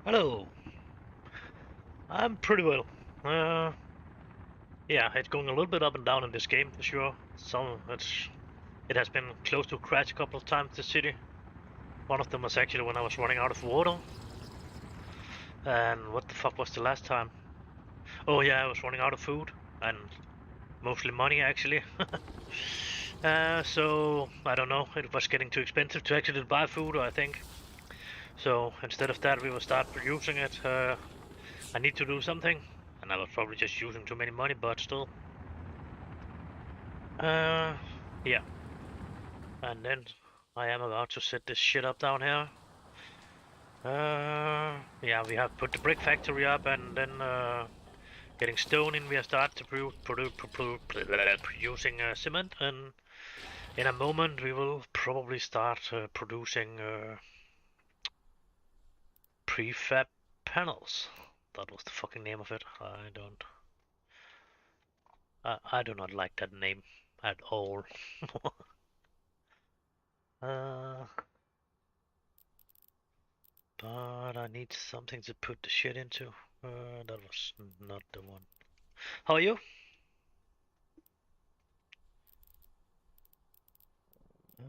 Hello. I'm pretty well. Uh, yeah, it's going a little bit up and down in this game for sure. It has been close to crash a couple of times. The city. One of them was actually when I was running out of water. And what the fuck was the last time? Oh yeah, I was running out of food and mostly money actually. So I don't know. It was getting too expensive to actually buy food, I think. So instead of that, we will start producing it. I need to do something, and I was probably just using too many money, but still. Uh, yeah. And then I am about to set this shit up down here. Yeah, we have put the brick factory up, and then getting stone in. We have started to producing cement, and in a moment we will probably start producing prefab panels. That was the fucking name of it. I do not like that name at all. uh, but I need something to put the shit into. That was not the one. How are you? Uh,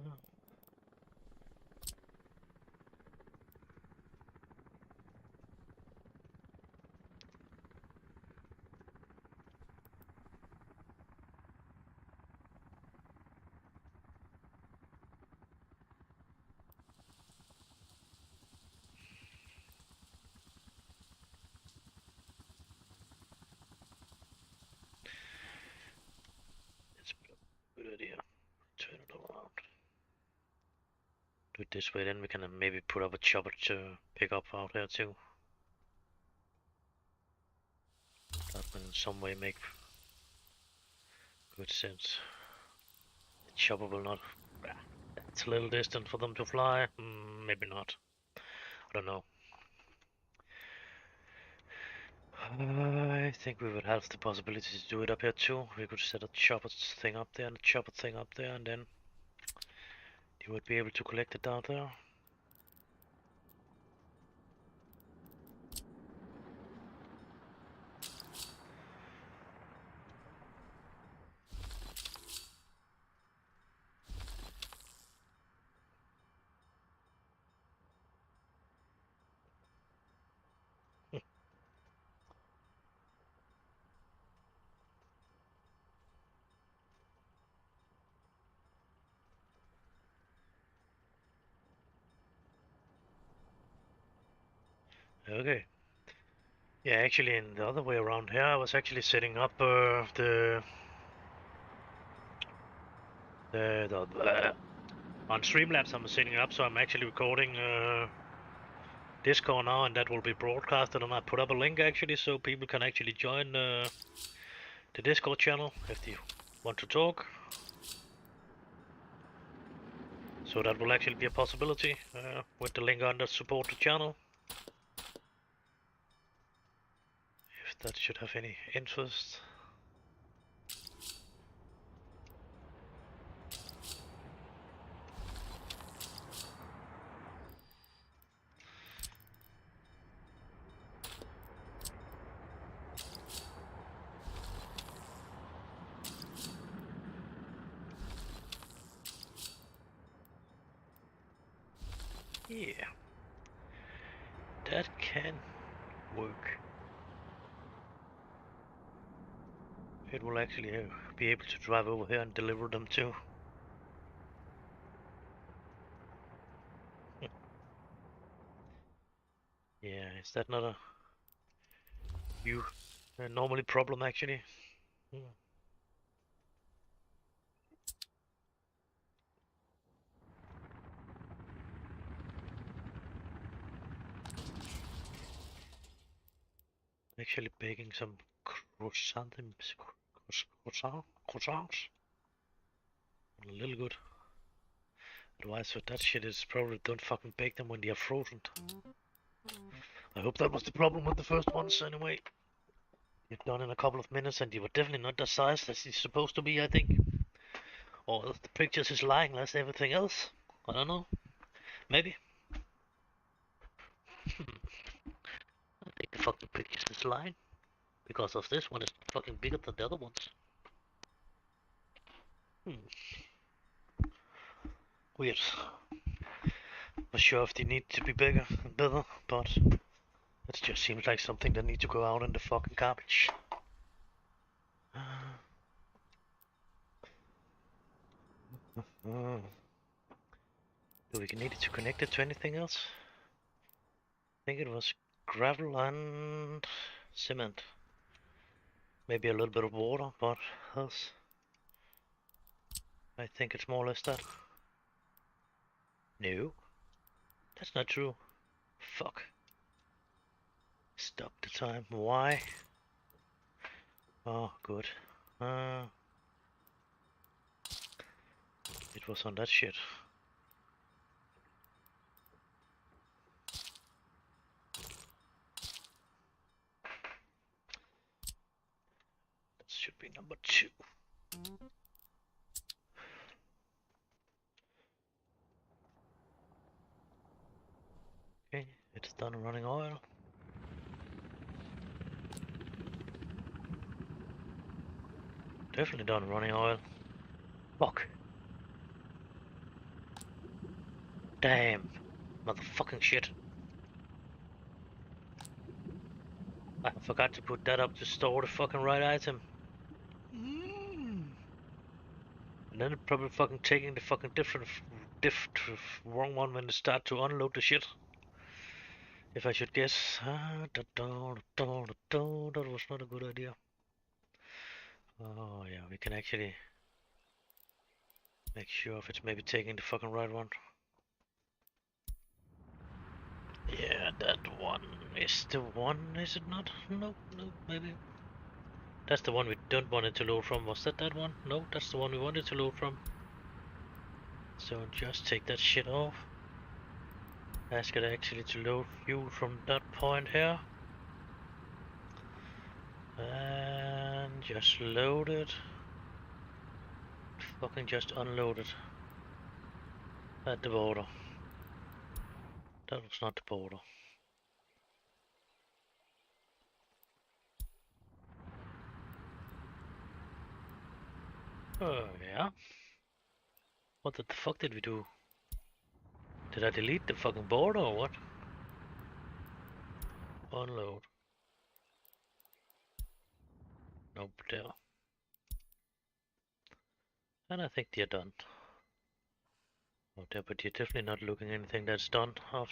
it's a good idea. Turn it around. Do it this way, then we can maybe put up a chopper to pick up out there too. That will in some way make good sense. The chopper will not. It's a little distant for them to fly. Maybe not. I don't know. I think we would have the possibility to do it up here too. We could set a chopper thing up there and a chopper thing up there, and then you would be able to collect it down there. Okay. Yeah, actually, in the other way around here, I was actually setting up the on Streamlabs. I'm setting up, so I'm actually recording Discord now, and that will be broadcasted. And I put up a link actually, so people can actually join the Discord channel if they want to talk. So that will actually be a possibility with the link under support the channel. If that should have any interest. Yeah, that can work. It will actually be able to drive over here and deliver them too. Yeah, is that not a you normally problem actually? Hmm. Actually baking some croissants. A little good. Advice for that shit is probably don't fucking bake them when they are frozen. I hope that was the problem with the first ones anyway. You're done in a couple of minutes and they were definitely not the size that it's supposed to be, I think. Or the pictures is lying as everything else. I don't know. Maybe. take the fucking pictures this line because of this one is fucking bigger than the other ones. Weird. Not sure if they need to be bigger and better, but it just seems like something that needs to go out in the fucking garbage. Do we need it to connect it to anything else? I think it was gravel and cement. Maybe a little bit of water, but else. I think it's more or less that. No, that's not true. Fuck. Stop the time. Why? Oh, good. It was on that shit. That should be number 2. Okay, it's done running oil. Definitely done running oil. Fuck. Damn. Motherfucking shit. I forgot to put that up to store the fucking right item. And then probably fucking taking the fucking wrong one when they start to unload the shit. If I should guess. That was not a good idea. Oh yeah, we can actually make sure if it's maybe taking the fucking right one. Yeah, that one is the one, is it not? No, maybe. That's the one we don't want it to load from. Was that one? No, that's the one we wanted to load from. So just take that shit off. Ask it actually to load fuel from that point here. And just load it. Fucking just unload it. At the border. That was not the border. Oh yeah. What the fuck did we do? Did I delete the fucking border or what? Unload. Nope, there. And I think they're done. Oh, there, but you're definitely not looking anything that's done out.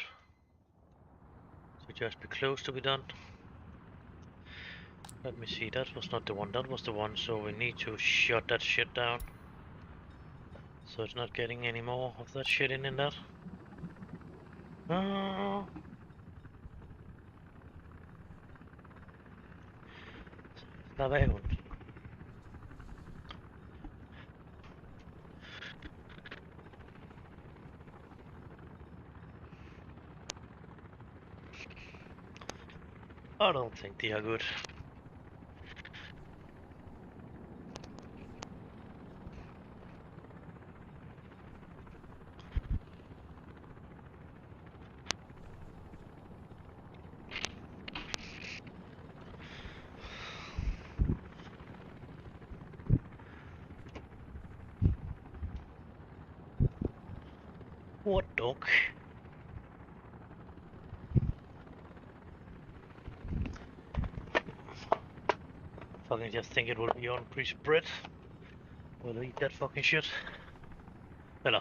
So just be close to be done. Let me see, that was not the one, that was the one, so we need to shut that shit down. So it's not getting any more of that shit in that. La veo. I don't think they are good. What dog? Fucking just think it will be on pre-spread. We'll eat that fucking shit. Hello.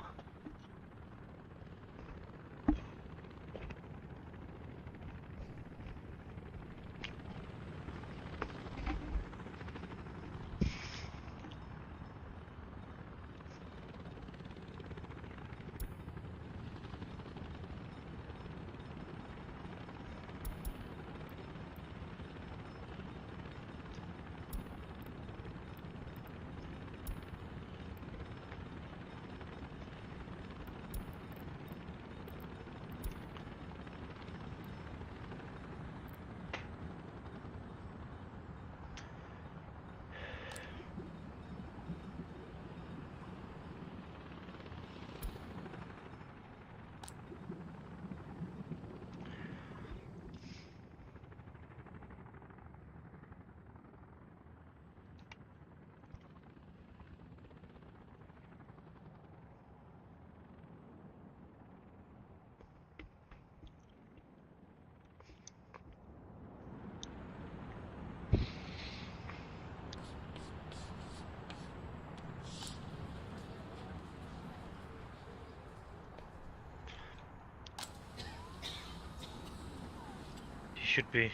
should be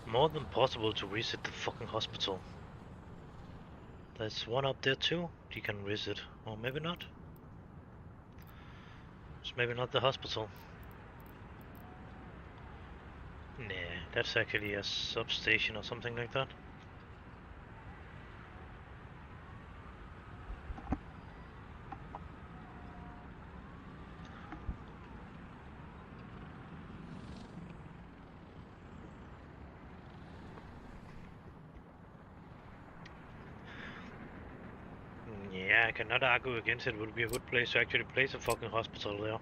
more than possible to reset the fucking hospital. There's one up there too, you can reset. Or maybe not. It's maybe not the hospital. Nah, that's actually a substation or something like that. Yeah, I cannot argue against it. It would be a good place to actually place a fucking hospital there.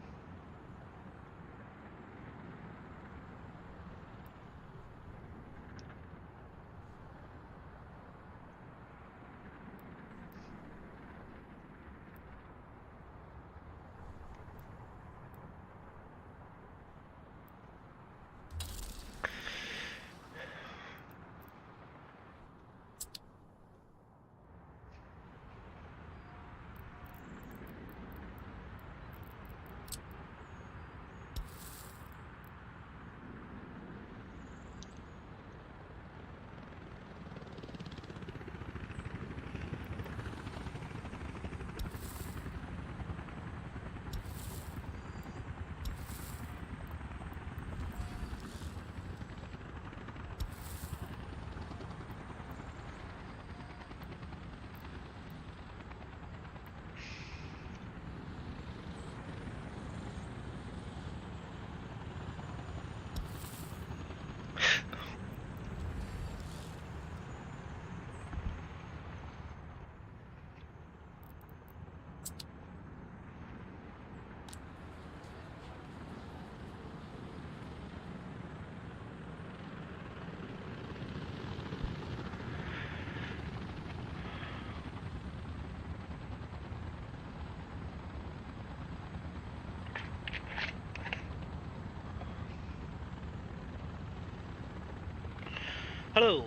Hello!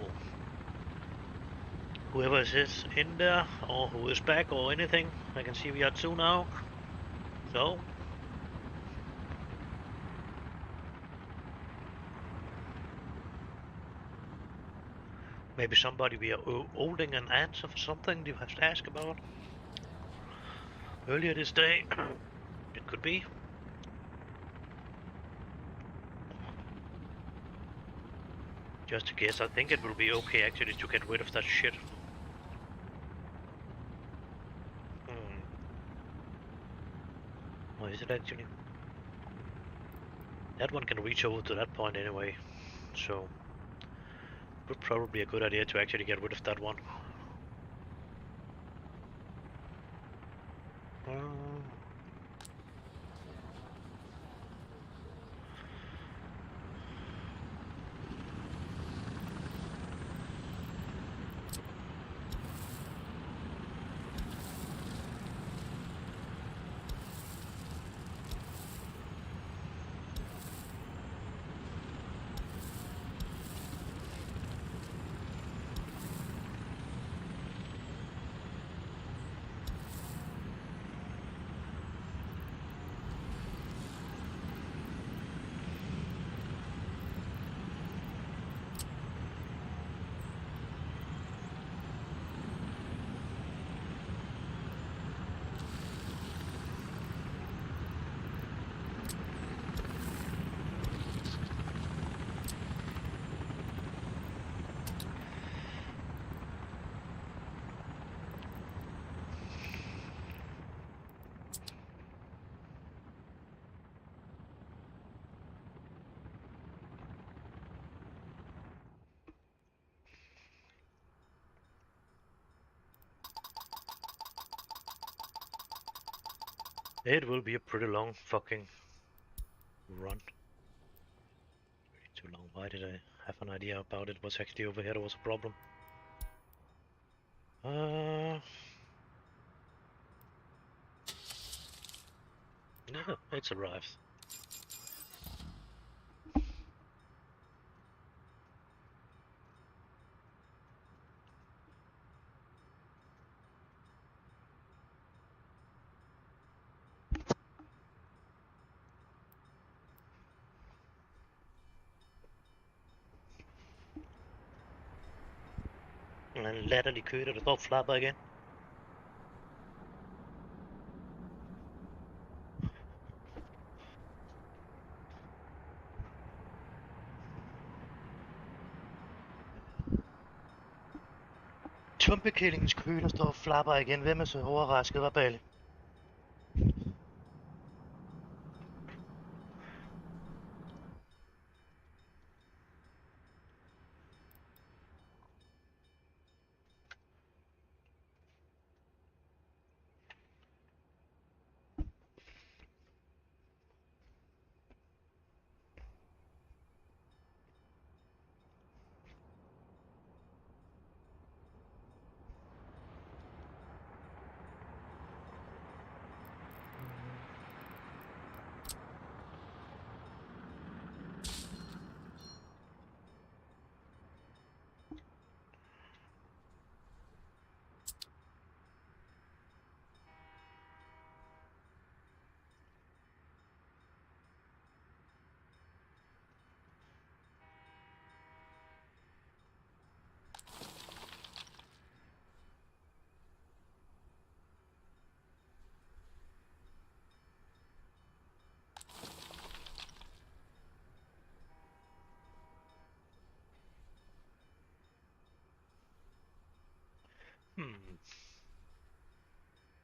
Whoever is in there, or who is back, or anything. I can see we are two now. So. Maybe somebody we are holding an answer for something you have to ask about. Earlier this day. It could be. Just to guess, I think it will be okay actually to get rid of that shit. Or is it actually? That one can reach over to that point anyway, so would probably be a good idea to actually get rid of that one. It will be a pretty long fucking run. Too long. Why did I have an idea about it? Was actually over here there was a problem. No, it's arrived. En eller anden latterlig kø, der står og flapper igen. Tumpekillingens kø, der står og flapper igen. Hvem er så overrasket, var Balle?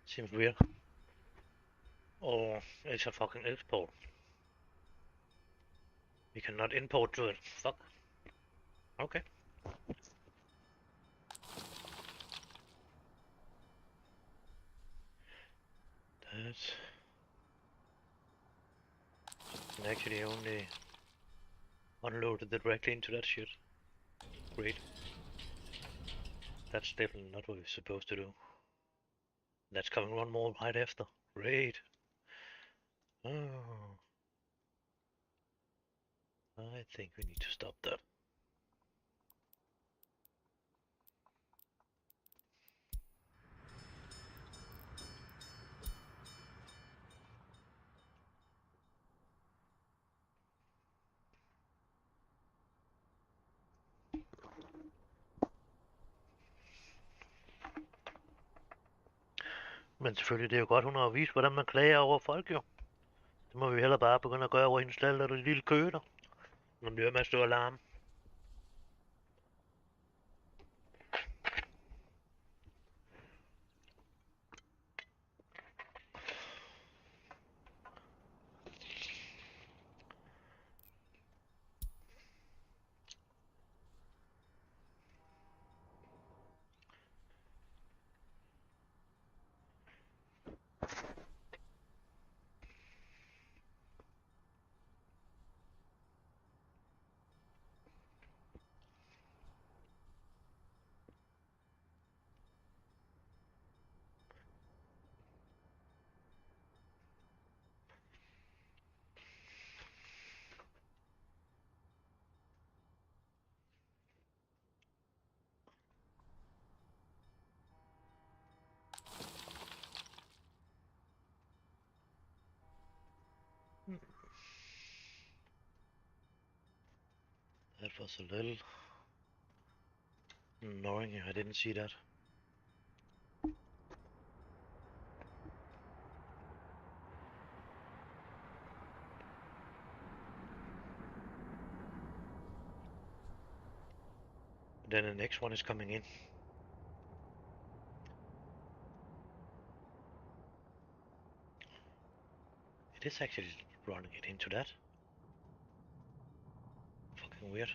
Seems weird. Or it's a fucking export. We cannot import to it. Fuck. Okay. That's actually only unloaded directly into that shit. Great. That's definitely not what we're supposed to do. That's coming one more right after. Great. Oh. I think we need to stop that. Men selvfølgelig, det er jo godt, hun har vist, hvordan man klager over folk, jo. Det må vi heller bare begynde at gøre over hendes stald, og det lille kø der. Når bliver med at stå alarm. That was a little annoying. I didn't see that. Then the next one is coming in. It is actually running it into that. Fucking weird.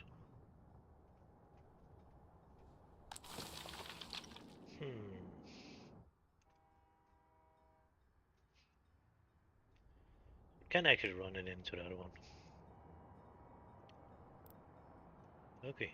Can actually run it into the other one. Okay.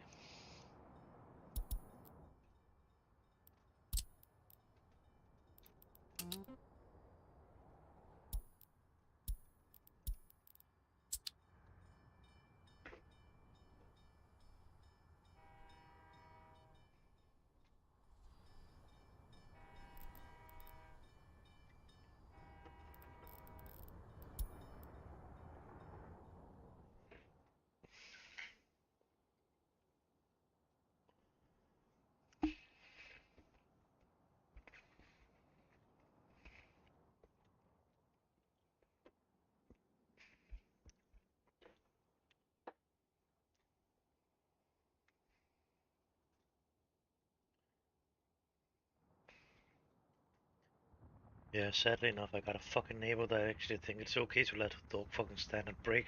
Yeah, sadly enough, I got a fucking neighbor that actually think it's okay to let a dog fucking stand and break.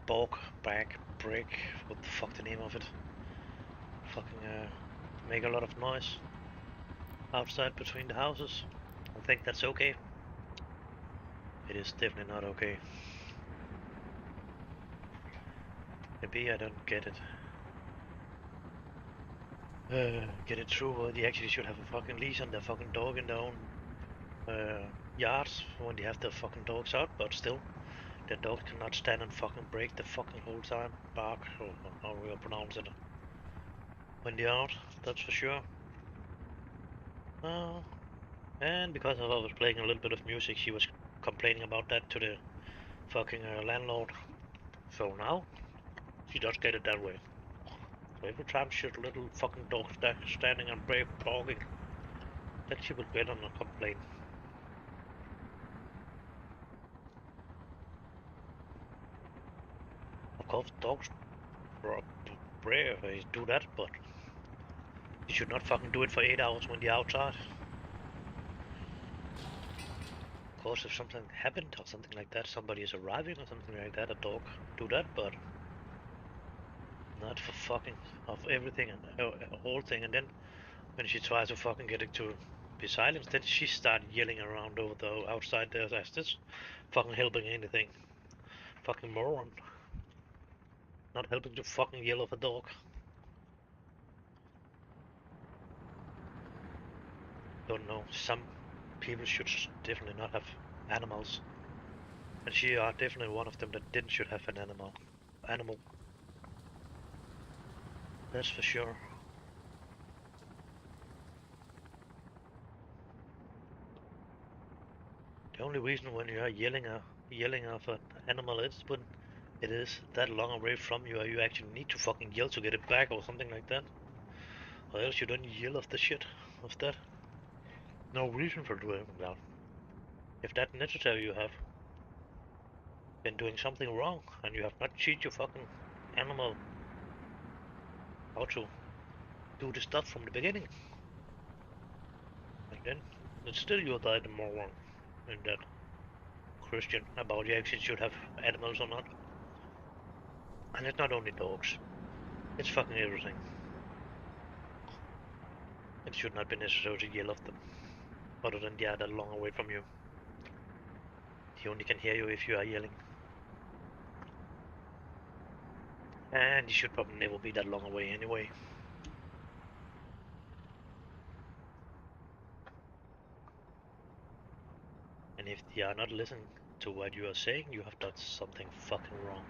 Balk, back, break, what the fuck the name of it? Fucking make a lot of noise outside between the houses. I think that's okay. It is definitely not okay. Maybe I don't get it. Get it through where they actually should have a fucking leash on their fucking dog in their own yards when they have their fucking dogs out, but still, their dogs cannot stand and fucking break the fucking whole time. Bark, or how we pronounce it. When they're out, that's for sure. And because I was playing a little bit of music, she was complaining about that to the fucking landlord. So now, she does get it that way. So every time she's a little fucking dog standing and barking, then she will get on a complaint. Of course, dogs do that, but you should not fucking do it for 8 hours when they're outside. Of course, if something happened or something like that, somebody is arriving or something like that, a dog do that, but not for fucking of everything and whole thing. And then when she tries to fucking get it to be silenced, then she started yelling around over the outside there as this fucking helping anything. Fucking moron. Not helping to fucking yell of a dog. Don't know. Some people should definitely not have animals. And she are definitely one of them that didn't should have an animal. That's for sure. The only reason when you are yelling of an animal is when it is that long away from you, or you actually need to fucking yell to get it back or something like that. Or else you don't yell of the shit of that. No reason for doing that. If that's necessary, you have been doing something wrong and you have not cheated your fucking animal how to do the stuff from the beginning. And then it's still you that the moron in that question about you actually should have animals or not. And it's not only dogs. It's fucking everything. It should not be necessary to yell at them. Other than they are that long away from you. He only can hear you if you are yelling. And he should probably never be that long away anyway. And if they are not listening to what you are saying, you have done something fucking wrong.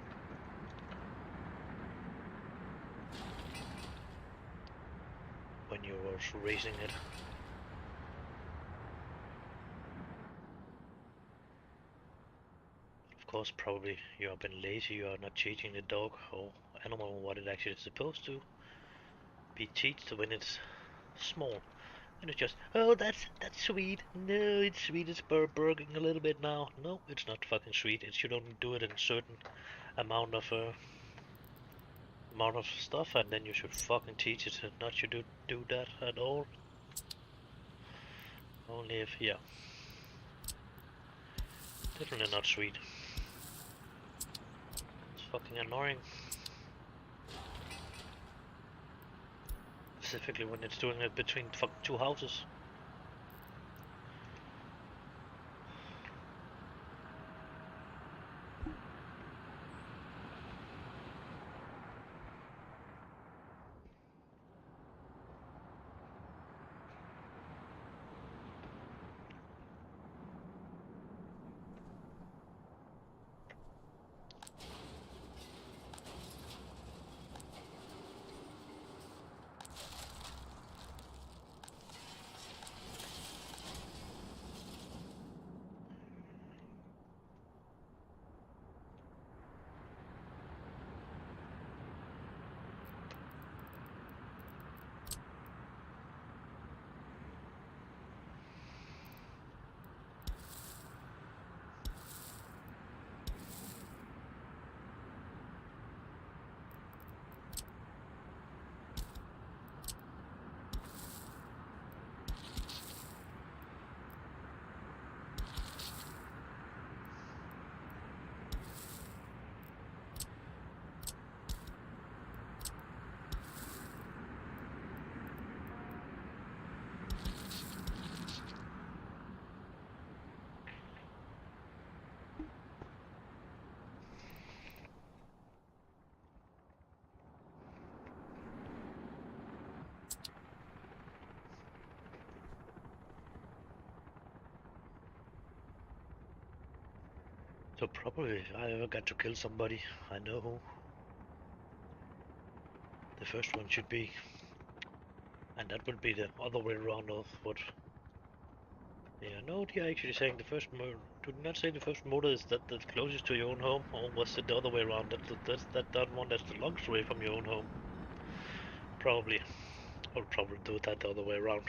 When you were raising it. Of course, probably you have been lazy, you are not teaching the dog or animal what it actually is supposed to be taught when it's small. And it's just, oh, that's sweet. No, it's sweet. It's burging a little bit now. No, it's not fucking sweet. It should only do it in a certain amount of stuff, and then you should fucking teach it and not you do that at all. Only if, yeah, definitely not sweet. It's fucking annoying. Specifically when it's doing it between fucking two houses. So probably if I ever got to kill somebody, I know who the first one should be. And that would be the other way around of what... Yeah, no, they're actually saying the first murder. Do not say the first murder is that the closest to your own home, or was it the other way around? That one that's the longest away from your own home. Probably. I'll probably do that the other way around.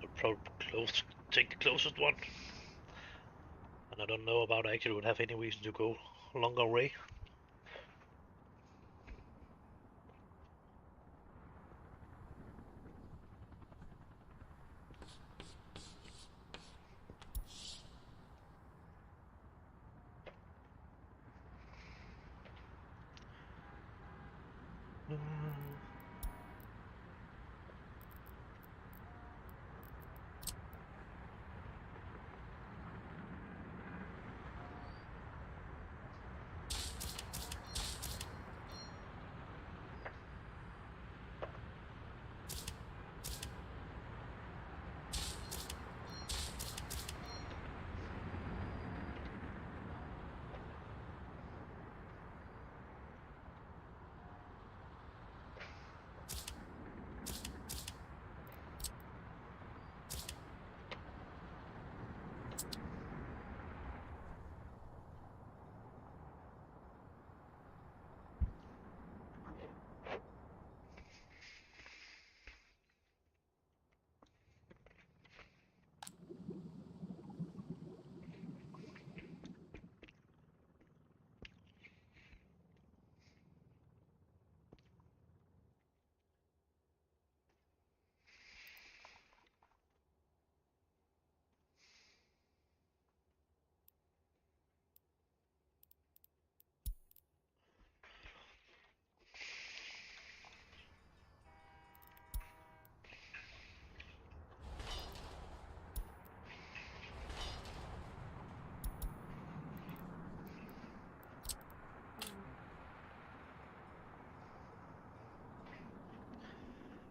I'll probably take the closest one. And I don't know about I actually would have any reason to go longer away.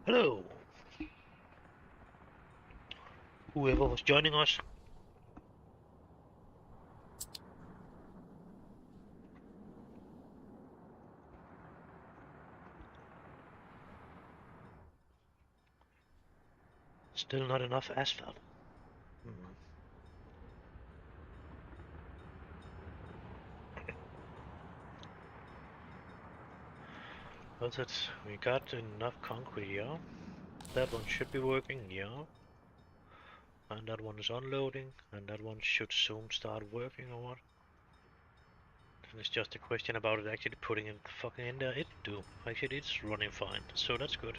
Hello, whoever was joining us. Still not enough asphalt. Hmm. What's it? We got enough concrete, yeah. That one should be working, yeah. And that one is unloading, and that one should soon start working or what? And it's just a question about it actually putting it fucking in there. It do. Actually, it's running fine, so that's good.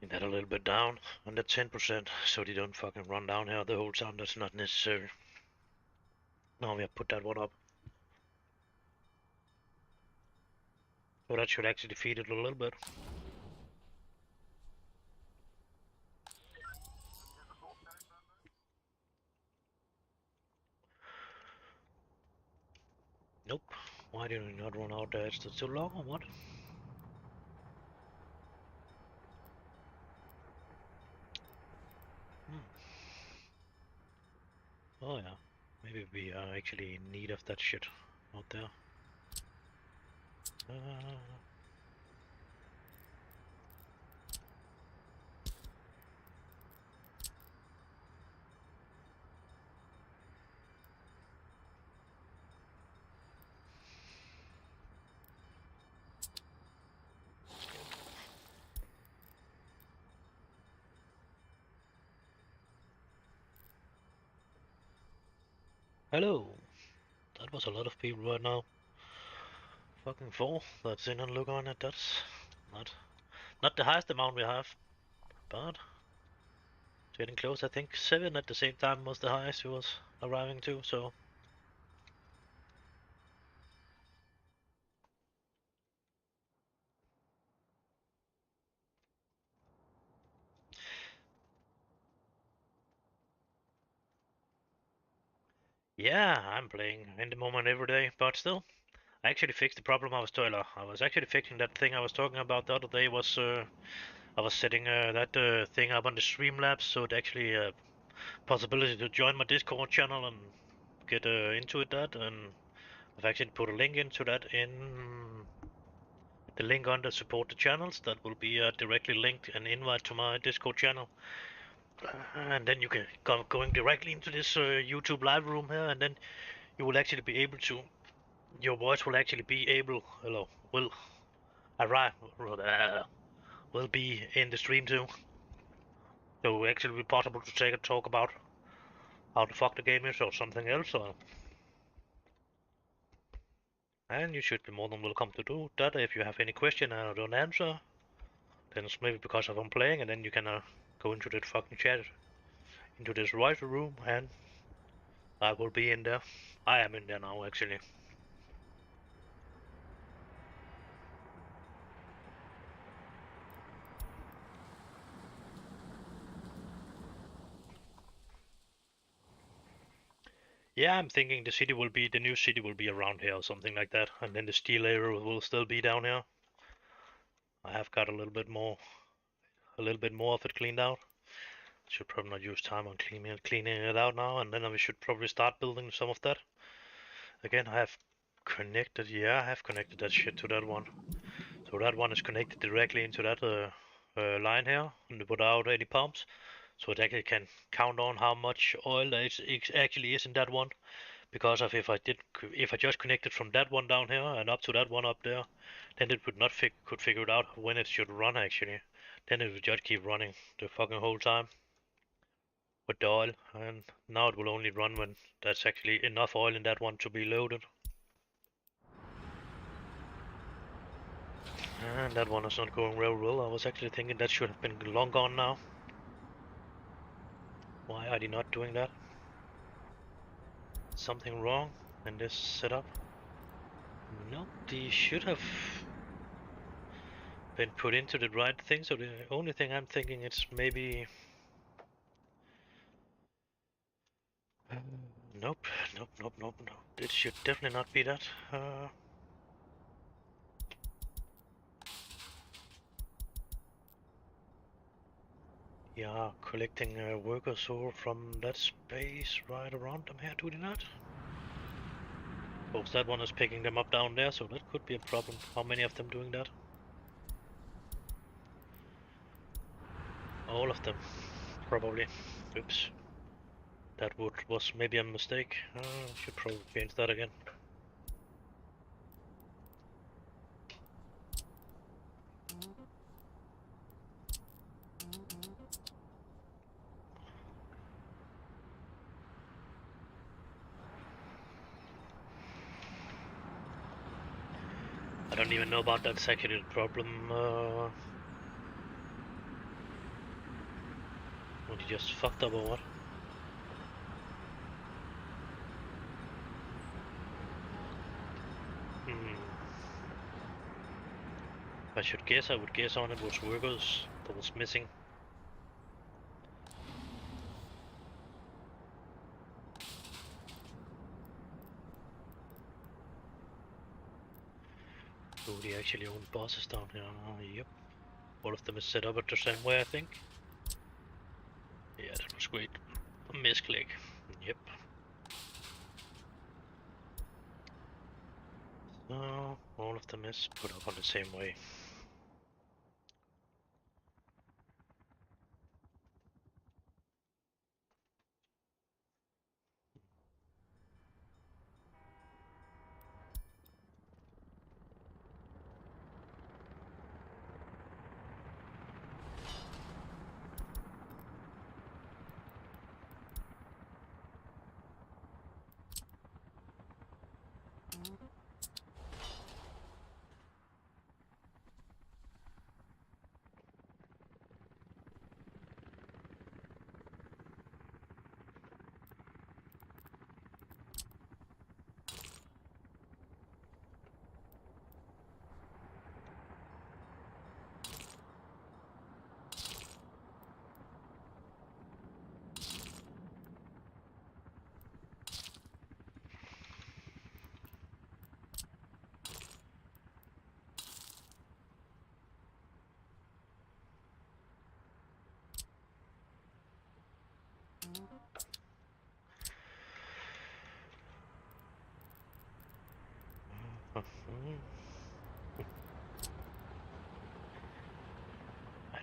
That a little bit down, under 10%, so they don't fucking run down here the whole time. That's not necessary. Now we have put that one up. So that should actually feed it a little bit. Nope. Why did we not run out there? Is it too long or what? Hmm. Oh yeah. Maybe we are actually in need of that shit out there. Uh, Hello. That was a lot of people right now. Fucking four. That's in and look on it. That's not the highest amount we have, but getting close. I think 7 at the same time was the highest we was arriving to. So Yeah, I'm playing in the moment every day, but still, I actually fixed the problem I was I was actually fixing that thing I was talking about the other day. Was I was setting that thing up on the Streamlabs, so it actually possibility to join my Discord channel and get into it. That and I've actually put a link into that in the link under support the channels. That will be directly linked and invite to my Discord channel. And then you can go going directly into this YouTube live room here, and then you will actually be able to. Your voice will actually be able. Hello, will arrive. Will be in the stream too. So it will actually be possible to take a talk about how the fuck the game is or something else. And you should be more than welcome to do that. If you have any question and I don't answer, then it's maybe because I'm playing, and then you can go into that fucking chat, into this writer room, and I will be in there. I am in there now, actually. Yeah, I'm thinking the new city will be around here or something like that, and then the steel area will still be down here. I have got a little bit more of it cleaned out. Should probably not use time on cleaning it out now, and then we should probably start building some of that. Again, I have connected, yeah, I have connected that shit to that one. So that one is connected directly into that line here, and without any pumps. So it actually can count on how much oil there actually is in that one. Because of if I just connected from that one down here and up to that one up there, then it would not could figure it out when it should run actually. Then it would just keep running the fucking whole time with the oil, and now it will only run when there's actually enough oil in that one to be loaded. And that one is not going real well. I was actually thinking that should have been long gone now. Why are they not doing that? Something wrong in this setup? Nope, they should have been put into the right thing, so the only thing I'm thinking is maybe... Nope, nope. It should definitely not be that. Yeah, collecting workers over from that space right around them here, do they not? Suppose that one is picking them up down there, so that could be a problem. How many of them doing that? All of them, probably. Oops. That was maybe a mistake. Should probably change that again. I don't even know about that secondary problem. What, he just fucked up or what? If I should guess, I would guess on it was workers that was missing. Do they actually own bosses down here? Yep. All of them is set up at the same way, I think. Yeah, that was great. A misclick. Yep. So, all of them is put up on the same way.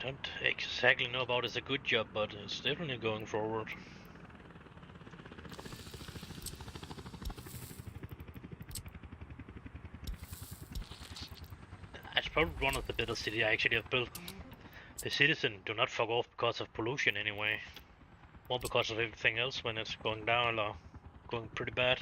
I don't exactly know about it's a good job, but it's definitely going forward. It's probably one of the better cities I actually have built. The citizen do not fuck off because of pollution anyway. More because of everything else when it's going down or going pretty bad.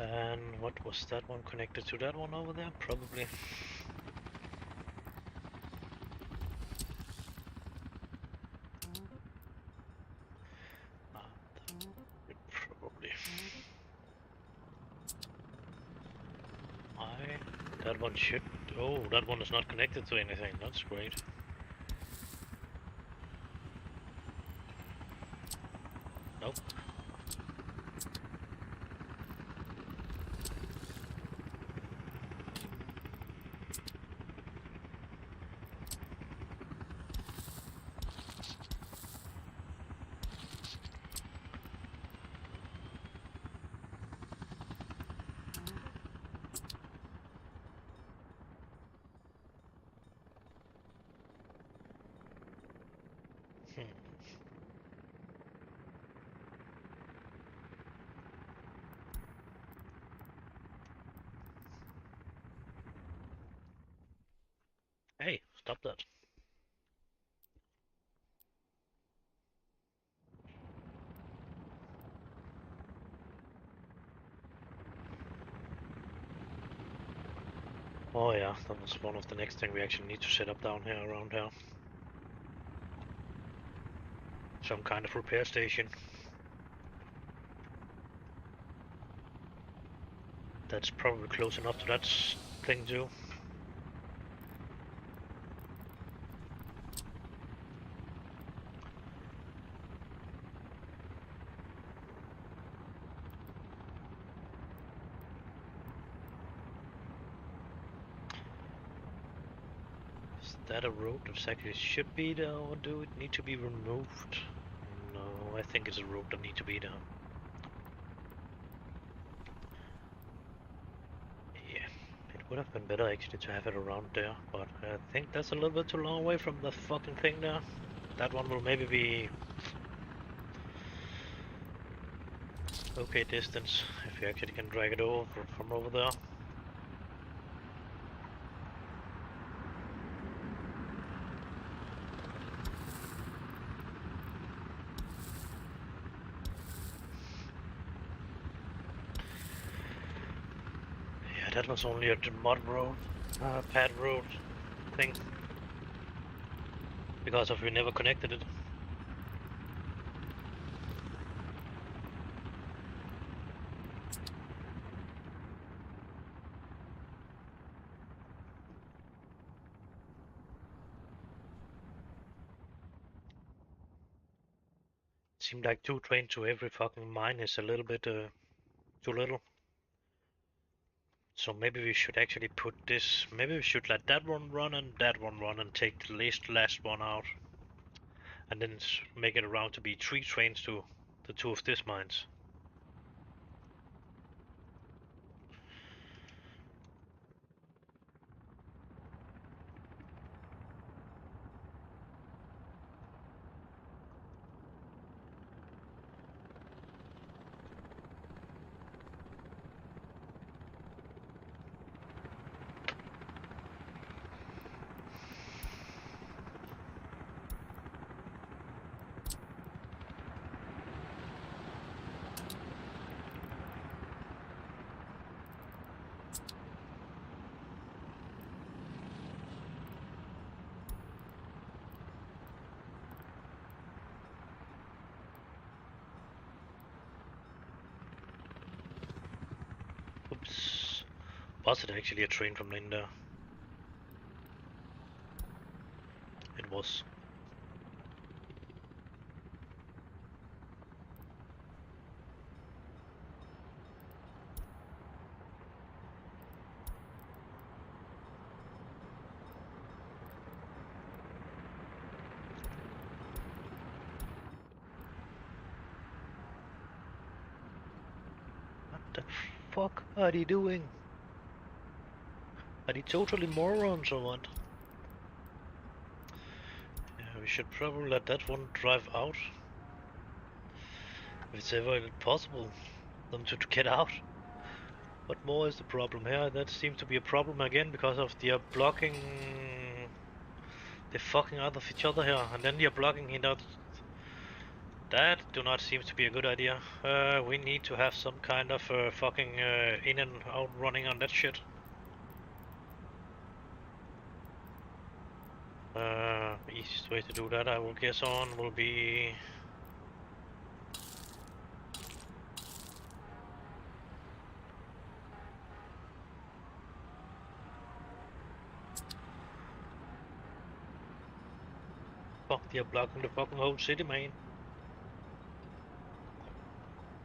And what was that one connected to that one over there? Probably. Probably. That one should... Oh, that one is not connected to anything. That's great. Nope. Hey, stop that. Oh yeah, that was one of the next thing we actually need to set up down here, around here. Some kind of repair station. That's probably close enough to that thing too. Is that a road that actually should be there, or do it need to be removed? No, I think it's a road that needs to be there. Yeah, it would have been better actually to have it around there, but I think that's a little bit too long away from the fucking thing there. That one will maybe be okay distance if you actually can drag it over from over there. Yeah, that was only a mud road, pad road thing, because of we never connected it. Seemed like 2 trains to every fucking mine is a little bit too little. So maybe we should actually put this, maybe we should let that one run and that one run and take the last one out. And then make it around to be 3 trains to the 2 of these mines. Oops. Was it actually a train from Linda? It was. The fuck are they doing? Are they totally morons or what? Yeah, we should probably let that one drive out. If it's ever possible them to get out. What more is the problem here? That seems to be a problem again because of they are blocking. They're fucking out of each other here, and then they're blocking it out. That do not seem to be a good idea. We need to have some kind of fucking in and out running on that shit. Easiest way to do that, I will guess on, will be... Fuck, they're blocking the fucking whole city, man.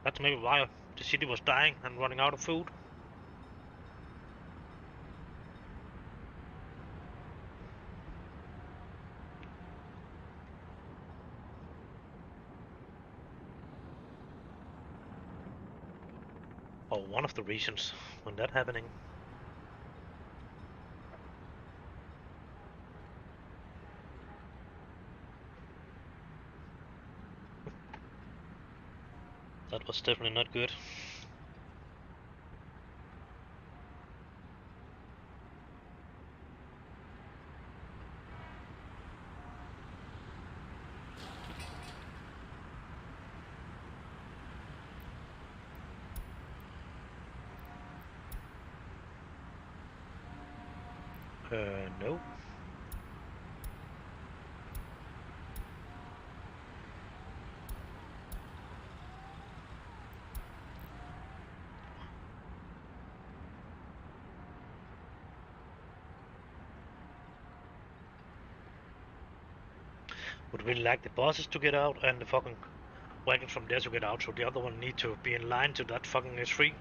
That's maybe why the city was dying and running out of food. Or one of the reasons when that happening. That was definitely not good. No. Would really like the bosses to get out and the fucking wagon from there to get out, so the other one need to be in line to that fucking S3.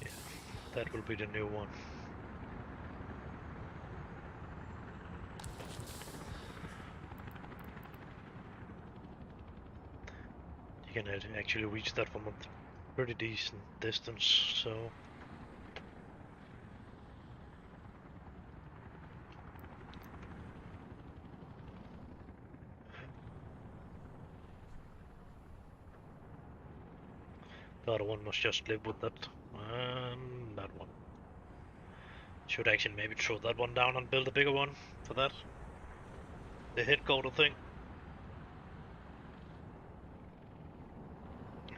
Yeah, that will be the new one. You can actually reach that from a pretty decent distance, so... The other one must just live with that. And that one. Should actually maybe throw that one down and build a bigger one for that. The headquarter thing.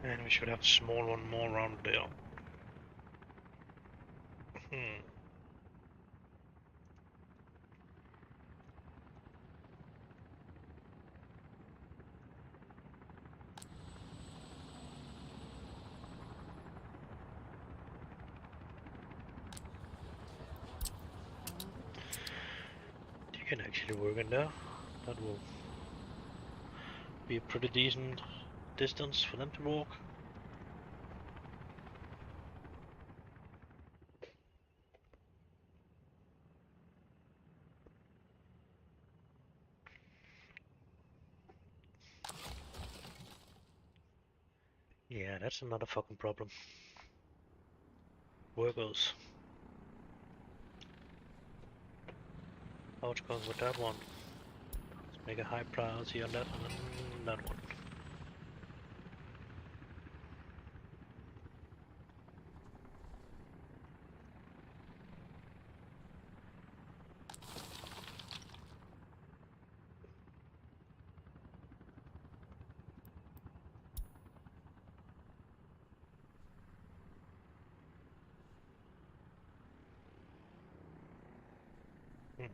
And we should have a small one more around there. Hmm. You can actually work in there. That will be a pretty decent distance for them to walk. Yeah, that's another fucking problem. Workers. How it's going with that one? Let's make a high priority on that and then that one. Hmm.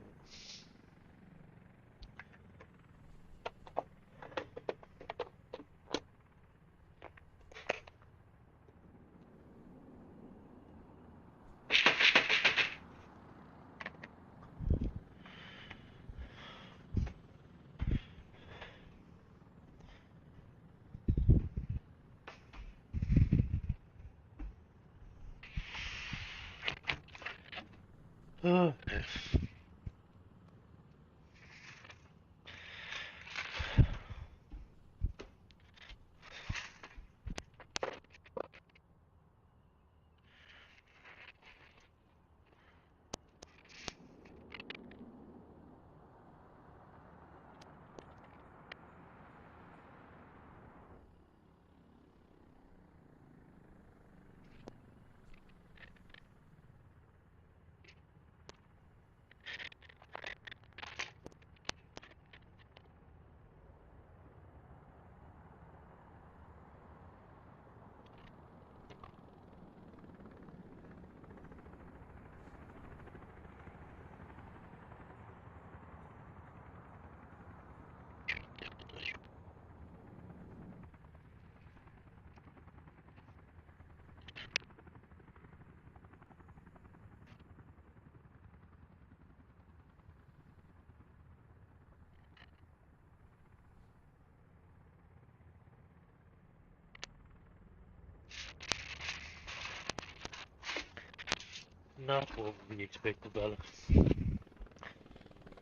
Not what we expected, Bella.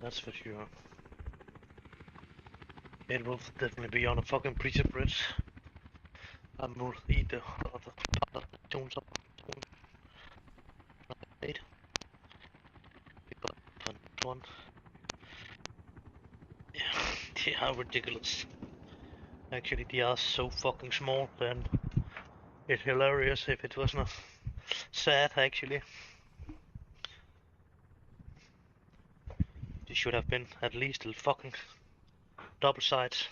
That's for sure. It will definitely be on a fucking pizza bridge. I will eat the other part of the tones up. Right? Fun one. Yeah, they are ridiculous. Actually, they are so fucking small, and it's hilarious if it wasn't sad, actually. They should have been at least a fucking double sides.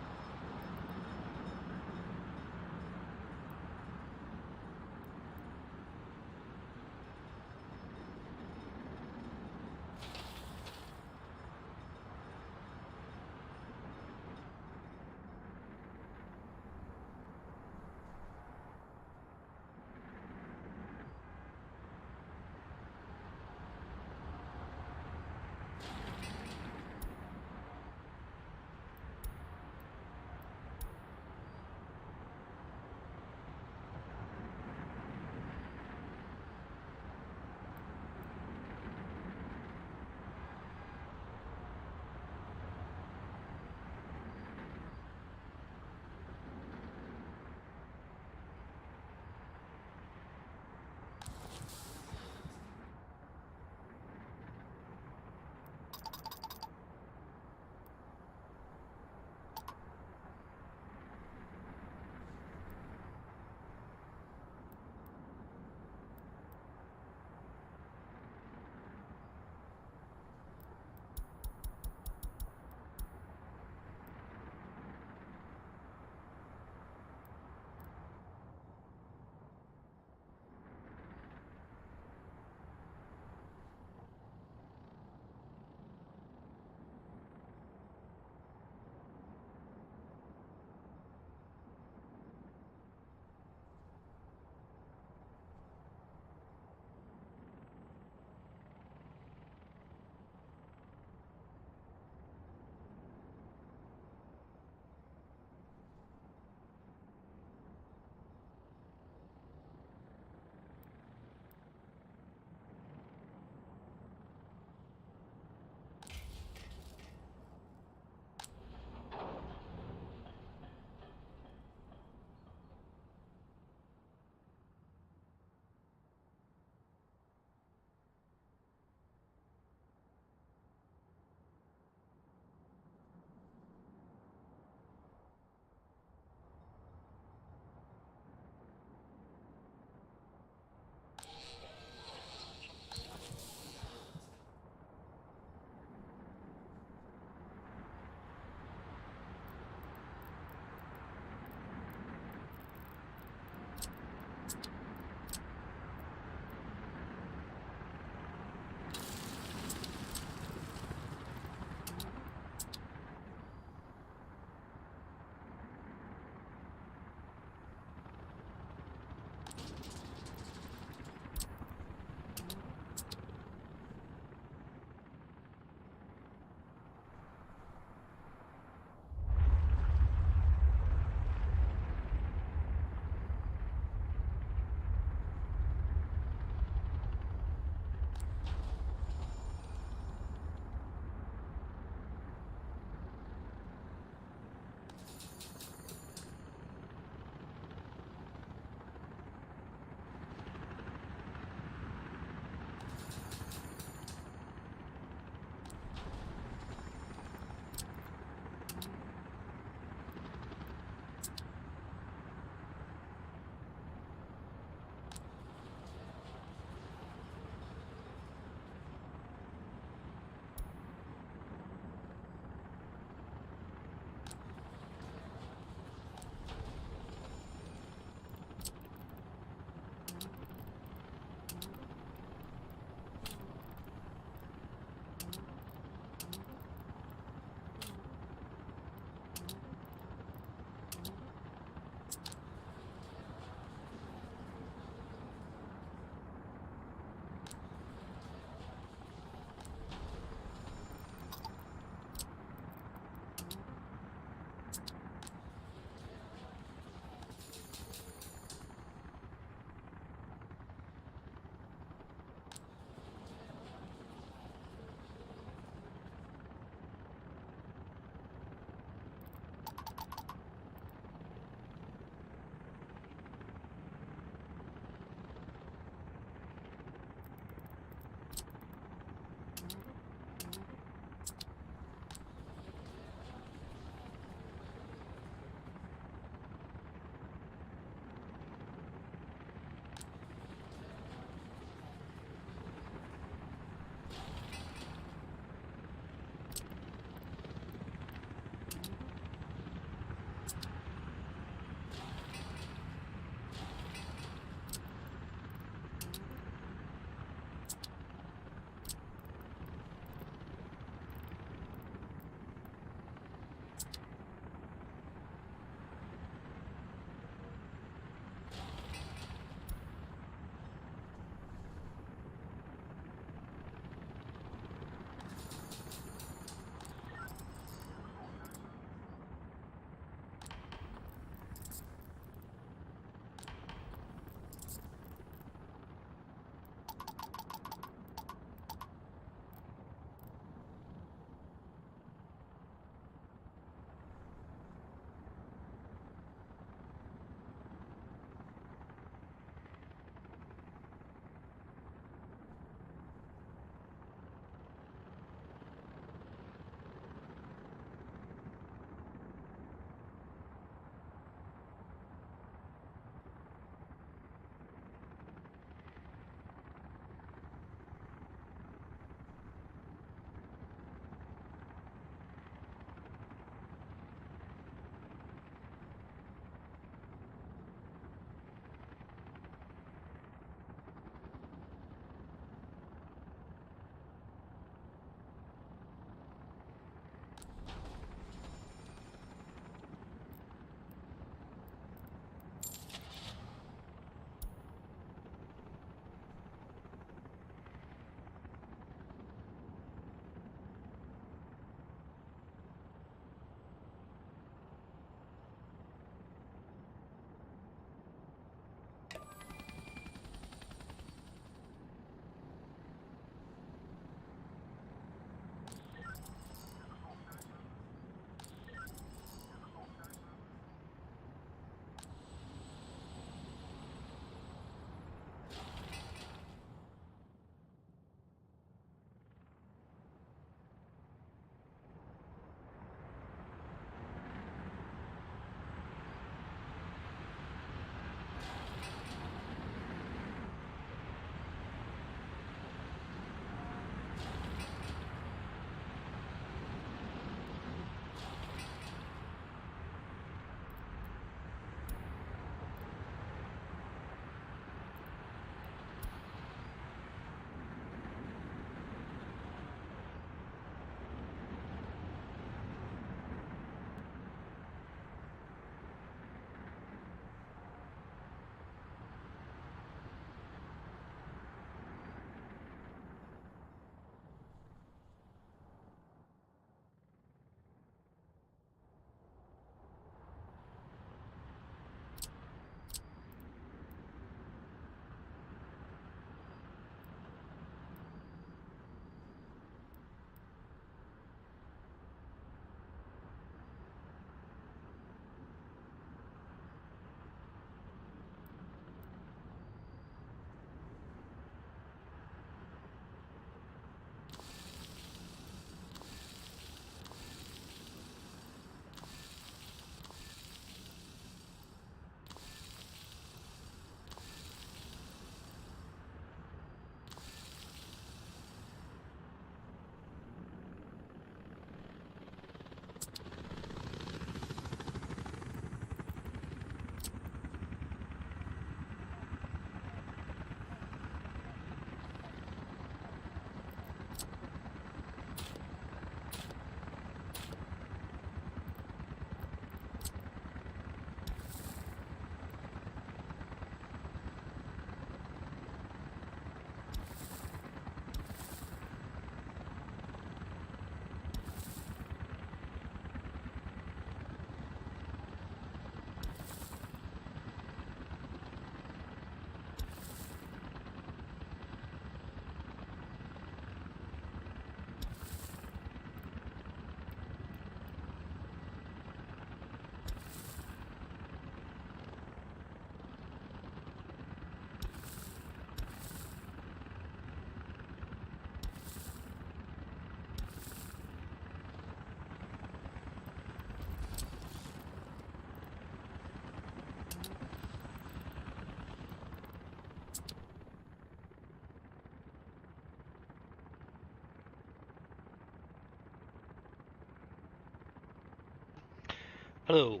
Hello.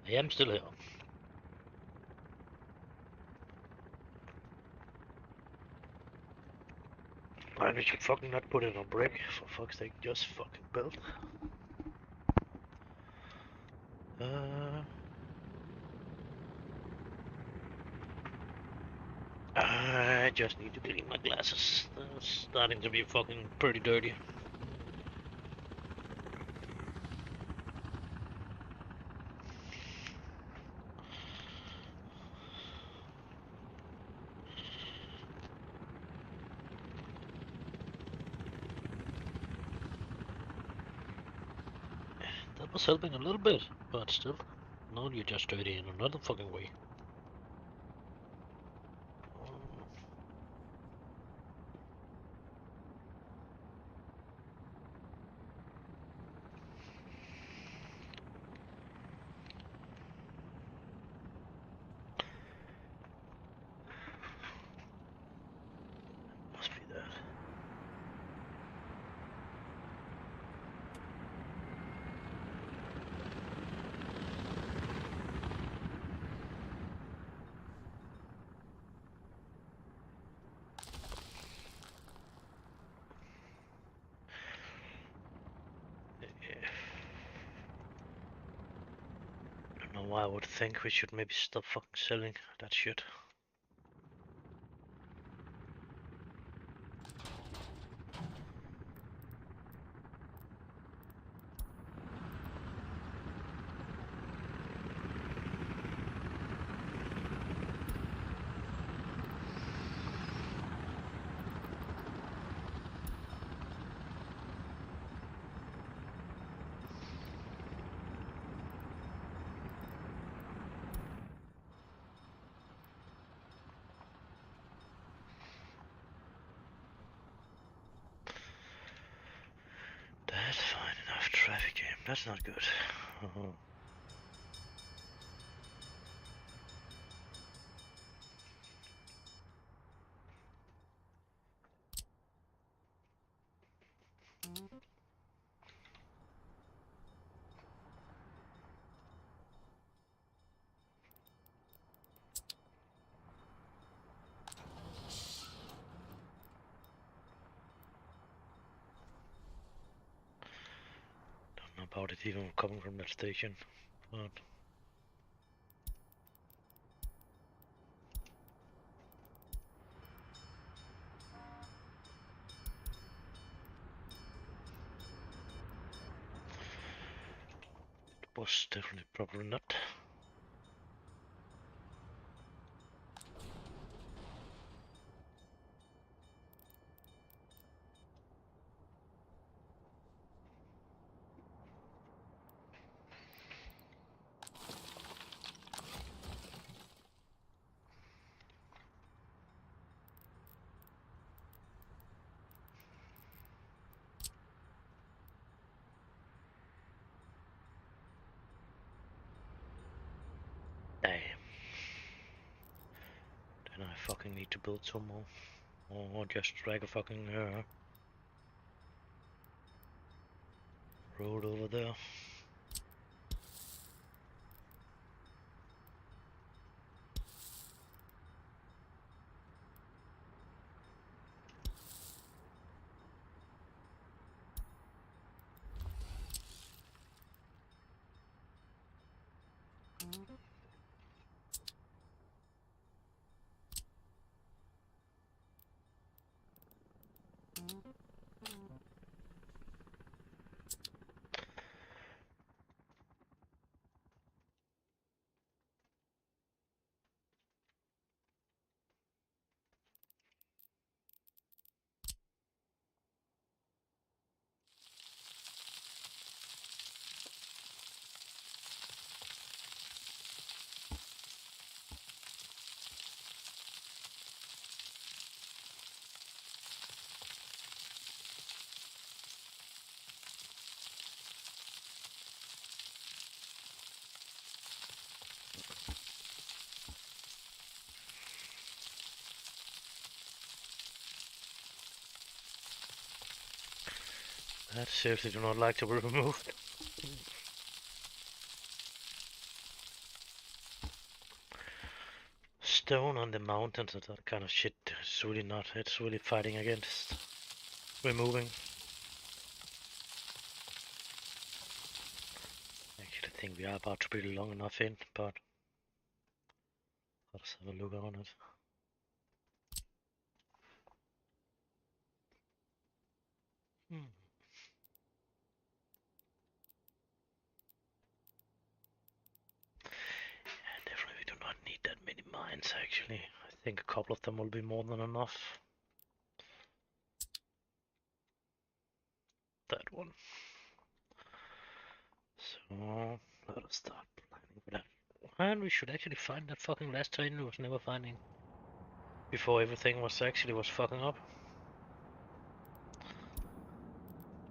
I am still here. Why did you fucking not put it on break? For fuck's sake, just fucking build. I just need to clean my glasses. They're starting to be fucking pretty dirty. That was helping a little bit, but still. Now you're just dirty in another fucking way. Must be that. I don't know why I would think we should maybe stop fucking selling that shit. That's fine enough. Traffic jam. That's not good. Don't know about it even coming from that station, but it was definitely probably not. Damn. Then I fucking need to build some more. Or just drag a fucking road over there. That seriously do not like to be removed. stone on the mountains and that kind of shit. It's really not. It's really fighting against removing. Actually, I think we are about to be long enough in, but let's have a look on it. Definitely do not need that many mines actually. I think a couple of them will be more than enough. That one. So let us start planning for that. And we should actually find that fucking last train we was never finding. Before everything was fucking up.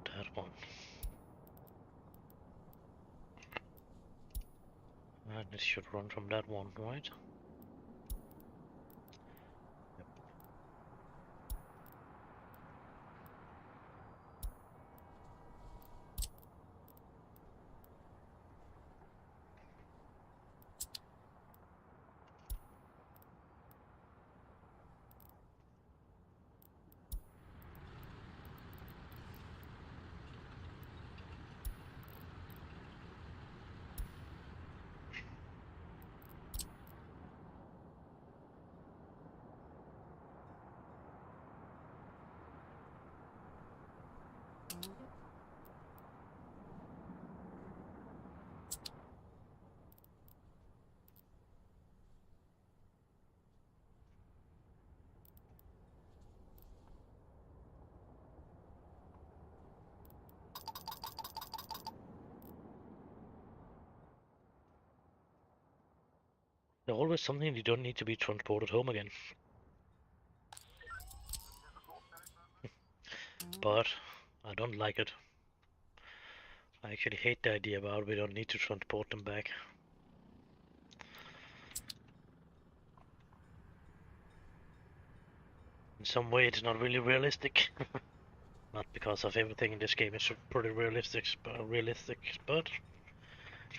That one. And it should run from that one, right? Yep. There's always something you don't need to be transported home again. But I don't like it. I actually hate the idea about we don't need to transport them back. In some way it's not really realistic. Not because of everything in this game is pretty realistic, but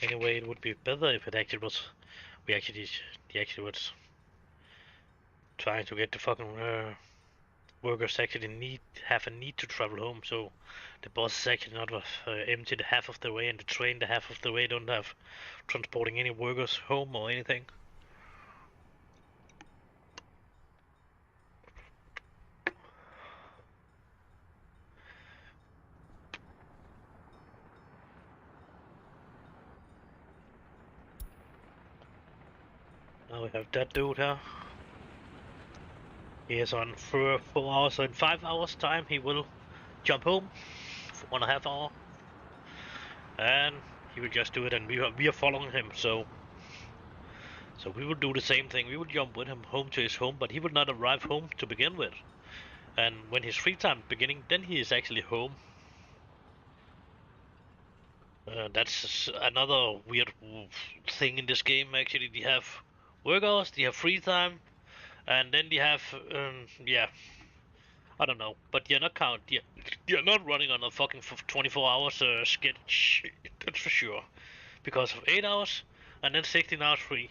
anyway it would be better if it actually was, he actually was trying to get the fucking workers actually have a need to travel home, so the bus is actually not empty the half of the way, and the train the half of the way don't have transporting any workers home or anything. Now we have that dude here. He is on for 4 hours, so in 5 hours time he will jump home for 1.5 hours. And he will just do it, and we are following him, so we will do the same thing. We will jump with him home to his home, but he will not arrive home to begin with. And when his free time beginning, then he is actually home. That's another weird thing in this game. Actually, they have work hours, they have free time, and then they have yeah, I don't know, but you're not you're not running on a fucking 24 hours sketch. That's for sure, because of 8 hours and then 16 hours free.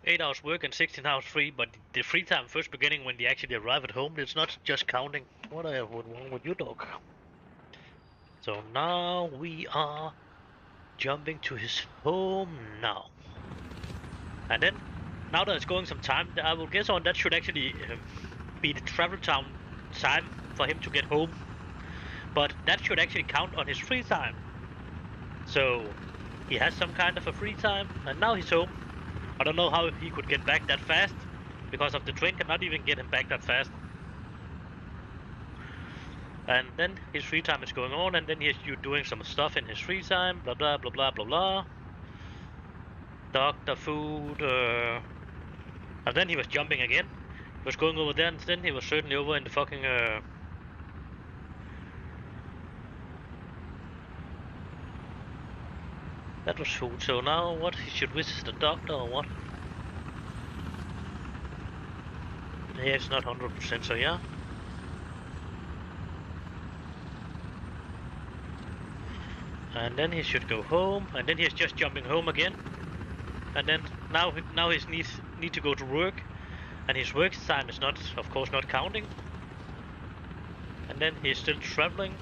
8 hours work and 16 hours free, but the free time first beginning when they actually arrive at home, it's not just counting. What I would want with you, dog? So now we are jumping to his home now. And then, now that it's going some time, I will guess on that should actually be the travel time for him to get home. But that should actually count on his free time. So he has some kind of a free time, and now he's home. I don't know how he could get back that fast, because of the train cannot even get him back that fast. And then his free time is going on, and then he's doing some stuff in his free time, blah blah blah blah blah blah. Doctor, food, and then he was jumping again. He was going over there, and then he was certainly over in the fucking that was food, so now what? He should visit the doctor or what? Yeah, it's not 100%, so yeah. And then he should go home, and then he's just jumping home again. And then now he needs need to go to work, and his work time is not, of course, not counting. And then he's still traveling,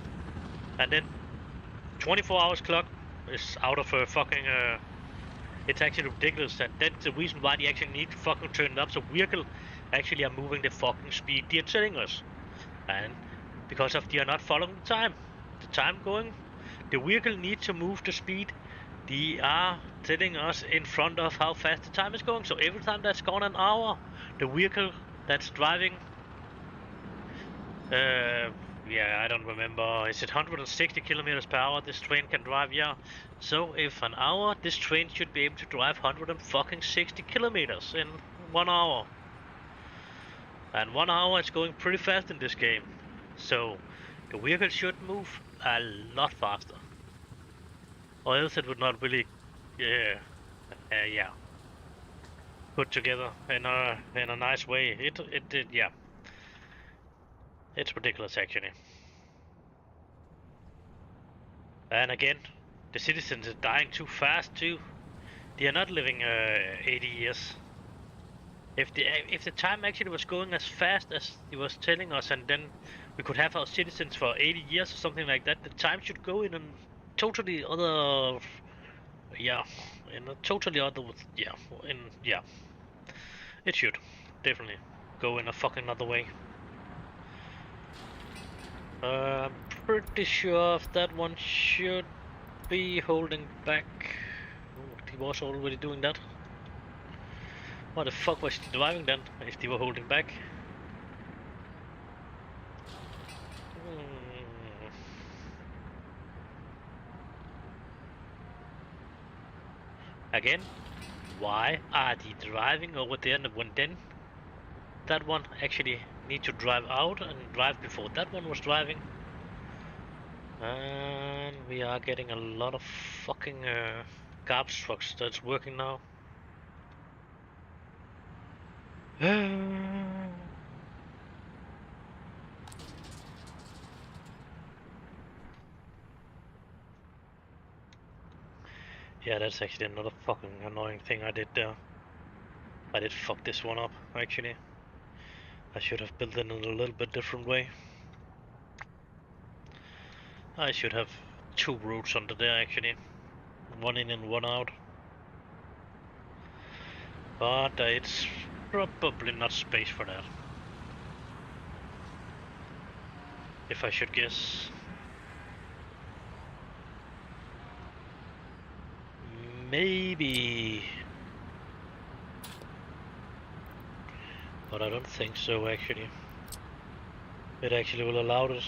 and then 24 hours clock is out of a fucking. It's actually ridiculous, and that's the reason why they actually need to fucking turn it up, so vehicle actually are moving the fucking speed they're telling us. And because of they are not following the time going, the vehicle needs to move the speed. They are telling us in front of how fast the time is going, so every time that's gone an hour, the vehicle that's driving, yeah, I don't remember, is it 160 kilometers per hour this train can drive? Yeah. So if an hour, this train should be able to drive 160 kilometers in 1 hour. And 1 hour is going pretty fast in this game. So the vehicle should move a lot faster. Or else it would not really, yeah, yeah, put together in a nice way. It yeah. It's ridiculous actually. And again, the citizens are dying too fast too. They are not living 80 years. If the time actually was going as fast as it was telling us, and then we could have our citizens for 80 years or something like that, the time should go in a totally other, yeah, in a totally other, yeah, yeah, it should definitely go in a fucking other way. I'm pretty sure if that one should be holding back. Oh, he was already doing that. What the fuck was he driving then, if they were holding back? Again, why are they driving over there when then that one actually need to drive out and drive before that one was driving? And we are getting a lot of fucking garbage trucks that's working now. Yeah, that's actually another fucking annoying thing I did there. I did fuck this one up, actually. I should have built it in a little bit different way. I should have two routes under there, actually. One in and one out. But it's probably not space for that. If I should guess. Maybe. But I don't think so, actually. It actually will allow this.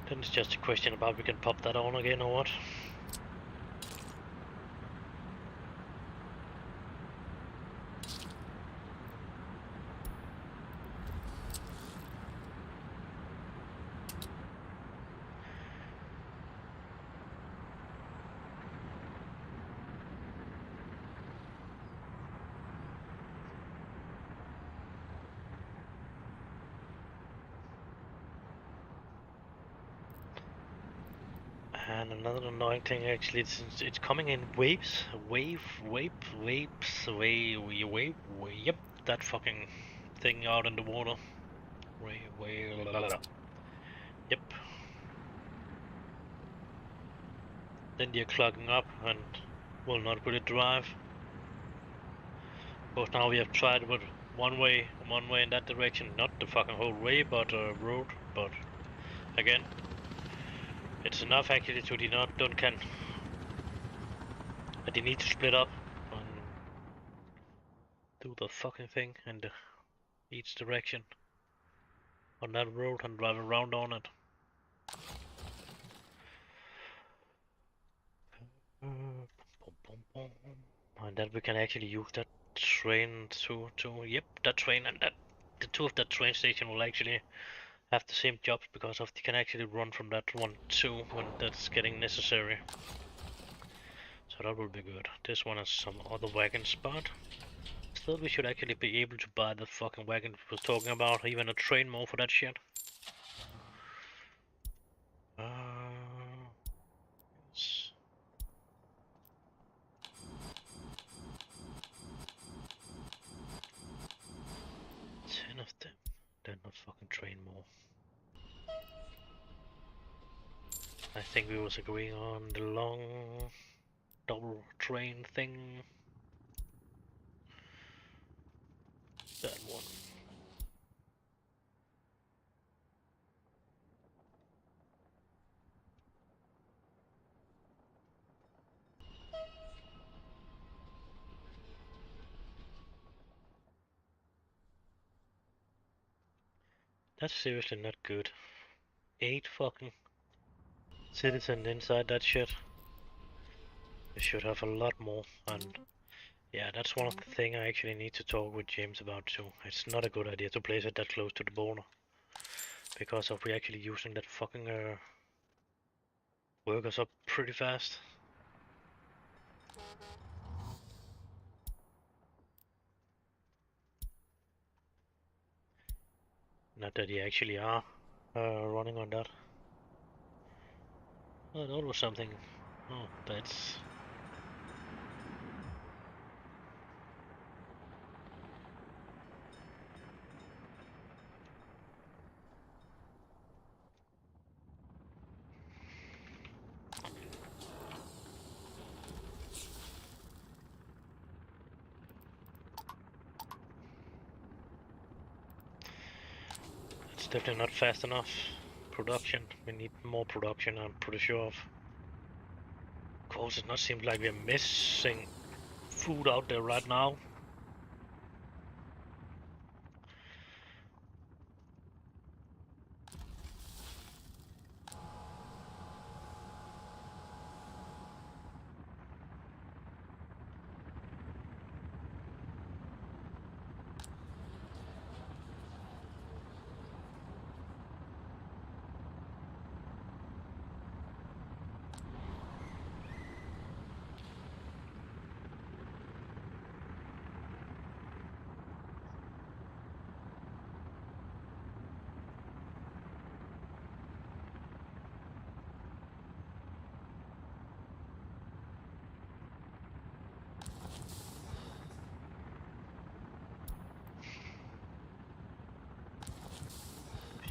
Then it's just a question about we can pop that on again or what. And another annoying thing actually, it's coming in waves, yep, that fucking thing out in the water. Yep. Then they're clogging up and will not really drive. Because now we have tried with one way in that direction, not the fucking whole way, but road, but again, it's enough actually to don't can. But they need to split up and do the fucking thing in each direction on that road and drive around on it. And then we can actually use that train to yep, that train and that the two of that train station will actually have the same jobs because of they can actually run from that one too when that's getting necessary. So that will be good. This one has some other wagons, but still we should actually be able to buy the fucking wagon we was talking about, even a train more for that shit. Yes. 10 of them. Then not fucking train more. I think we was agreeing on the long double train thing. That one. That's seriously not good. 8 fucking citizens inside that shit. We should have a lot more, and yeah, that's one of the things I actually need to talk with James about too. It's not a good idea to place it that close to the border, because of we actually using that fucking workers up pretty fast. Not that they actually are running on that. Oh, that was something. Oh, that's. It's definitely not fast enough. Production. We need more production, I'm pretty sure of. Of course, it not seem like we're missing food out there right now.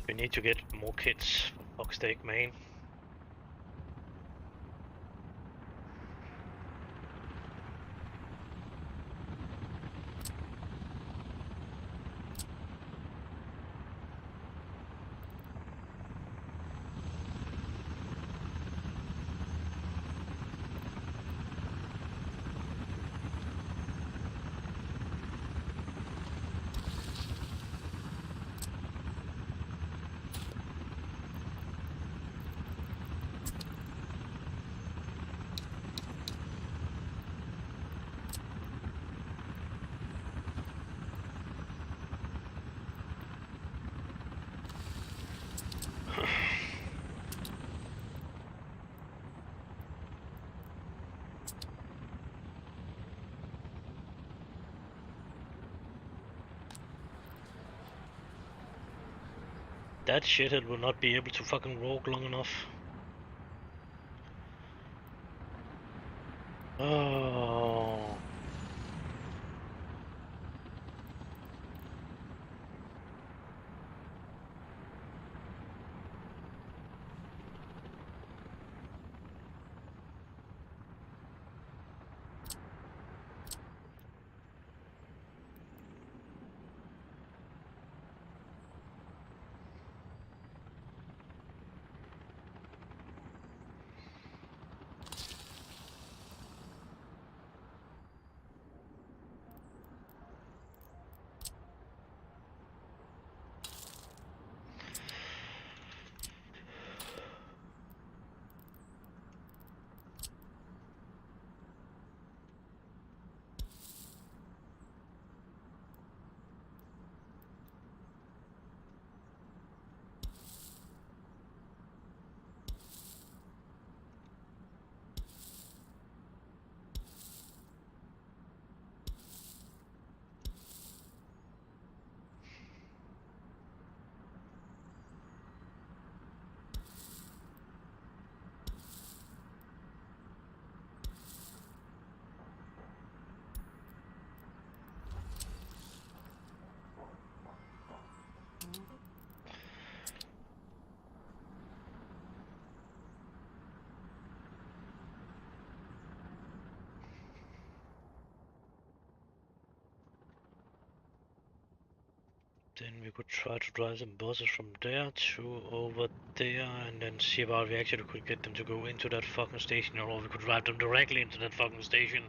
We need to get more kits for fuck's sake, man. That shithead will not be able to fucking walk long enough. Oh. Then we could try to drive some buses from there to over there and then see about we actually could get them to go into that fucking station, or we could drive them directly into that fucking station.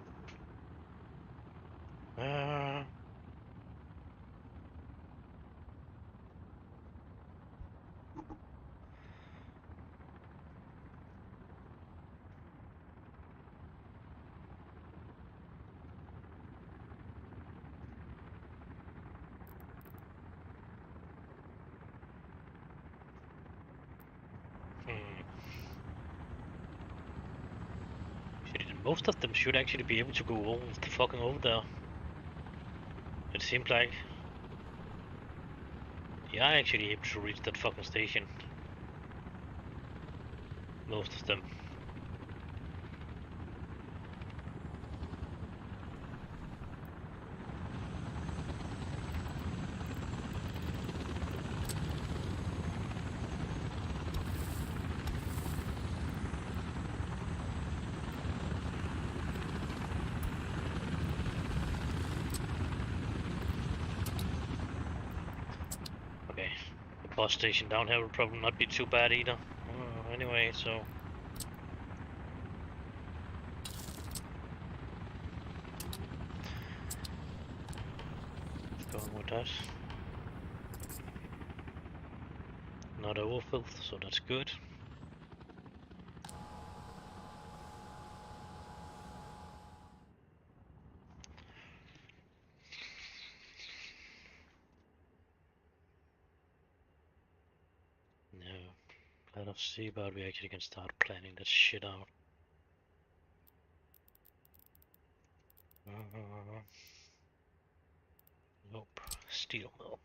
Most of them should actually be able to go over there. It seems like they are actually able to reach that fucking station. Most of them. Okay, the bus station down here will probably not be too bad either. Anyway, so let's go on with that. Not overfilled, so that's good. No, let us see about we actually can start planning that shit out. Nope, steel mill.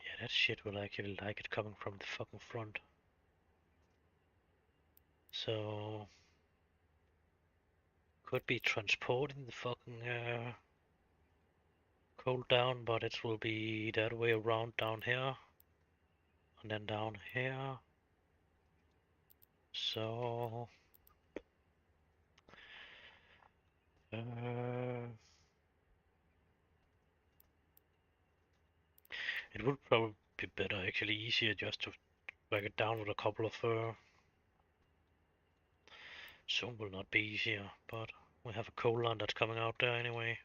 Yeah, that shit will actually like it coming from the fucking front. So could be transporting the fucking coal down, but it will be that way around down here. And then down here. So it would probably be better, actually easier, just to drag it down with a couple of soon will not be easier, but we have a coal line that's coming out there anyway.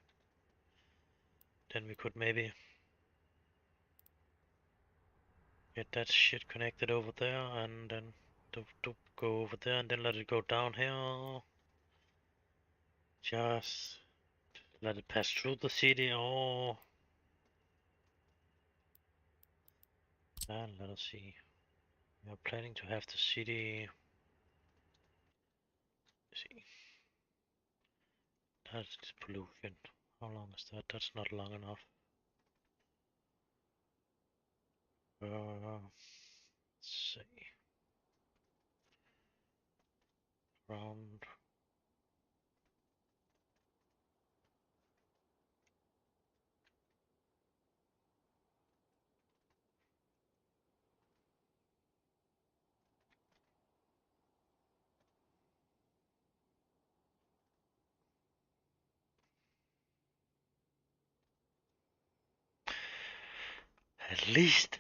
Then we could maybe get that shit connected over there and then to go over there and then let it go down here. Just let it pass through the city, or and let us see. We are planning to have the city. Let's see. That's pollution. How long is that? That's not long enough. Let's see. Around. At least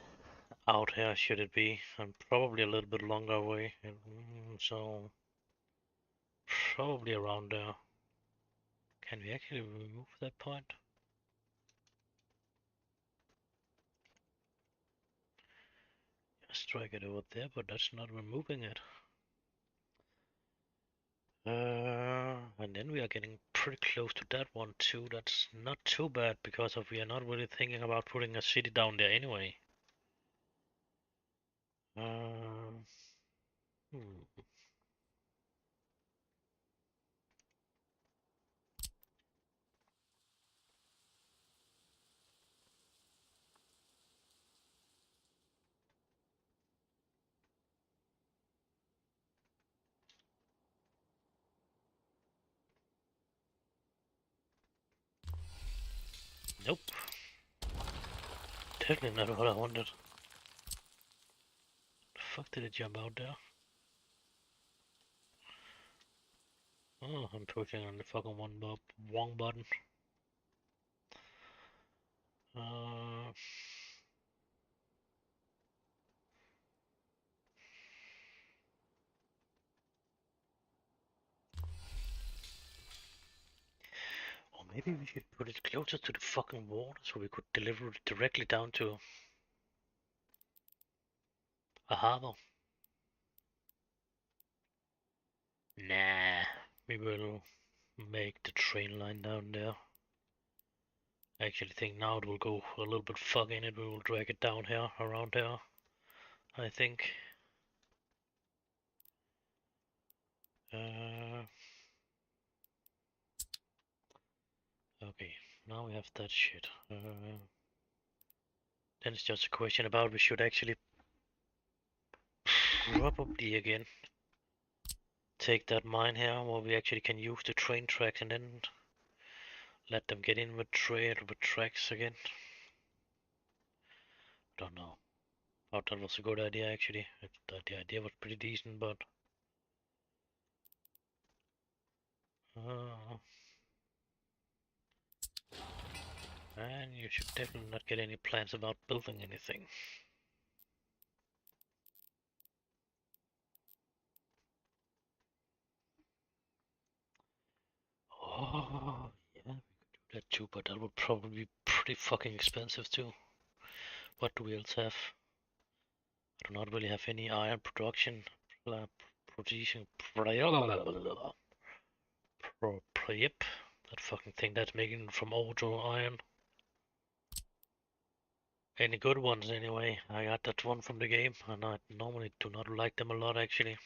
out here should it be, and probably a little bit longer away. So probably around there. Can we actually remove that point? Just drag it over there, but that's not removing it. And then we are getting pretty close to that one too. That's not too bad because of we are not really thinking about putting a city down there anyway. Hmm. Nope. Definitely not what I wanted. fuck did it jump out there? Oh, I'm pushing on the fucking wrong button. Uh, or maybe we should put it closer to the fucking water so we could deliver it directly down to a harbor. Nah, we will make the train line down there. I actually think now it will go a little bit fucking it. We will drag it down here, around here. I think. Okay, now we have that shit. Then it's just a question about we should actually probably again take that mine here where we actually can use the train tracks and then let them get in with tracks again. Don't know. Thought that was a good idea actually. The idea was pretty decent, but and you should definitely not get any plans about building anything. Oh, yeah, we could do that too, but that would probably be pretty fucking expensive too. What do we else have? I do not really have any iron production. Producing. Yep, that fucking thing that's making from auto iron. Any good ones anyway. I got that one from the game, and I normally do not like them a lot actually.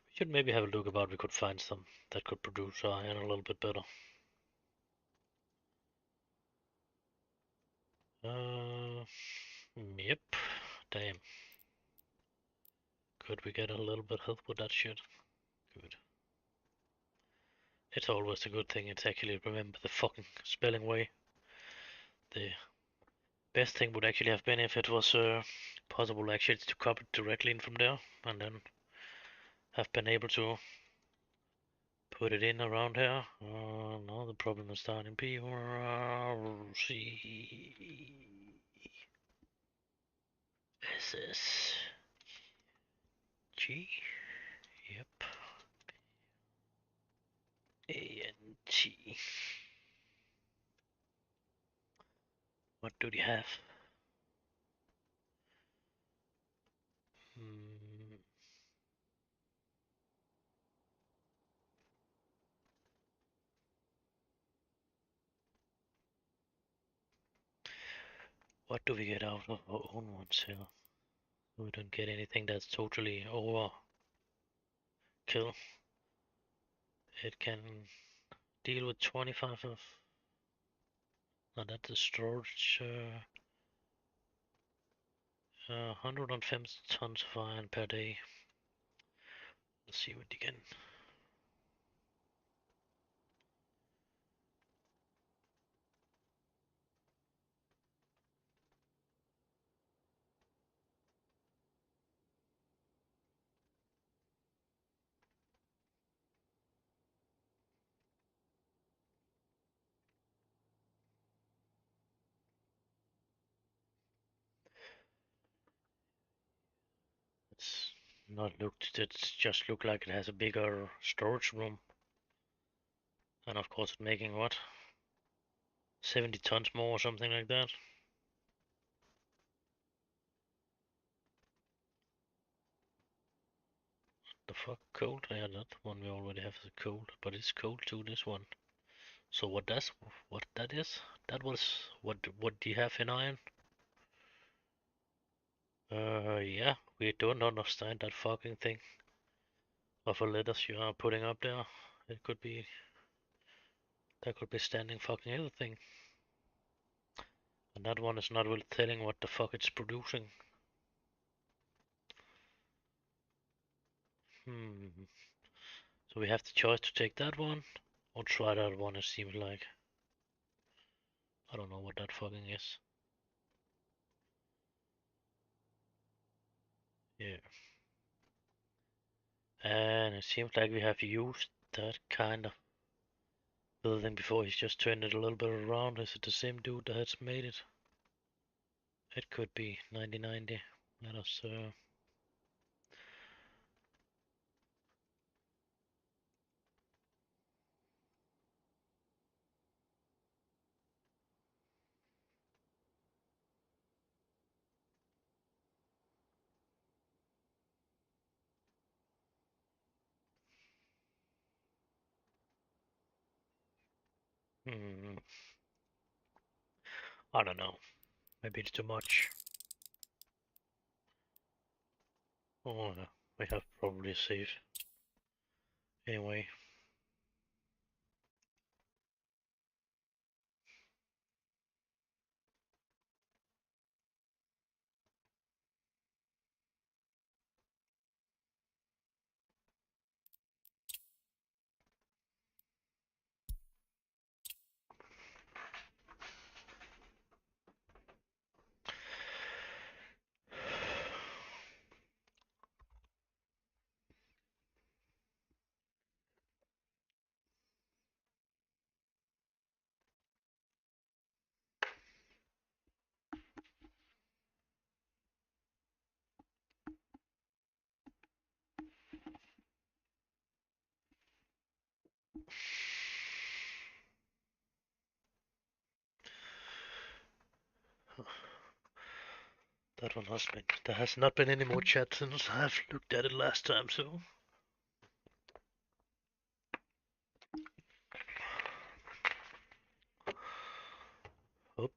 We should maybe have a look about we could find some that could produce iron a little bit better. Yep. Damn. Could we get a little bit help with that shit? Good. It's always a good thing. It's actually remember the fucking spelling way. The best thing would actually have been if it was possible actually to copy it directly in from there and then have been able to put it in around here. No, the problem is starting P or C S S G. Yep. A N T. What do they have? What do we get out of our own ones here? We don't get anything that's totally overkill. It can deal with 25 of. Now that's a storage. 150 tons of iron per day. Let's see what you can. It's not looked. It's just look like it has a bigger storage room. And of course, it's making what? 70 tons more or something like that. The fuck, cold? Yeah, that one we already have is cold, but it's cold too. This one. So what that is? That was what do you have in iron? Yeah, we don't understand that fucking thing of a letters you are putting up there. It could be that could be standing fucking everything. And that one is not really telling what the fuck it's producing. So we have the choice to take that one or try that one, it seems like. I don't know what that fucking is. Yeah. And it seems like we have used that kind of building before. He's just turned it a little bit around. Is it the same dude that has made it? It could be 9090. Let us hmm, I don't know. Maybe it's too much. Oh, no. We have probably a save. Anyway. That one has been. There has not been any more chat since I've looked at it last time, so. Up.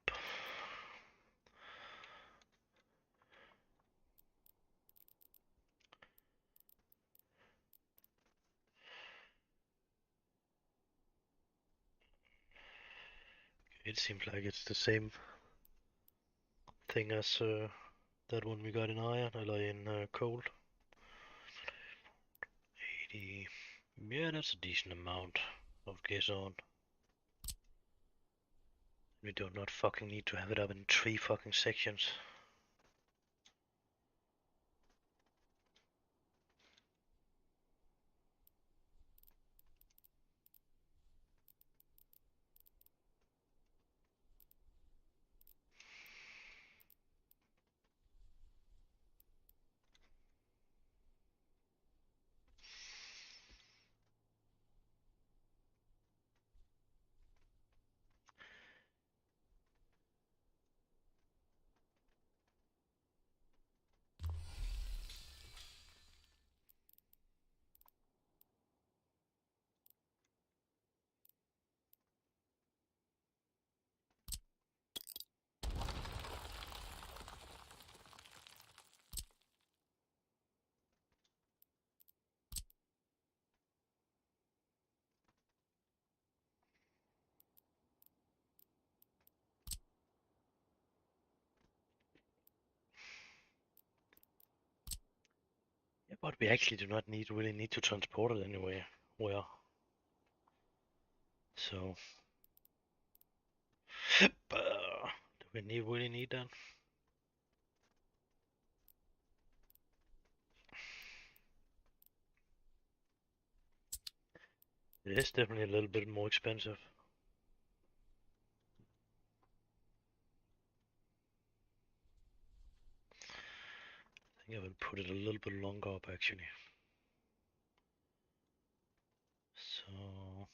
It seems like it's the same thing as that one we got in iron, or in coal. 80. Yeah, that's a decent amount of gas on. We do not fucking need to have it up in 3 fucking sections. Yeah, but we actually do not really need to transport it anywhere. Where? So, do we really need that? It is definitely a little bit more expensive. I think I will put it a little bit longer up actually. So,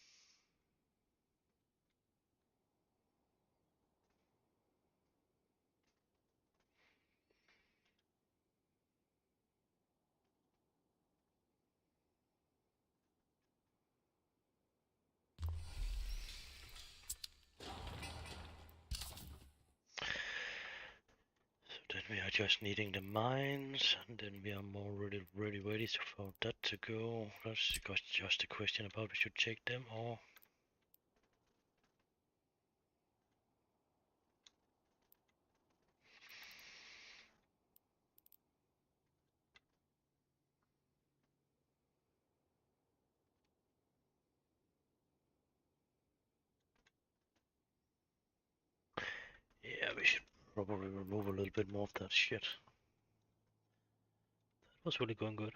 then we are just needing the mines, and then we are more really ready for that to go. That's just a question about we should check them or. Yeah, we should probably remove a little bit more of that shit. was really going good.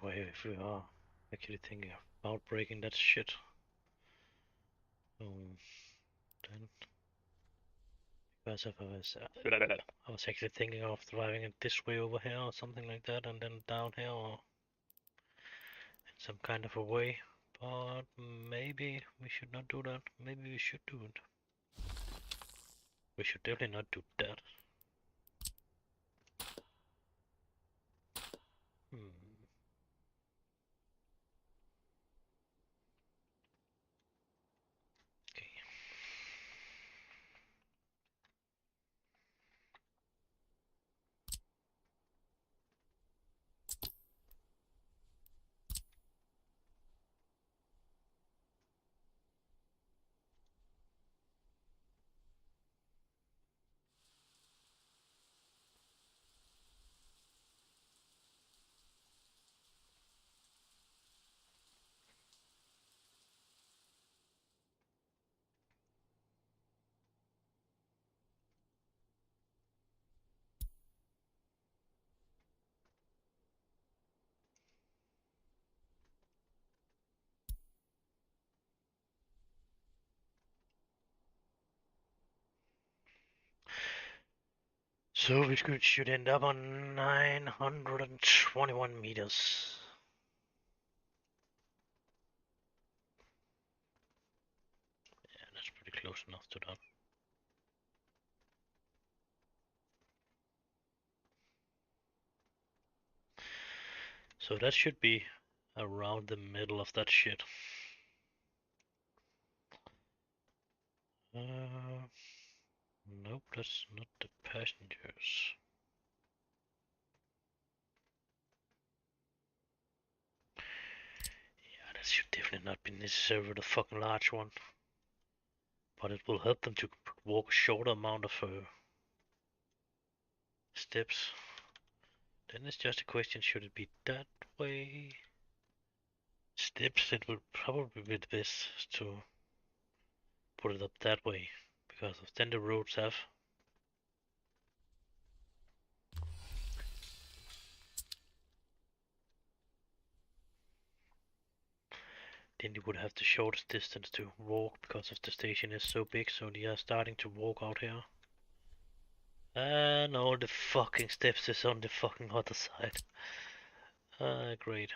Anyway, if we are actually thinking about breaking that shit, then because if I was actually thinking of driving it this way over here or something like that, and then down here or in some kind of a way. But maybe we should not do that. Maybe we should do it. We should definitely not do that. Hmm. Okay. So we should end up on 921 meters. Yeah, that's pretty close enough to that. So that should be around the middle of that shit. Nope, that's not the passengers. Yeah, that should definitely not be necessary with a fucking large one. But it will help them to walk a shorter amount of steps. Then it's just a question, should it be that way? Steps, it would probably be best to put it up that way, because then the roads have then you would have the shortest distance to walk because of the station is so big, so they are starting to walk out here. And all the fucking steps is on the fucking other side. Great.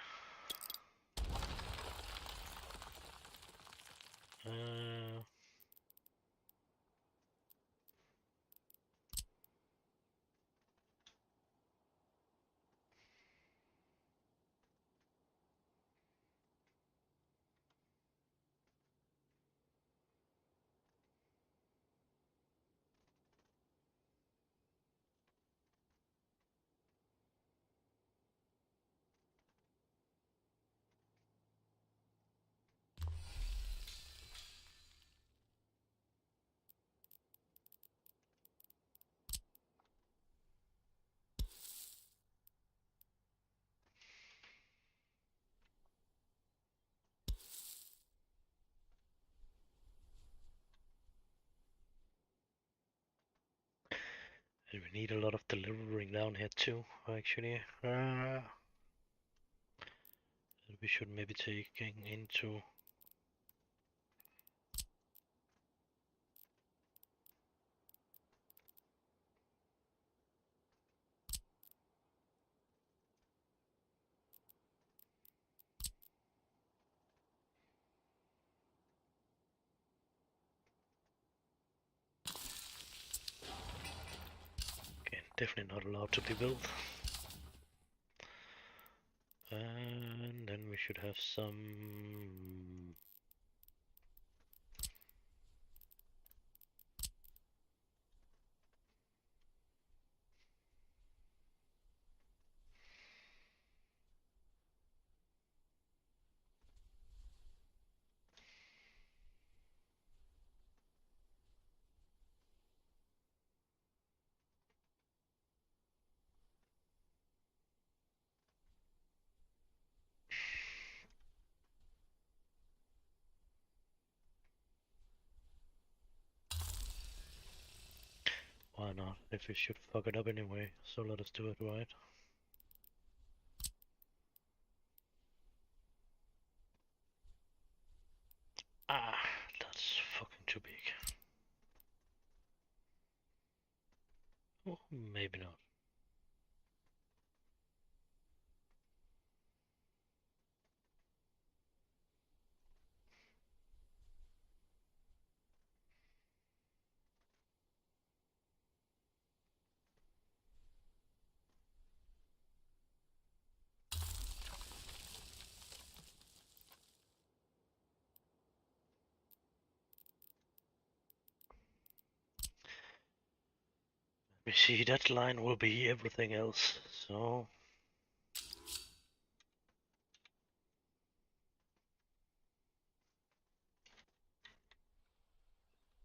And we need a lot of delivering down here too, actually. We should maybe taking into... Okay, definitely not allowed to be built. And then we should have some... Why not? If we should fuck it up anyway, so let us do it right. Ah, that's fucking too big. Oh, maybe not. We see that line will be everything else, so...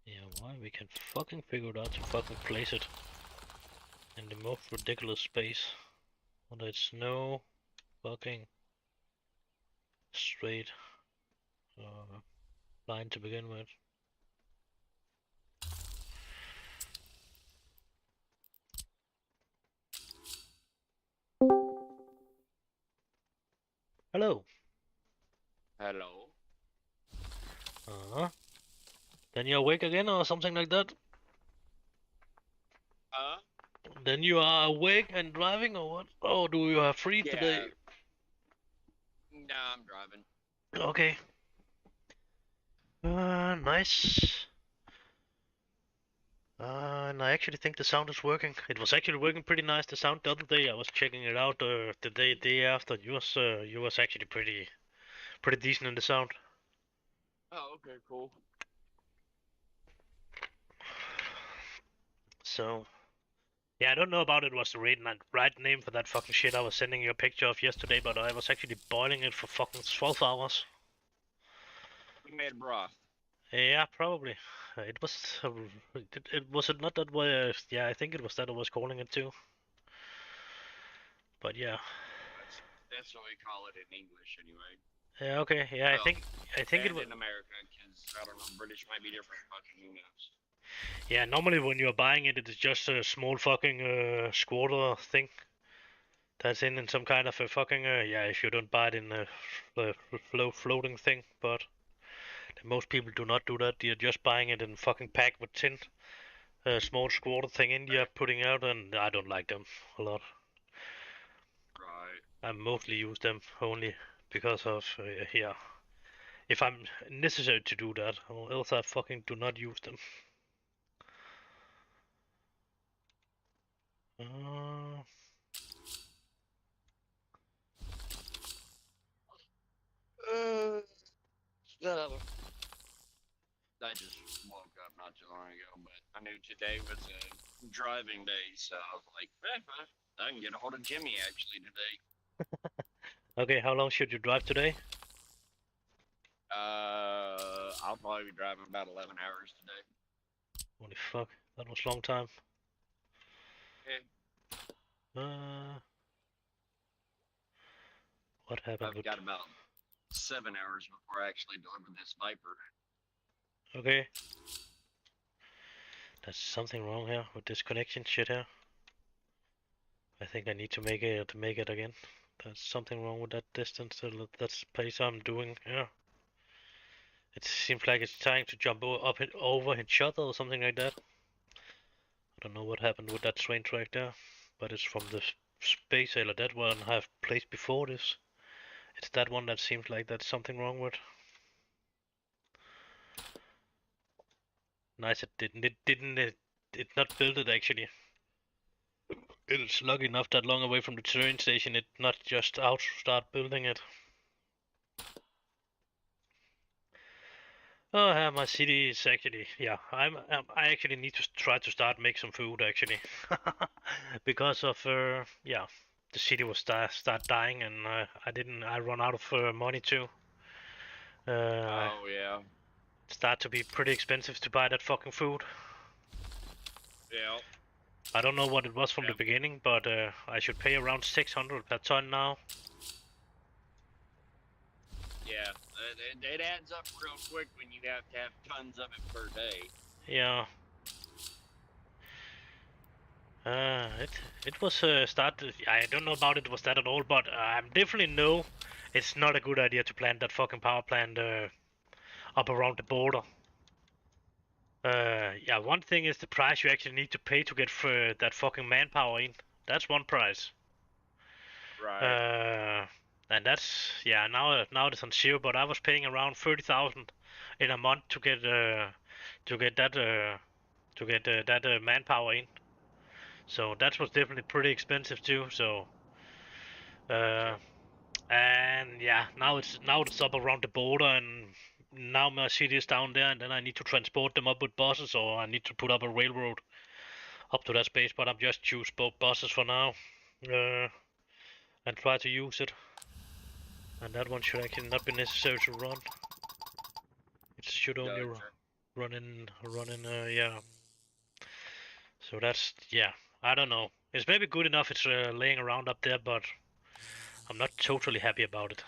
Yeah, why? We can fucking figure it out to fucking place it in the most ridiculous space. But it's no fucking straight line to begin with. Hello. Hello. Uh-huh. Then you're awake again or something like that? Then you are awake and driving or what? Oh, do you have free today? Nah, I'm driving. Okay. Nice. And I actually think the sound is working. It was actually working pretty nice, the sound the other day. I was checking it out the day after. You was actually pretty decent in the sound. Oh, okay, cool. So, yeah, I don't know about it was the right name for that fucking shit I was sending you a picture of yesterday, but I was actually boiling it for fucking 12 hours. We made broth. Yeah, probably. It was. Was it not that way? Yeah, I think it was that I was calling it too. But yeah. That's what we call it in English, anyway. Yeah. Okay. Yeah. Well, I think it and was. in America, because I don't know, British might be different. Fucking who knows? Yeah. Normally, when you're buying it, it is just a small fucking squatter thing that's in some kind of a fucking yeah. If you don't buy it in a floating thing, but most people do not do that. You're just buying it in fucking pack with tin. A small squatter thing in you're putting out, and I don't like them a lot. Right. I mostly use them only because of yeah. If I'm necessary to do that, or else I fucking do not use them. Uh, I just woke up not too long ago, but I knew today was a driving day, so I was like, I can get a hold of Jimmy actually today. okay, how long should you drive today? I'll probably be driving about 11 hours today. Holy fuck, that was a long time. Yeah. What happened I've with... got about 7 hours before I actually deliver this Viper. Okay. There's something wrong here with this connection shit here. I think I need to make it again. There's something wrong with that distance. That's the pace I'm doing. Yeah. It seems like it's trying to jump up it over each other or something like that. I don't know what happened with that train track there, but it's from the space sailor. That one I've placed before this. It's that one that seems like there's something wrong with. Nice, it not built it actually. It's lucky enough that long away from the train station, it not just out start building it. Oh, yeah, my city is actually, yeah, I actually need to try to start make some food actually, because of yeah, the city was start dying and I run out of money too. Oh yeah. Start to be pretty expensive to buy that fucking food. Yeah. I don't know what it was from the Yeah. beginning, but I should pay around 600 per ton now. Yeah. It adds up real quick when you have to have tons of it per day. Yeah. It was started. I don't know about it was that at all, but I definitely know it's not a good idea to plant that fucking power plant up around the border. Yeah, one thing is the price you actually need to pay to get that fucking manpower in. That's one price. Right. And that's yeah. Now it's on zero, but I was paying around 30,000 in a month to get that manpower in. So that was definitely pretty expensive too. So Gotcha. and yeah, now it's up around the border, and now my city is down there, and then I need to transport them up with buses, or I need to put up a railroad up to that space. But I'm just choose both buses for now, and try to use it. And that one should actually not be necessary to run. It should only Gotcha. run in. Yeah. So that's yeah. I don't know. It's maybe good enough. It's laying around up there, but I'm not totally happy about it.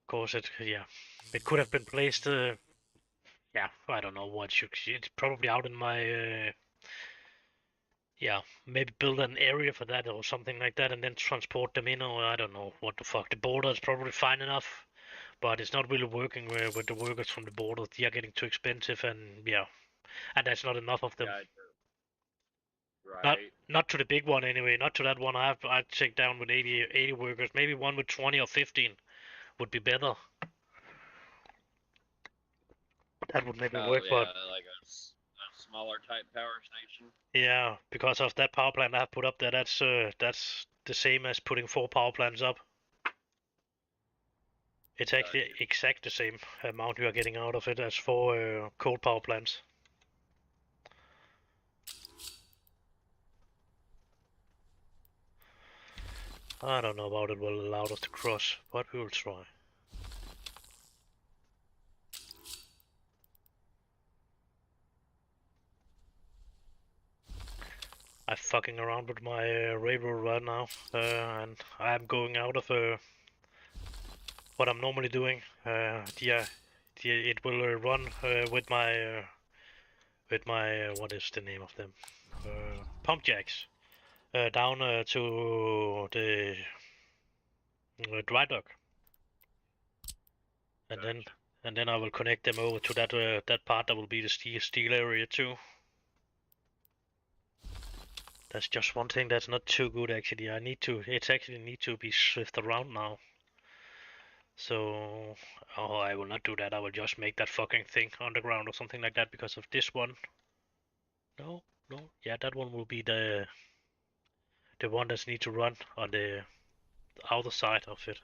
Of course, it could have been placed. Yeah, I don't know what should. It's probably out in my. Yeah, maybe build an area for that or something like that, and then transport them in, or I don't know what the fuck. The border is probably fine enough, but it's not really working with the workers from the border. They are getting too expensive, and yeah, and there's not enough of them. Gotcha. Not Right. not to the big one anyway. Not to that one. I'd take down with 80 workers. Maybe one with 20 or 15 would be better. That would maybe Oh work, but yeah, like a smaller type power station. yeah, because of that power plant I have put up there, that's the same as putting 4 power plants up. It's actually Gotcha. exact the same amount you are getting out of it as 4 coal power plants. I don't know about it will allow us to cross, but we will try. I'm fucking around with my railroad right now, and I'm going out of what I'm normally doing. It will run with my what is the name of them? Pump jacks down to the dry dock, and Gotcha. then I will connect them over to that part that will be the steel area too. That's just one thing that's not too good actually. It's actually need to be shifted around now. So, oh, I will not do that. I will just make that fucking thing underground or something like that because of this one. No, no, yeah, that one will be the one that needs to run on the outer side of it.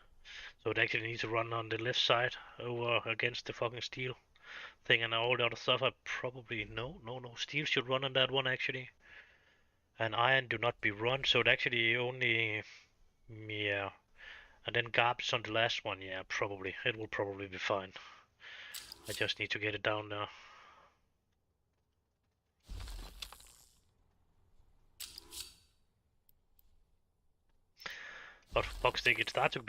So it actually needs to run on the left side over against the fucking steel thing, and all the other stuff I probably no steel should run on that one actually. And iron do not be run, so it actually only yeah. And then garbage on the last one, yeah, probably. It will probably be fine. I just need to get it down there. But Boxstick, it starts to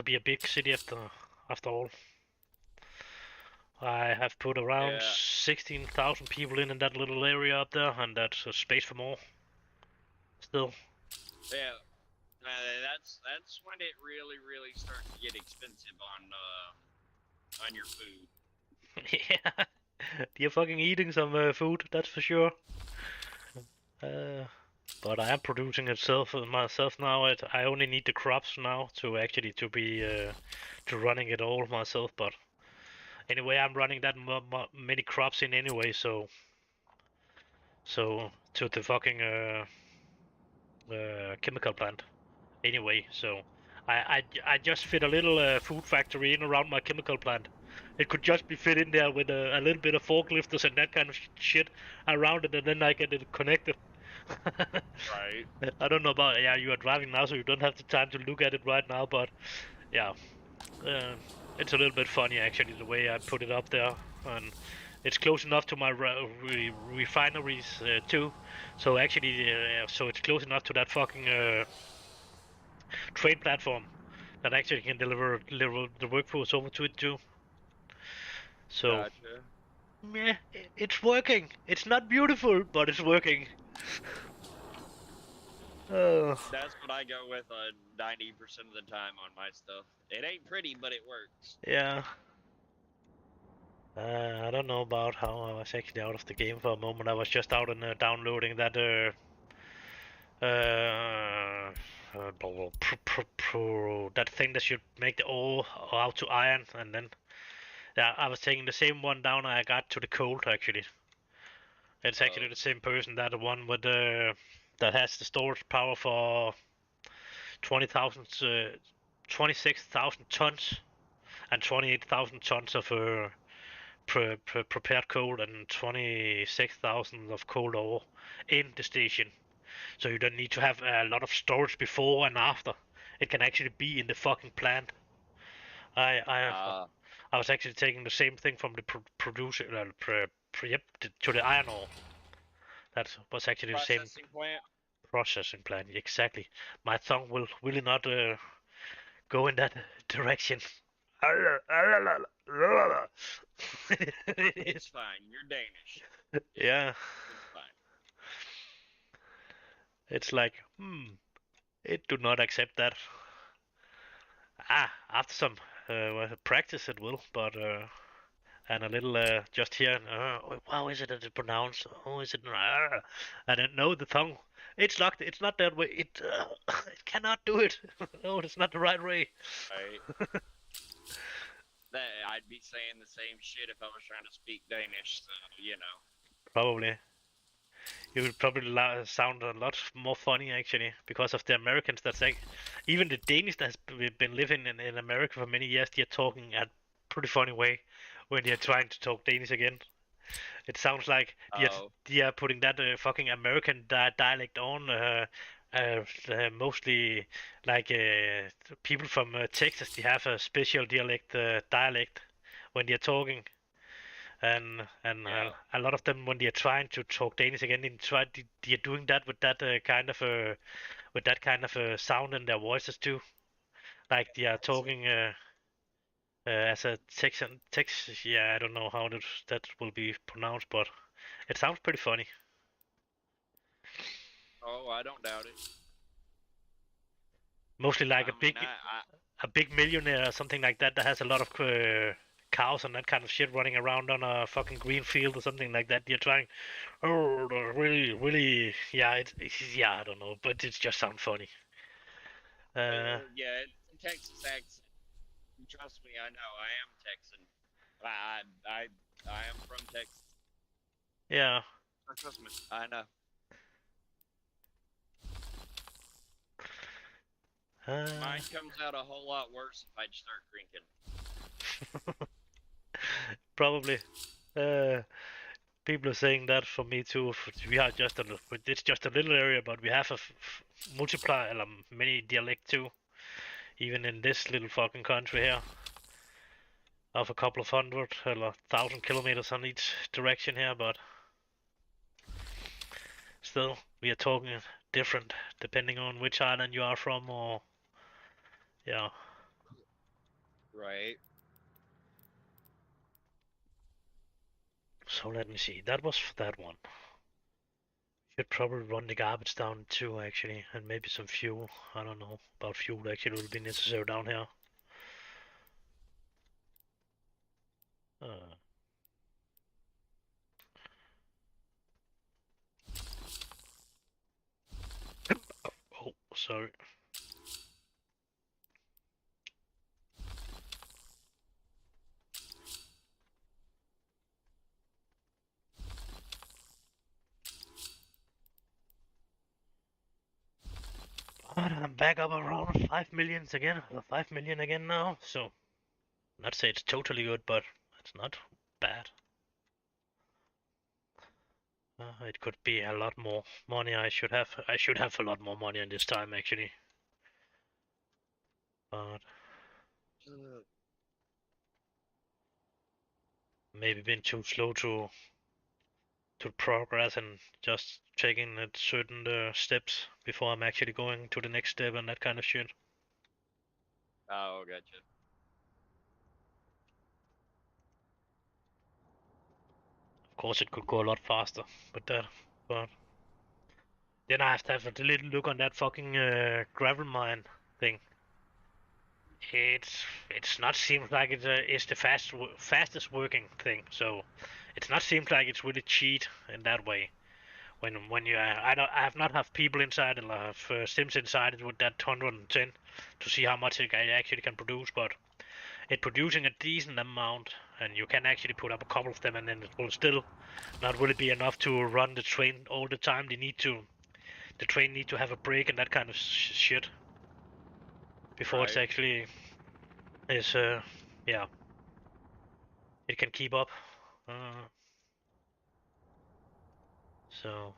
be a big city after all. I have put around Yeah. 16,000 people in that little area up there, and that's space for more. still. Yeah, that's when it really starts to get expensive on your food. Yeah, you're fucking eating some food, that's for sure. But I am producing itself myself now. I only need the crops now to actually to be to running it all myself. But anyway, I'm running that many crops in anyway, so to the fucking chemical plant anyway. So I just fit a little food factory in around my chemical plant. It could just be fit in there with a little bit of forklifters and that kind of shit around it, and then I get it connected. Right. I don't know about, yeah, you are driving now, so you don't have the time to look at it right now, but yeah, uh, it's a little bit funny actually the way I put it up there, and it's close enough to my refineries too. So actually, so it's close enough to that fucking train platform that actually can deliver the workforce over to it too. So Gotcha. yeah, it's working. It's not beautiful, but it's working. Uh, That's what I go with 90% of the time on my stuff. It ain't pretty, but it works. yeah. I don't know about how I was actually out of the game for a moment. I was just out and downloading that that thing that should make the ore out to iron, and then yeah, I was taking the same one down I got to the cold actually. It's actually the same person, that one with that has the storage power for 20,000, 26,000 tons and 28,000 tons of prepared coal and 26,000 of cold ore in the station. So you don't need to have a lot of storage before and after. It can actually be in the fucking plant. I I I was actually taking the same thing from the producer, yep, to the iron ore. That was actually the same Processing plant. processing plant. Exactly. My tongue will really not go in that direction. It's fine. You're Danish. Yeah, It's fine. it's like, it do not accept that. After some practice it will, but and a little just here, how is it that it's pronounced? Oh, is it? I don't know the tongue. It's locked. It's not that way. It cannot do it. No, it's not the right way. Right. That I'd be saying the same shit if I was trying to speak Danish. So Probably. It would probably sound a lot more funny actually because of the Americans. That's like even the Danish that has been living in America for many years. They're talking a pretty funny way when they're trying to talk Danish again. It sounds like Oh, they are putting that fucking American dialect on. Mostly like people from Texas. They have a special dialect when they're talking, and yeah. a lot of them when they're trying to talk Danish again, they're doing that with that kind of with that kind of sound in their voices too. Like they are talking as a Texan, Tex. Yeah, I don't know how that will be pronounced, but it sounds pretty funny. Oh, I don't doubt it. Mostly like I mean, I a big millionaire or something like that that has a lot of cows and that kind of shit running around on a fucking green field or something like that. You're trying, oh, really, yeah, yeah, I don't know, but it just sounds funny. yeah, it's a Texas accent. Trust me, I know. I am Texan. I am from Texas. Yeah. Trust me, I know. Mine comes out a whole lot worse if I start drinking. Probably. Uh, People are saying that for me too. We are just it's just a little area, but we have a multiply many dialect too, even in this little fucking country here, of a couple of hundred or 1,000 kilometers on each direction here. But still, we are talking different depending on which island you are from, or yeah. Right. So let me see. That was that one. Should probably run the garbage down too, actually, and maybe some fuel. I don't know about fuel actually will be necessary down here. Uh, oh, sorry. But I'm back up around 5 millions again, 5 million again now, so not say it's totally good, but it's not bad. It could be a lot more money I should have. I should have a lot more money in this time actually. But maybe been too slow to progress and just taking certain steps before I'm actually going to the next step and that kind of shit. Oh, gotcha. Of course, it could go a lot faster, but then I have to have a little look on that fucking gravel mine thing. It's not seems like it's the fastest working thing, so it's not seems like it's really cheat in that way. When you I have not have people inside and I have Sims inside it with that 110 to see how much it actually can produce, but it producing a decent amount, and you can actually put up a couple of them, and then it will still not really be enough to run the train all the time. The train need to have a break and that kind of shit before it's Right. actually is yeah, it can keep up. Uh, so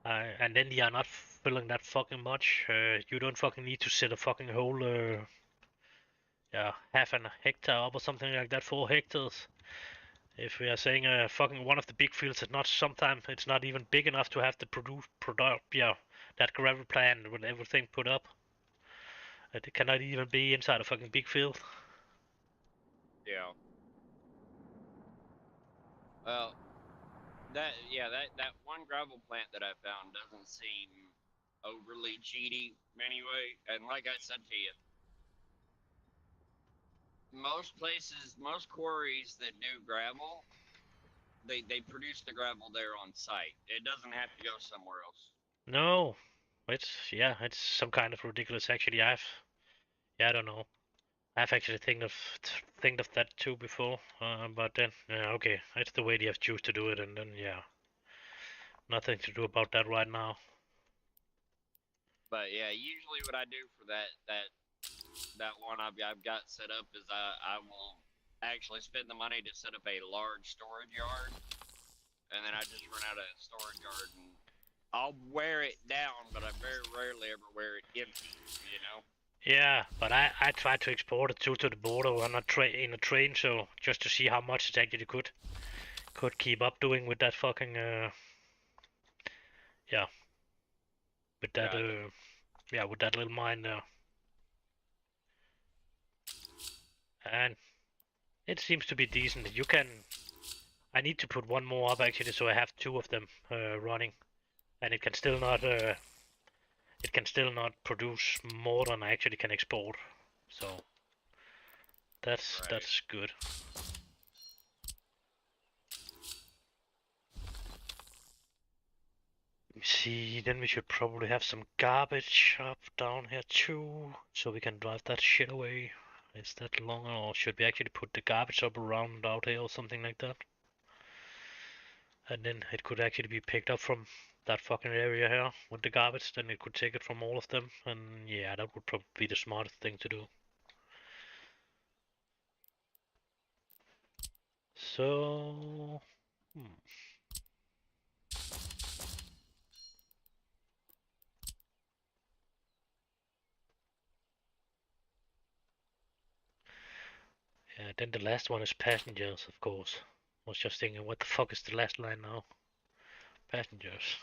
and then you are not filling that fucking much. You don't fucking need to set a fucking whole yeah, half an hectare up or something like that, 4 hectares. If we are saying fucking one of the big fields is not sometimes it's not even big enough to have the product yeah, that gravel plan with everything put up. It cannot even be inside a fucking big field. Yeah. Well, that one gravel plant that I found doesn't seem overly cheaty anyway. And like I said to you, most places, most quarries that do gravel, they produce the gravel there on site. It doesn't have to go somewhere else. No, it's some kind of ridiculous. Actually, I don't know. I've actually think of that too before, but then okay, it's the way they have choose to do it, and then yeah, nothing to do about that right now. But yeah, usually what I do for that one I've got set up is I will actually spend the money to set up a large storage yard, and then I just run out of storage yard and I'll wear it down, but I very rarely ever wear it empty. You know. Yeah, but I tried to export it to the border on in a train, so just to see how much it actually could keep up doing with that fucking yeah, with that Gotcha. yeah, with that little mine there. And it seems to be decent. You can I need to put one more up actually, so I have two of them running, and it can still not produce more than I actually can export. So Right. that's good. See, then we should probably have some garbage up down here too, so we can drive that shit away. Is that long, or should we actually put the garbage up around out here or something like that? And then it could actually be picked up from that fucking area here with the garbage, then it could take it from all of them, and yeah, that would probably be the smartest thing to do. So, yeah, then the last one is passengers, of course. I was just thinking, what the fuck is the last line now? Passengers.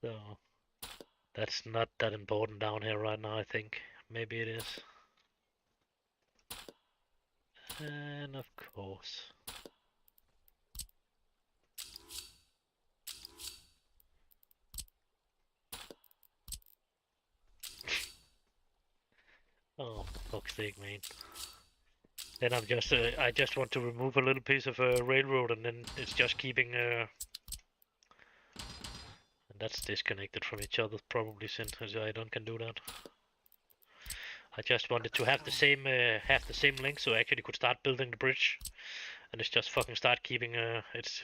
So, that's not that important down here right now, I think. Maybe it is. And of course. mistake made. Then I'm just, I just want to remove a little piece of railroad, and then it's just keeping, and that's disconnected from each other probably, since I don't can do that. I just wanted to have the same length, so I actually could start building the bridge, and it's just fucking start keeping, it's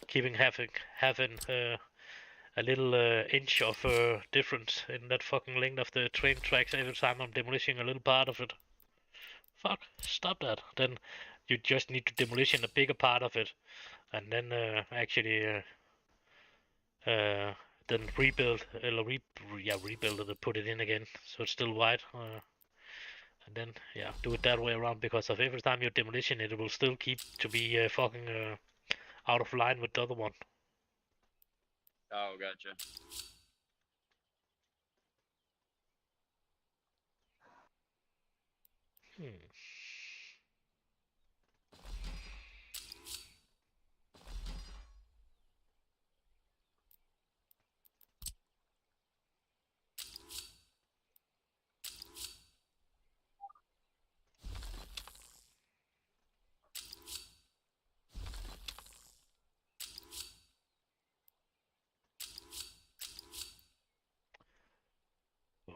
keeping having a little inch of difference in that fucking length of the train tracks every time I'm demolishing a little part of it. Fuck, stop that. Then you just need to demolition a bigger part of it, and then actually then rebuild, rebuild it and put it in again, so it's still wide. And then, yeah, do it that way around, because of every time you demolition it, it will still keep to be fucking out of line with the other one. Oh, gotcha.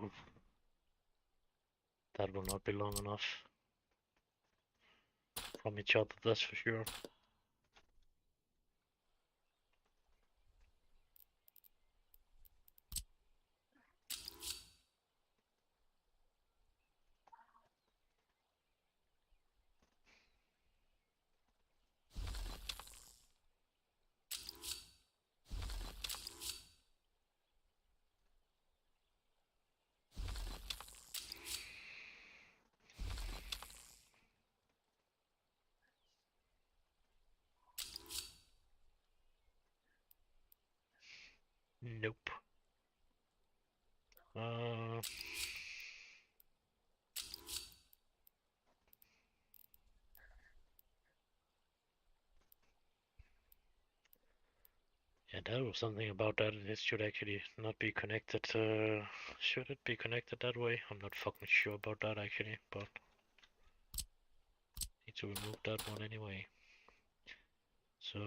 Oof. That will not be long enough from each other, that's for sure. Nope. Yeah, there was something about that. It should actually not be connected. Should it be connected that way? I'm not fucking sure about that actually, but need to remove that one anyway. So,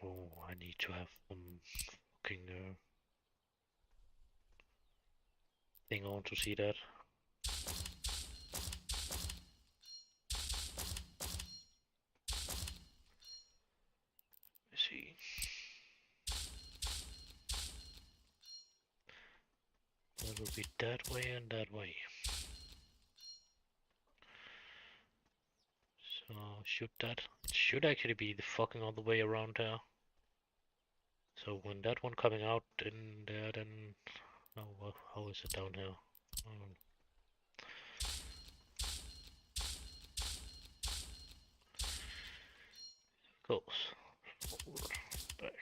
oh, I need to have some fucking thing on to see that. Let's see. That will be that way and that way. So should that? It should actually be the fucking other way around there. So when that one coming out in there, then oh, how is it down here? Goes forward, back.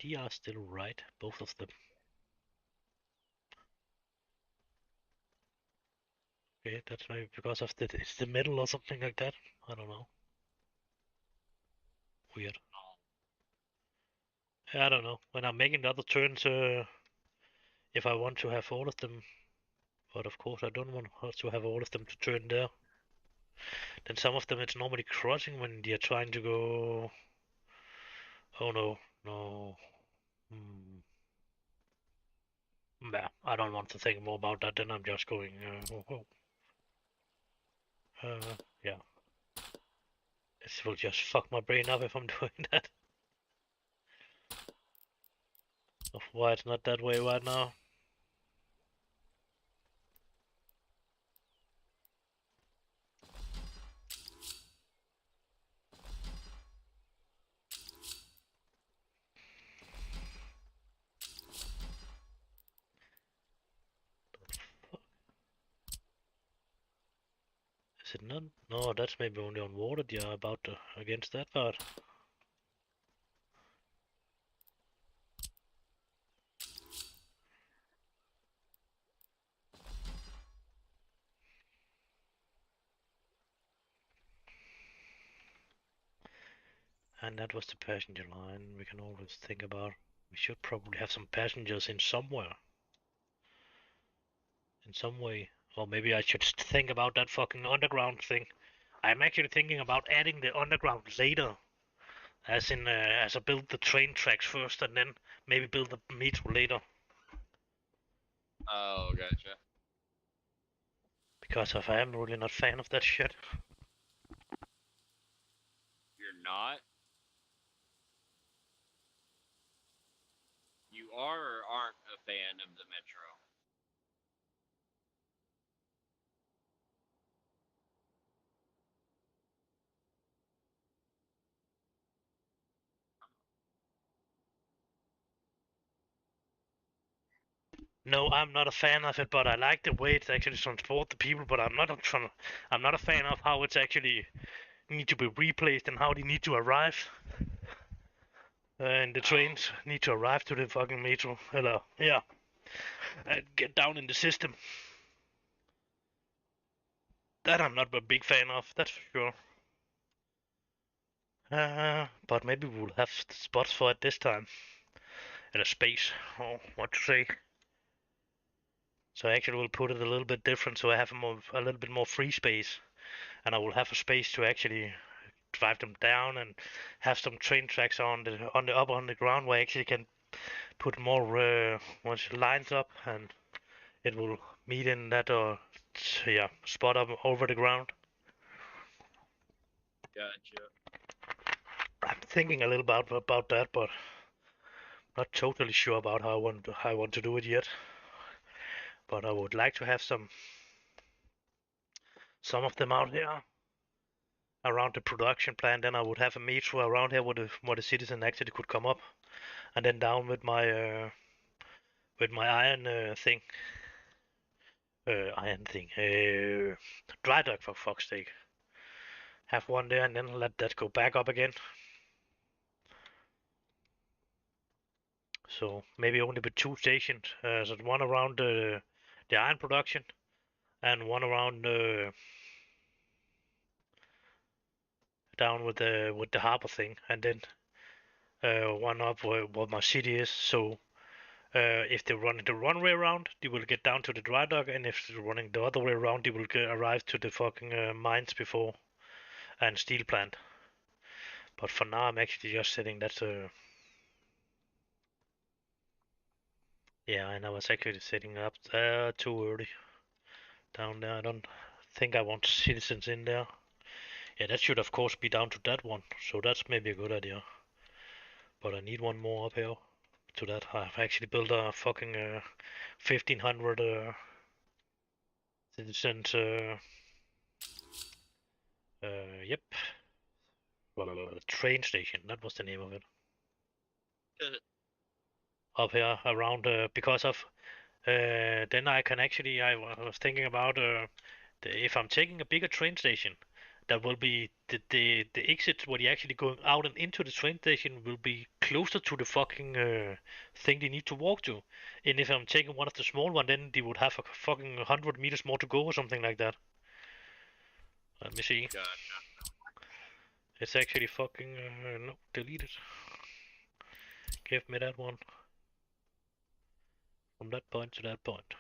They are still right, both of them. Okay, that's maybe because of it's the middle or something like that. I don't know. Weird. I don't know. When I'm making the other turns, if I want to have all of them, but of course I don't want to have all of them to turn there. Then some of them it's normally crossing when they're trying to go. Oh no, no. Nah, I don't want to think more about that. Then I'm just going. Yeah. This will just fuck my brain up if I'm doing that. Of why it's not that way right now. Is it not? No, that's maybe only on water. Yeah, about against that part. And that was the passenger line. We can always think about. We should probably have some passengers in somewhere. In some way. Or maybe I should think about that fucking underground thing. I'm actually thinking about adding the underground later. As in, as I build the train tracks first and then maybe build the metro later. Oh, gotcha. Because I am really not a fan of that shit. You're not? You are or aren't a fan of the Metro? No, I'm not a fan of it, but I like the way it actually transport the people. But I'm not a fan of how it's actually need to be replaced and how they need to arrive. And the trains need to arrive to the fucking metro. Hello, yeah, and get down in the system. That I'm not a big fan of. That's for sure. But maybe we'll have spots for it this time. In a space, or what to say. So actually we'll put it a little bit different so I have a little bit more free space. And I will have a space to actually drive them down and have some train tracks on the ground where I actually can put more lines up and it will meet in that spot up over the ground. Gotcha. I'm thinking a little about that, but not totally sure about how I want to do it yet. But I would like to have some of them out here around the production plant. Then I would have a metro around here where the citizen actually could come up, and then down with my iron thing. Dry dock for fuck's sake. Have one there and then let that go back up again. So maybe only with 2 stations. So one around the iron production and one around down with the harbor thing, and then one up where my city is. So if they're running the runway around, they will get down to the dry dock, and if they're running the other way around, they will arrive to the fucking mines before and steel plant. But for now, I'm actually just setting that. Yeah, and I was actually setting up too early down there. I don't think I want citizens in there. Yeah, that should of course be down to that one, so that's maybe a good idea. But I need one more up here to that. I've actually built a fucking 1500 citizens. Yep. Train station. That was the name of it. Up here around because of then I can actually I was thinking about if I'm taking a bigger train station, that will be the exit where you're actually going out and into the train station will be closer to the fucking thing they need to walk to. And if I'm taking one of the small one, then they would have a fucking 100 meters more to go or something like that. Let me see. Gotcha. It's actually fucking no, delete it. Give me that one. From that point to that point.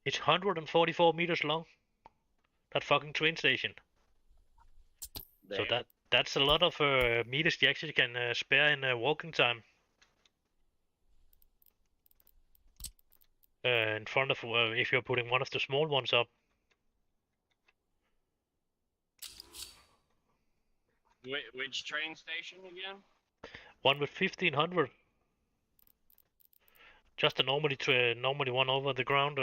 It's 144 meters long. That fucking train station. Damn. So that's a lot of meters you actually can spare in walking time. In front of if you're putting one of the small ones up. Which train station again? One with 1500. Just a normally one over the ground.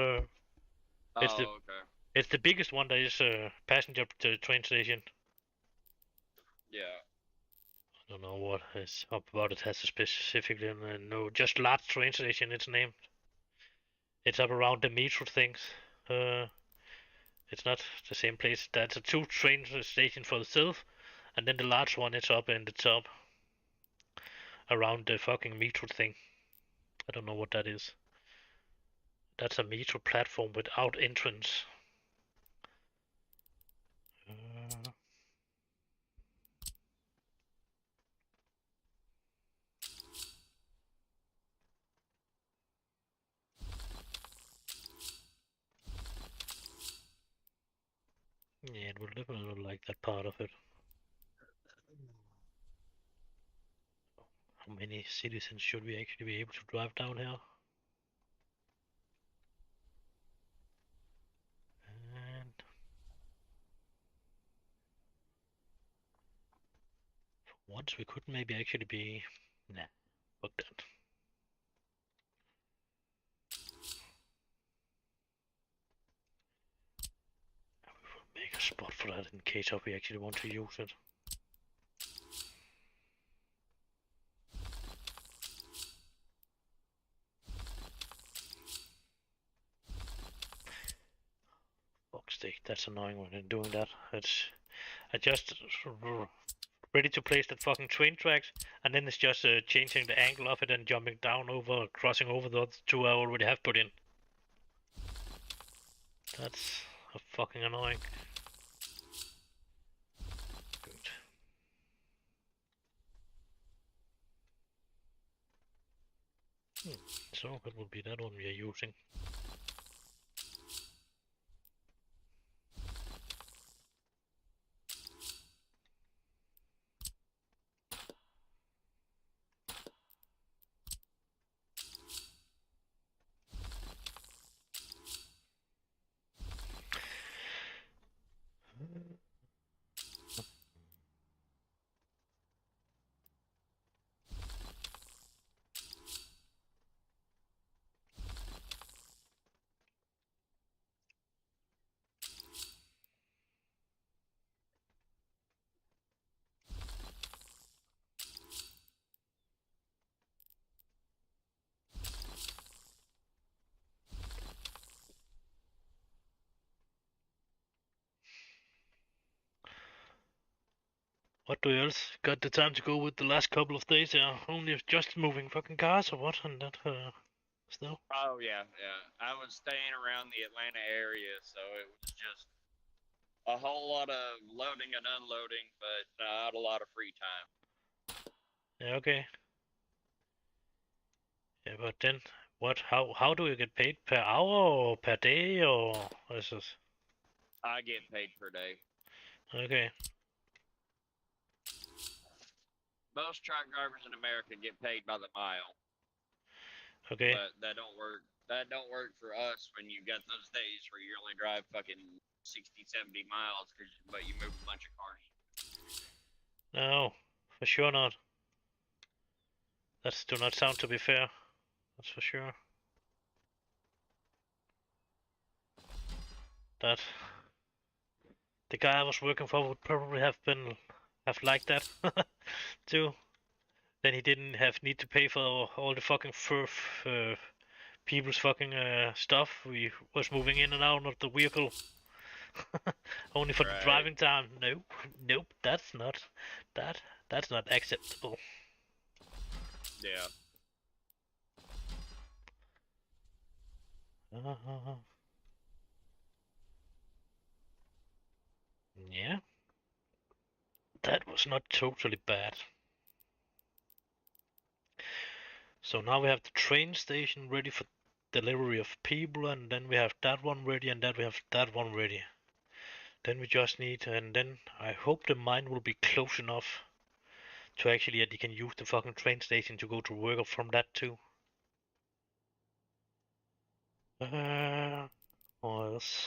It's the okay. It's the biggest one that is passenger train station. Yeah. I don't know what is up about it has a specific no, just large train station it's named. It's up around the metro things. It's not the same place. That's a 2 train station for itself, and then the large one is up in the top, around the fucking metro thing. I don't know what that is. That's a metro platform without entrance. Yeah, it will definitely like that part of it. How many citizens should we actually be able to drive down here? And for once we could maybe actually be... Nah, fuck that. We will make a spot for that in case of we actually want to use it. Fuck's sake, that's annoying when they're doing that. I just ready to place that fucking train tracks, and then it's just changing the angle of it and jumping down over, crossing over the other 2 I already have put in. That's fucking annoying. Good. So it will be that one we are using. What do you else got the time to go with the last couple of days? Only just moving fucking cars or what? And that still. Oh yeah, yeah. I was staying around the Atlanta area, so it was just a whole lot of loading and unloading, but not a lot of free time. Yeah, okay. Yeah, but then what? How do you get paid per hour or per day or is this? I get paid per day. Okay. Most truck drivers in America get paid by the mile. Okay. But that don't work. That don't work for us when you got those days where you only drive fucking 60, 70 miles, but you move a bunch of cars. No, for sure not. That do not sound to be fair. That's for sure. That the guy I was working for would probably have liked that too. Then he didn't have need to pay for all the fucking people's fucking stuff. We was moving in and out of the vehicle only for the driving time. Nope, that's not acceptable. Yeah. Yeah, that was not totally bad. So now we have the train station ready for delivery of people, and then we have that one ready, and then we have that one ready. Then we just need, and then I hope the mine will be close enough to actually that you can use the fucking train station to go to work from that too. What else?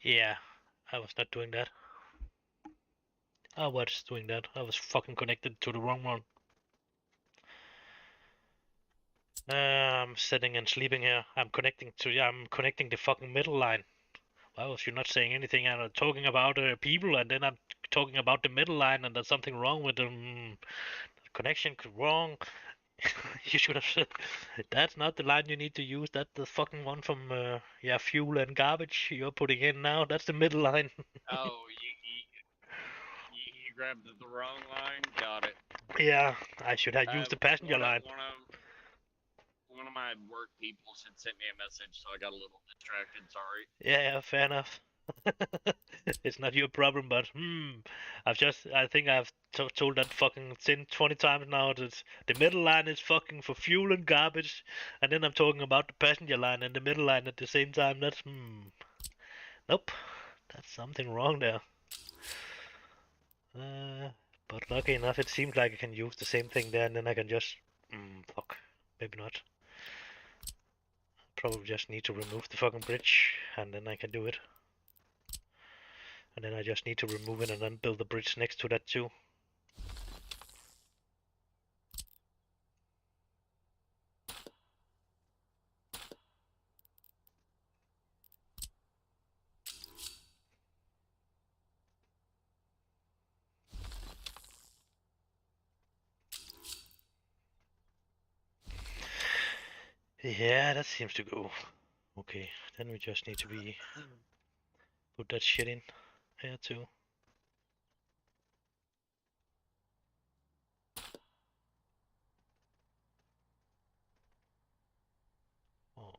Yeah, I was not doing that. I was doing that. I was fucking connected to the wrong one. I'm sitting and sleeping here. I'm connecting the fucking middle line. Well, if you're not saying anything, I'm talking about people, and then I'm talking about the middle line, and there's something wrong with the connection. Wrong. You should have said that's not the line you need to use. That's the fucking one from fuel and garbage you're putting in now. That's the middle line. Oh, you grabbed the wrong line. Got it. Yeah, I should have used the passenger line. One of my work people had sent me a message, so I got a little distracted. Sorry. Yeah, fair enough. It's not your problem, but I think I've told that fucking 10, 20 times now that the middle line is fucking for fuel and garbage, and then I'm talking about the passenger line and the middle line at the same time. That's nope, that's something wrong there. But lucky enough, it seems like I can use the same thing there, and then I can just fuck, maybe not. Probably just need to remove the fucking bridge, and then I can do it. And then I just need to remove it and then build the bridge next to that too. Yeah, that seems to go. Okay, then we just need to put that shit in here too. Oh.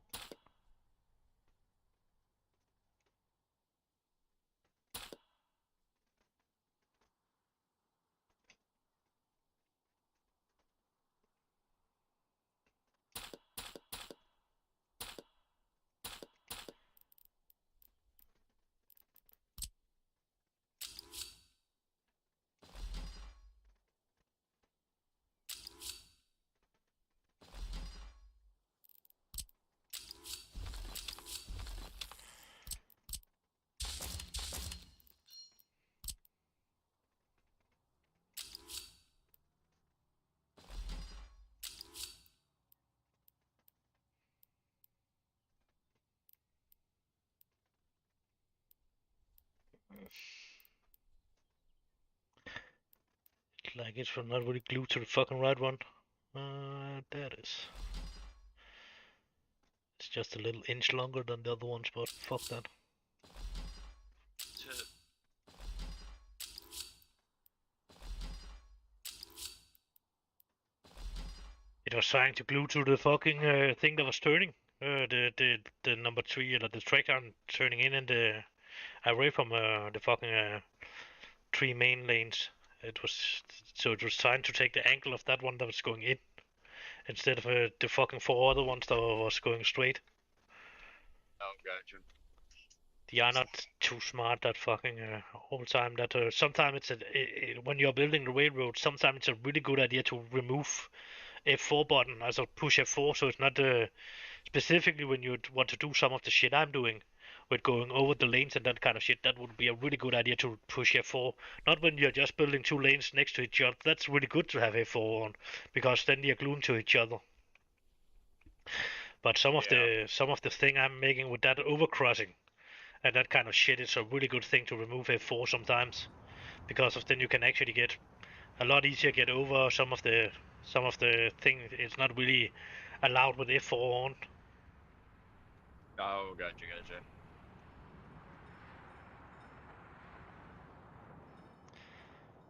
It's like it's not really glued to the fucking right one. There it is. It's just a little inch longer than the other ones, but fuck that. It was trying to glue to the fucking thing that was turning. The number 3, or the track arm turning in and the away from the fucking 3 main lanes. It was trying to take the angle of that one that was going in instead of the fucking 4 other ones that was going straight. Oh, gotcha. They are not too smart that fucking all time. That sometimes when you're building the railroad, sometimes it's a really good idea to remove F4 button, also push F4, so it's not specifically when you want to do some of the shit I'm doing with going over the lanes and that kind of shit. That would be a really good idea to push F4. Not when you're just building 2 lanes next to each other. That's really good to have F4 on, because then they're glued to each other. But some of the thing I'm making with that overcrossing and that kind of shit, it's a really good thing to remove F4 sometimes, because of then you can actually get a lot easier get over some of the thing. It's not really allowed with F4 on. Oh, gotcha.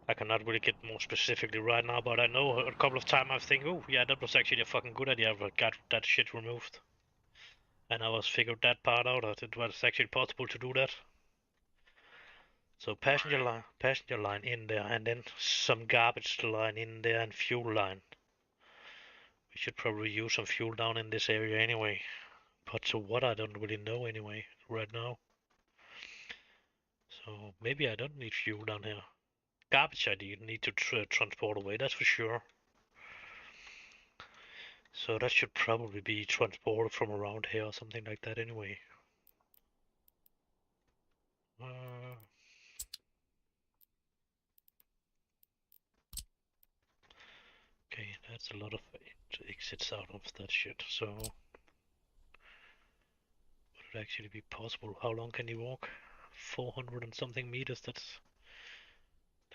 I cannot really get more specifically right now, but I know a couple of times I think, oh yeah, that was actually a fucking good idea. I got that shit removed, and I was figured that part out. That it was actually possible to do that. So passenger line in there, and then some garbage line in there, and fuel line. We should probably use some fuel down in this area anyway. But to what, I don't really know anyway right now. So maybe I don't need fuel down here. Garbage I need to transport away, that's for sure. So that should probably be transported from around here or something like that anyway. Okay, That's a lot of exits out of that shit, so would it actually be possible? How long can you walk? 400 and something meters,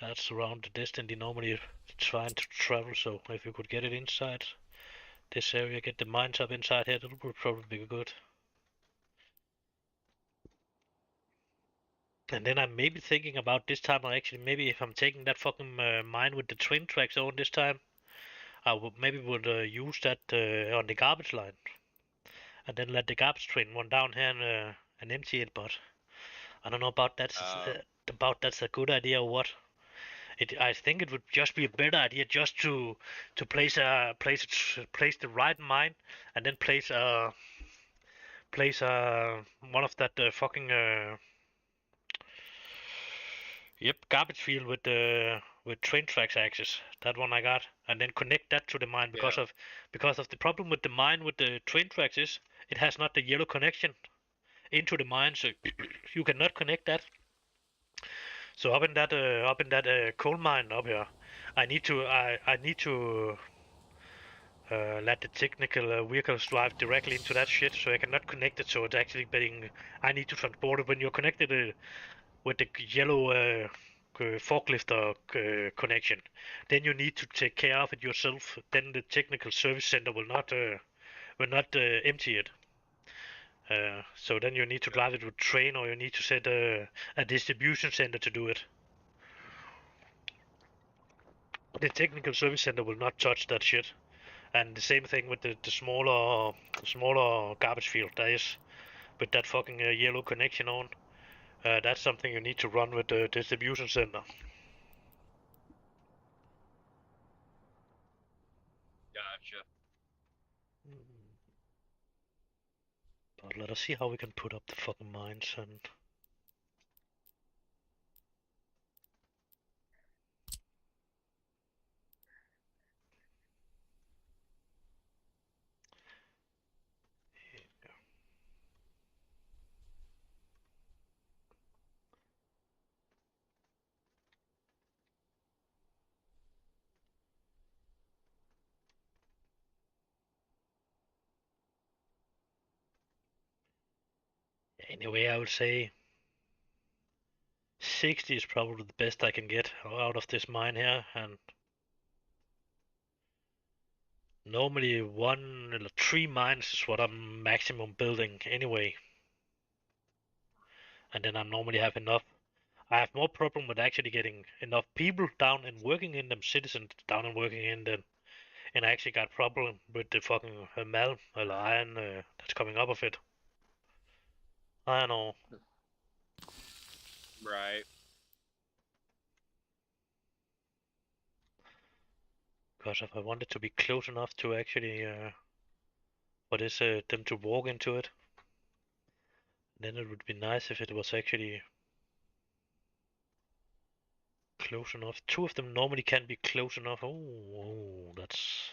that's around the distance you normally trying to travel, so if you could get it inside this area, get the mines up inside here, that would probably be good. And then I'm maybe thinking about this time, or actually maybe if I'm taking that fucking mine with the train tracks on this time, I would use that on the garbage line, and then let the garbage train run down here and empty it. But I don't know about that's a good idea or what. I think it would just be a better idea just to place the right mine, and then place one of that fucking garbage field with train tracks access. That one I got, and then connect that to the mine because of the problem with the mine with the train tracks is it has not the yellow connection into the mine, so you cannot connect that. So up in that coal mine up here, I need to let the technical vehicles drive directly into that shit, so I cannot connect it. So it's actually being I need to transport it when you're connected with the yellow forklift connection. Then you need to take care of it yourself. Then the technical service center will not empty it. So then you need to drive it with train, or you need to set a distribution center to do it. The technical service center will not touch that shit. And the same thing with the smaller garbage field. That is with that fucking yellow connection on. That's something you need to run with the distribution center. Gotcha. But let us see how we can put up the fucking mines and. Anyway, I would say 60 is probably the best I can get out of this mine here, and normally 1 or 3 mines is what I'm maximum building anyway. And then I normally have enough. I have more problem with actually getting enough people down and working in them, citizens down and working in them. And I actually got problem with the fucking malm or iron that's coming up of it. I know. Right. Because if I wanted to be close enough to actually them to walk into it, then it would be nice if it was actually close enough. 2 of them normally can be close enough. Oh, that's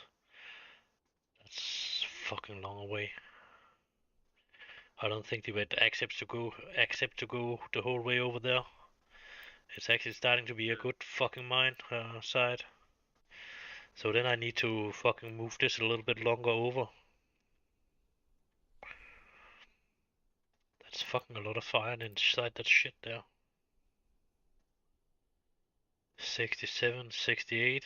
fucking long away. I don't think they would accept to go the whole way over there. It's actually starting to be a good fucking mine side. So then I need to fucking move this a little bit longer over. That's fucking a lot of iron inside that shit there. 67, 68.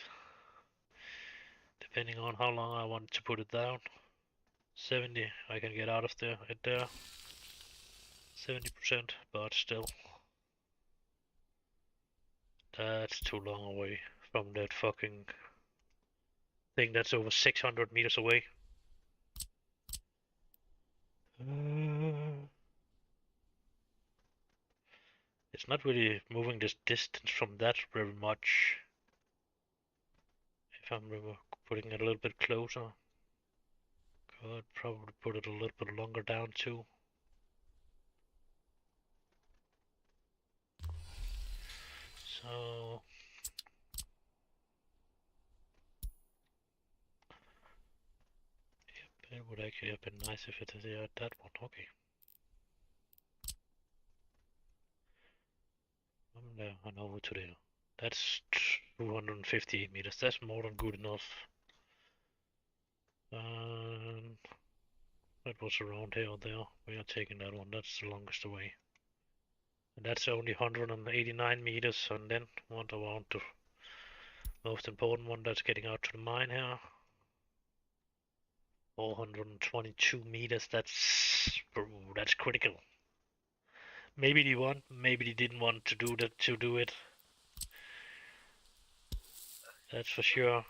Depending on how long I want to put it down. 70, I can get out of there, 70%, but still. That's too long away from that fucking thing that's over 600 meters away. It's not really moving this distance from that very much. If I'm putting it a little bit closer. Could probably put it a little bit longer down too. So yep, it would actually have been nice if it is that one. Okay. I'm there and over to there. That's 250 meters. That's more than good enough. That was around here or there. We are taking that one. That's the longest away. And that's only 189 meters, and then want around the most important one that's getting out to the mine here. 422 meters. That's critical. Maybe they want, maybe they didn't want to do that to do it. That's for sure.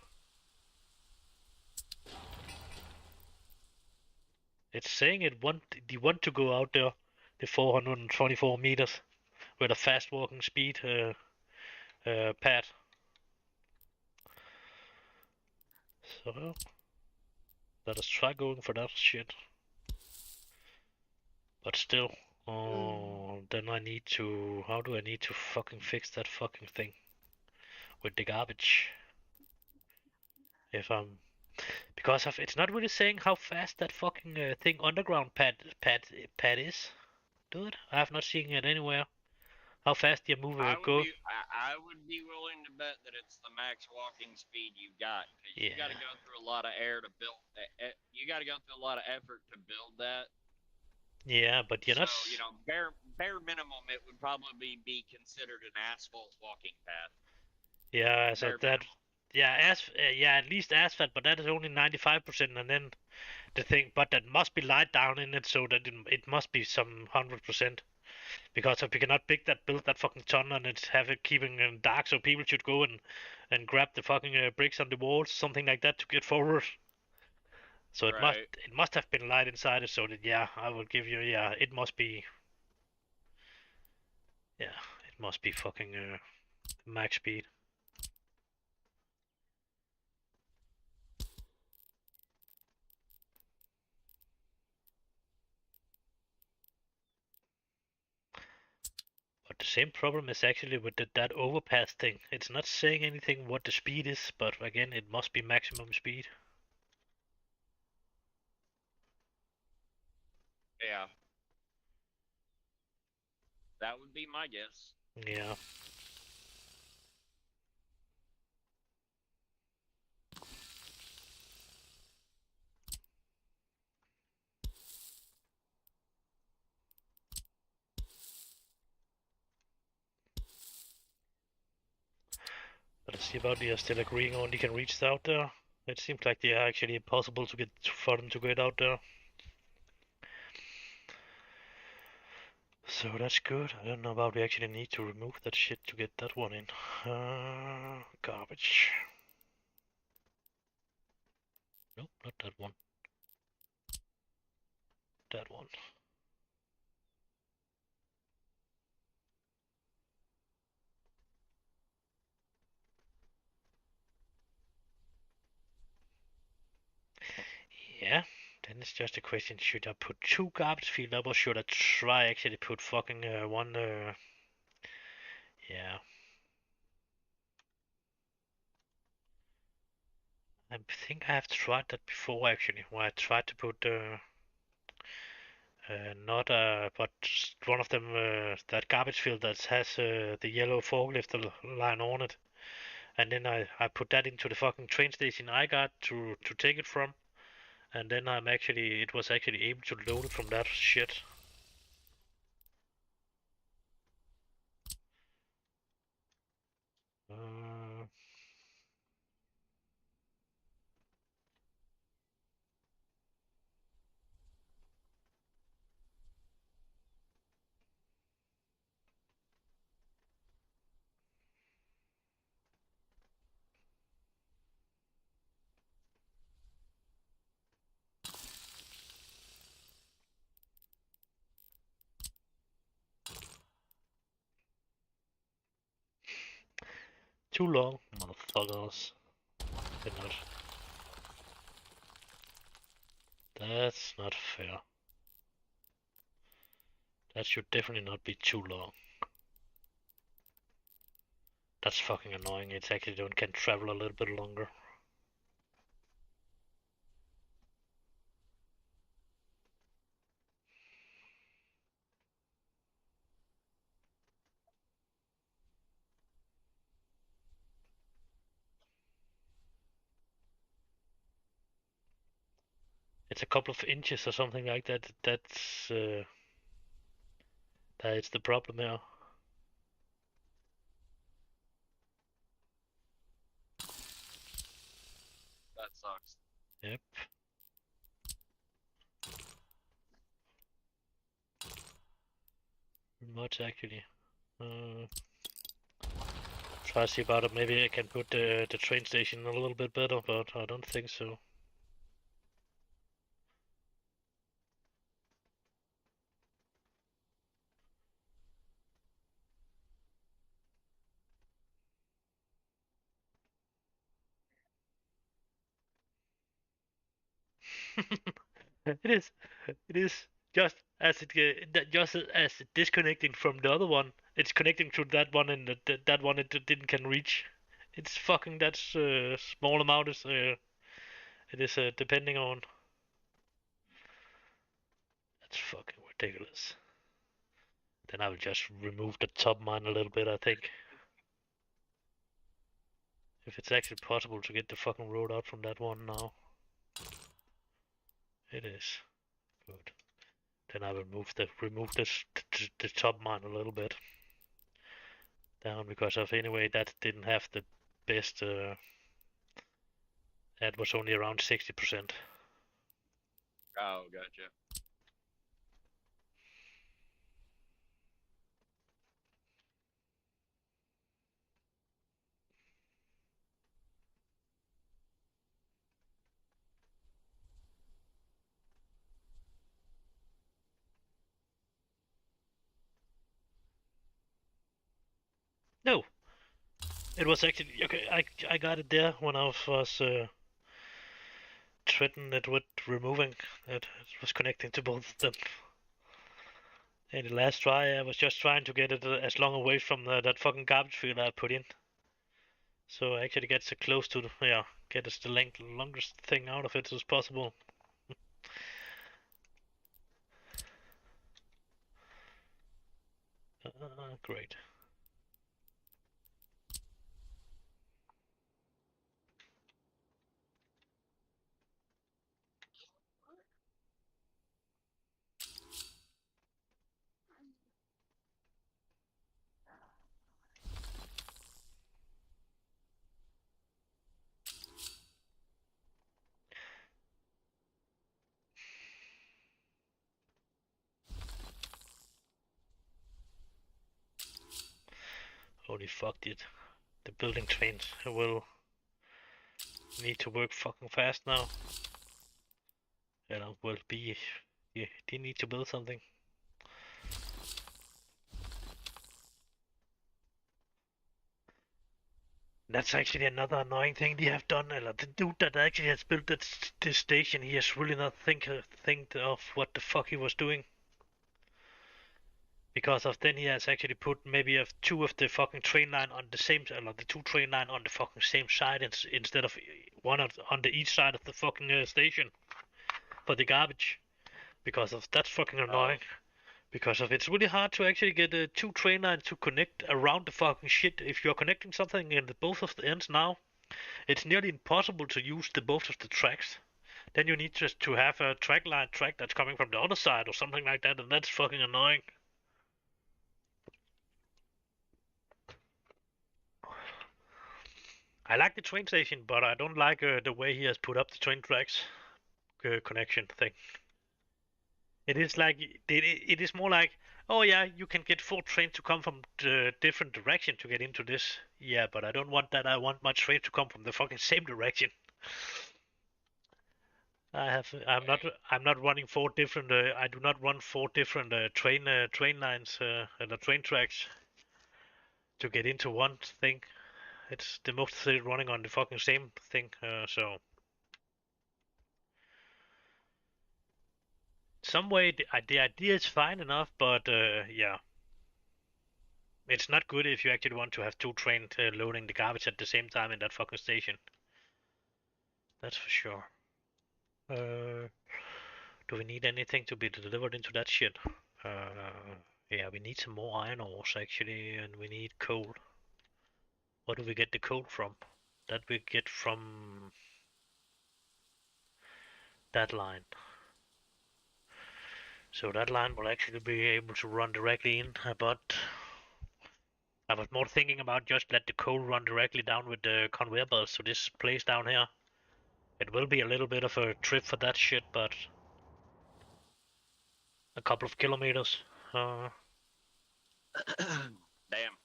It's saying they want to go out there, the 424 meters with a fast walking speed pad. So let us try going for that shit. But still, then I need to. How do I need to fucking fix that fucking thing with the garbage? If I'm because it's not really saying how fast that fucking thing underground pad is. Dude, I have not seen it anywhere. How fast you move go? I would be willing to bet that it's the max walking speed you've got, because you got to go through a lot of air to build. You got to go through a lot of effort to build that. Yeah, but you're not. So you know, bare minimum, it would probably be considered an asphalt walking path. Yeah, so Bare that. minimum. Yeah, yeah, at least asphalt, but that is only 95%, and then the thing, but that must be light down in it, so that it must be some 100%. Because if we cannot build that fucking tunnel and it's have it keeping dark, so people should go and grab the fucking bricks on the walls, something like that, to get forward. So it must have been light inside it, so that yeah, I will give you it must be it must be fucking max speed. But the same problem is actually with that overpass thing. It's not saying anything what the speed is, but again, it must be maximum speed. Yeah. That would be my guess. Yeah. But let's see about they are still agreeing on they can reach out there. It seems like they are actually impossible to get for them to get out there. So that's good. I don't know about we actually need to remove that shit to get that one in. Garbage. Nope, not that one. That one. Yeah, then it's just a question, should I put 2 garbage field up or should I try actually put fucking one yeah. I think I have tried that before actually, where I tried to put not but one of them that garbage field that has the yellow forklift line on it, and then I put that into the fucking train station I got to take it from, and then it was actually able to load it from that shit. Too long, motherfuckers. They're not. That's not fair. That should definitely not be too long. That's fucking annoying. It's actually can travel a little bit longer. It's a couple of inches or something like that. That's that is the problem here. That sucks. Yep. Much actually. Try to see about it. Maybe I can put the train station a little bit better, but I don't think so. It is. It is just as just as disconnecting from the other one. It's connecting to that one, and that one it didn't can reach. It's fucking that small amount is it is depending on. That's fucking ridiculous. Then I will just remove the top mine a little bit. I think if it's actually possible to get the fucking road out from that one now, it is good. Then I will remove the top mine a little bit down because of anyway that didn't have the best. That was only around 60%. Oh, gotcha. No, it was actually okay. I got it there when I was threatening it with removing it. It was connecting to both of them. In the last try, I was just trying to get it as long away from that fucking garbage field I put in. So I actually get so close to get us the longest thing out of it as possible. Great. Holy fuck, dude. The building trains will need to work fucking fast now. Will be. Yeah, they need to build something. That's actually another annoying thing they have done. The dude that actually has built this station, he has really not think of what the fuck he was doing. Because of then he has actually put maybe two of the fucking train line on the same, the two train line on the fucking same side instead of one on the each side of the fucking station for the garbage. Because of that's fucking annoying. Because of it's really hard to actually get two train lines to connect around the fucking shit. If you're connecting something in both of the ends now, it's nearly impossible to use the both of the tracks. Then you need just to have a track that's coming from the other side or something like that, and that's fucking annoying. I like the train station, but I don't like the way he has put up the train tracks connection thing. It is like it is more like, oh yeah, you can get 4 trains to come from the different direction to get into this. Yeah, but I don't want that. I want my train to come from the fucking same direction. I'm not running 4 different. I do not run 4 different train lines and the train tracks to get into one thing. It's the most of it running on the fucking same thing. So some way the idea is fine enough, but yeah, it's not good if you actually want to have 2 trains loading the garbage at the same time in that fucking station. That's for sure. Do we need anything to be delivered into that shit? Yeah, we need some more iron ores actually, and we need coal. Where do we get the coal from? That we get from that line. So that line will actually be able to run directly in, but I was more thinking about just let the coal run directly down with the conveyor belts to this place down here. It will be a little bit of a trip for that shit, but a couple of kilometers. Damn.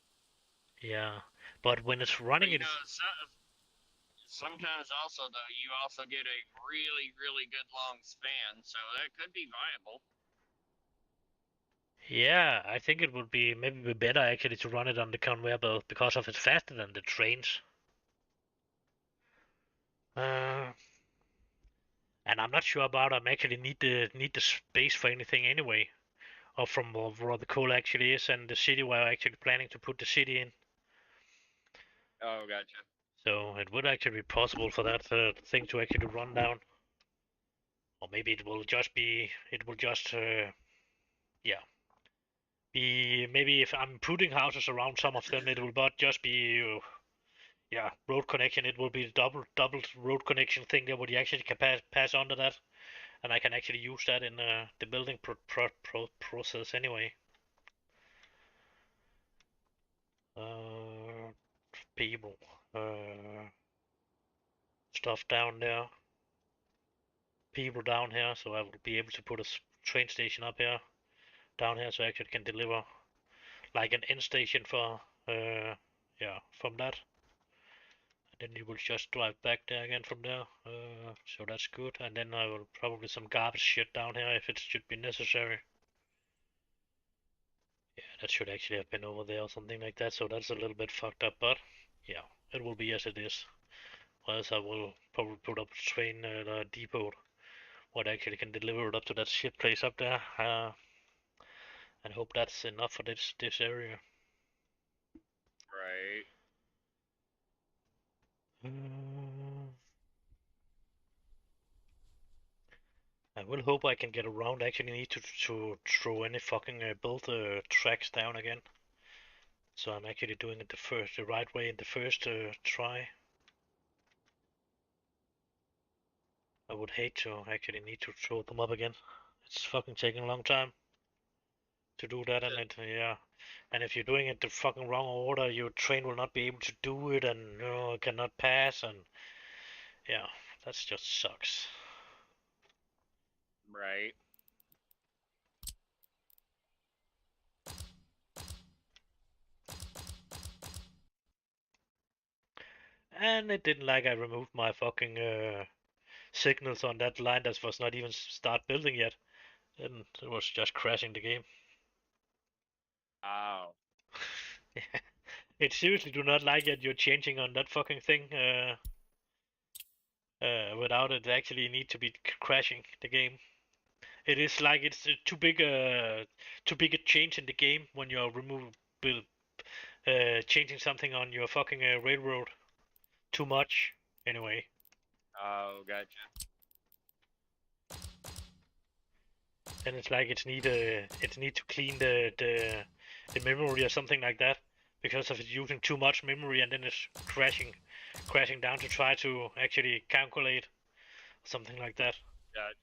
Yeah, but when it's But running, you it's know, sometimes also though you also get a really really good long span, so that could be viable. yeah. I think it would be maybe be better actually to run it on the conveyor belt because of it's faster than the trains. Uh, and I'm not sure about I'm actually need the space for anything anyway, or from where the coal actually is and the city where I'm actually planning to put the city in. Oh, gotcha. So it would actually be possible for that thing to actually run down, or maybe it will just yeah, be maybe if I'm putting houses around some of them, it will not just be yeah, road connection. It will be the double road connection thing there, where you actually can pass under that, and I can actually use that in the building process anyway. Uh, People, uh, stuff down there, people down here, so I will be able to put a train station up here, down here, so I actually can deliver like an end station for yeah, from that. Then you will just drive back there again from there. So that's good. And then I will probably some garbage shit down here if it should be necessary. Yeah, that should actually have been over there or something like that. So that's a little bit fucked up, but yeah, it will be as it is. Or else I will probably put up a train depot what actually can deliver it up to that shit place up there. And hope that's enough for this area. Right. Uh, I will hope I can get around. I actually need to throw any fucking build tracks down again. So I'm actually doing it the right way in the first try. I would hate to actually need to throw them up again. It's fucking taking a long time to do that, and it yeah. And if you're doing it the fucking wrong order, your train will not be able to do it, and you know, it cannot pass, and yeah, that just sucks. Right. And it didn't like I removed my fucking signals on that line that was not even start building yet. And it was just crashing the game. Oh. It seriously do not like that you're changing on that fucking thing without it actually need to be crashing the game. It is like it's too big a change in the game when you're changing something on your fucking railroad. Too much, anyway. Oh, gotcha. Then it's like it's need to clean the memory or something like that because of it using too much memory and then it's crashing down to try to actually calculate something like that. Gotcha.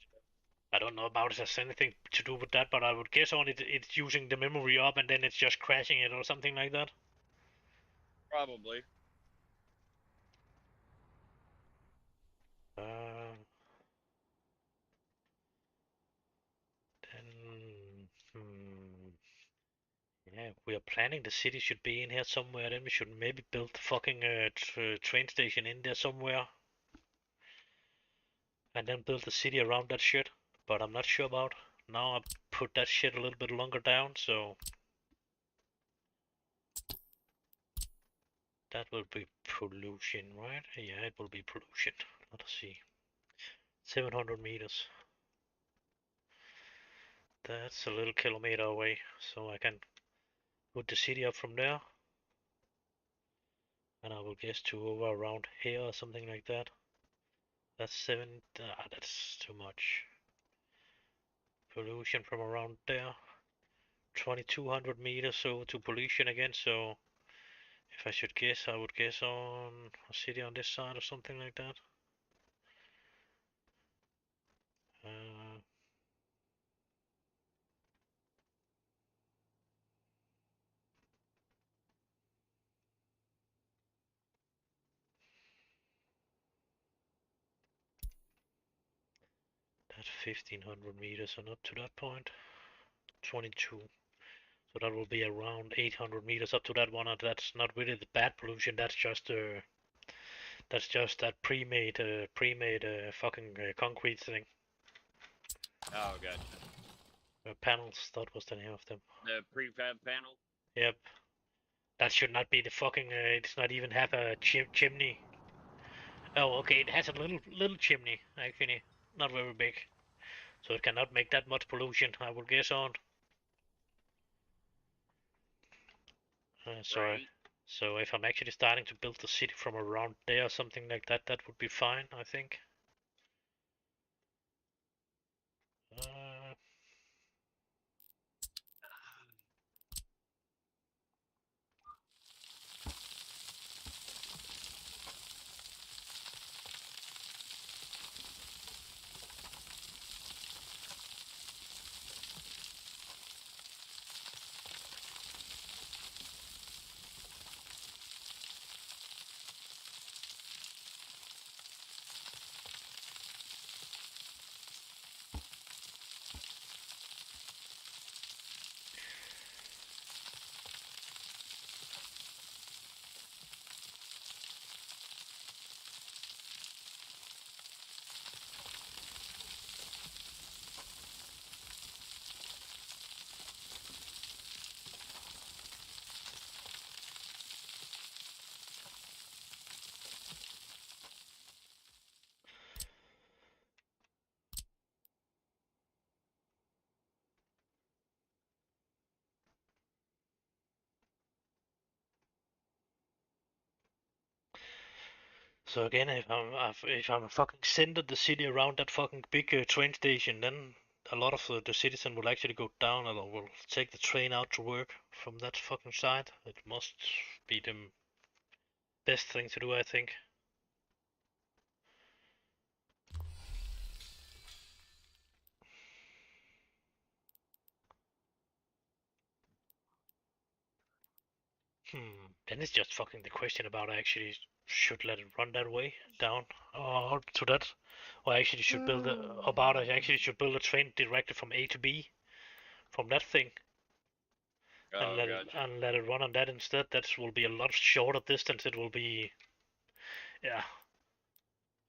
I don't know about it has anything to do with that, but I would guess on it's using the memory up and then it's just crashing it or something like that. Probably. Uh, then yeah, we are planning the city should be in here somewhere. Then we should maybe build the fucking train station in there somewhere. And then build the city around that shit. But I'm not sure about. Now I put that shit a little bit longer down, so that will be pollution, right? Yeah, it will be pollution. Let us see. 700 meters. That's a little kilometer away, so I can put the city up from there. And I will guess to over around here or something like that. That's that's too much. Pollution from around there. 2200 meters over to pollution again, so if I should guess, I would guess on a city on this side or something like that. 1500 meters and up to that point. 22. So that will be around 800 meters up to that one, and that's not really the bad pollution. That's just that pre-made fucking concrete thing. Oh, gotcha. Panels. That was the name of them. The prefab panel. Yep. That should not be the fucking. It does not even have a chimney. Oh, okay. It has a little chimney actually, not very big, so it cannot make that much pollution. I would guess on. Right. So if I'm actually starting to build the city from around there or something like that, that would be fine, I think. So again, if I'm fucking centered the city around that fucking big train station, then a lot of the citizen will actually go down or will take the train out to work from that fucking side. It must be the best thing to do, I think. Then it's just fucking the question about I actually should let it run that way down or to that, or I actually should build I actually should build a train directly from A to B from that thing. Oh, gotcha. And let it run on that instead. That will be a lot shorter distance. It will be, yeah,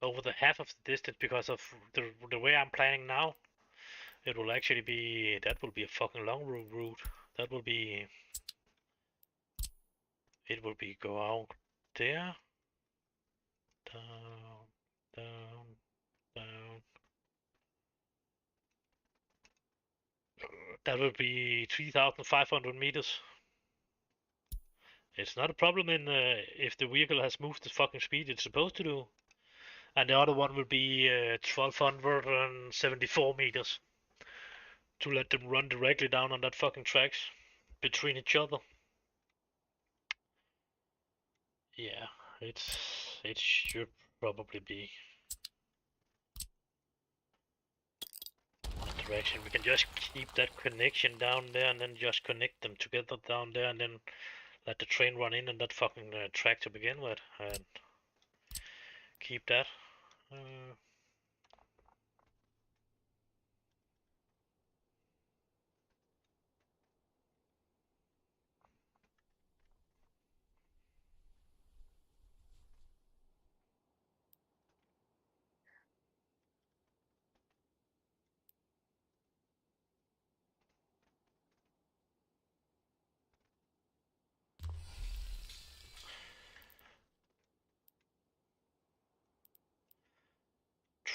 over the half of the distance because of the way I'm planning now. It will actually be, that will be a fucking long route. That will be, it will be go out there, down, down, down. That will be 3,500 meters. It's not a problem in if the vehicle has moved the fucking speed it's supposed to do. And the other one will be 1,274 meters to let them run directly down on that fucking tracks between each other. Yeah, it should probably be that direction. We can just keep that connection down there and then just connect them together down there and then let the train run in on that fucking track to begin with and keep that.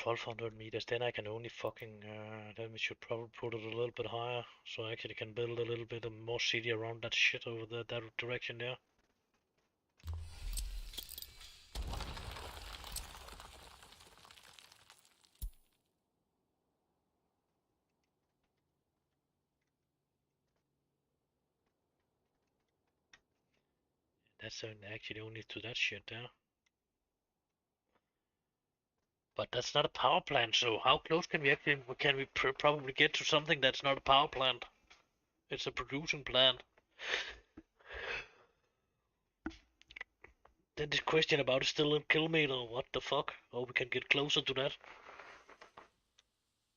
1,200 meters, then I can only fucking, then we should probably put it a little bit higher, so I actually can build a little bit of more city around that shit over there, that direction there. That's actually only to that shit there. But that's not a power plant, so how close can we probably get to something that's not a power plant? It's a producing plant. Then this question about still in kilometer, what the fuck? Oh, we can get closer to that.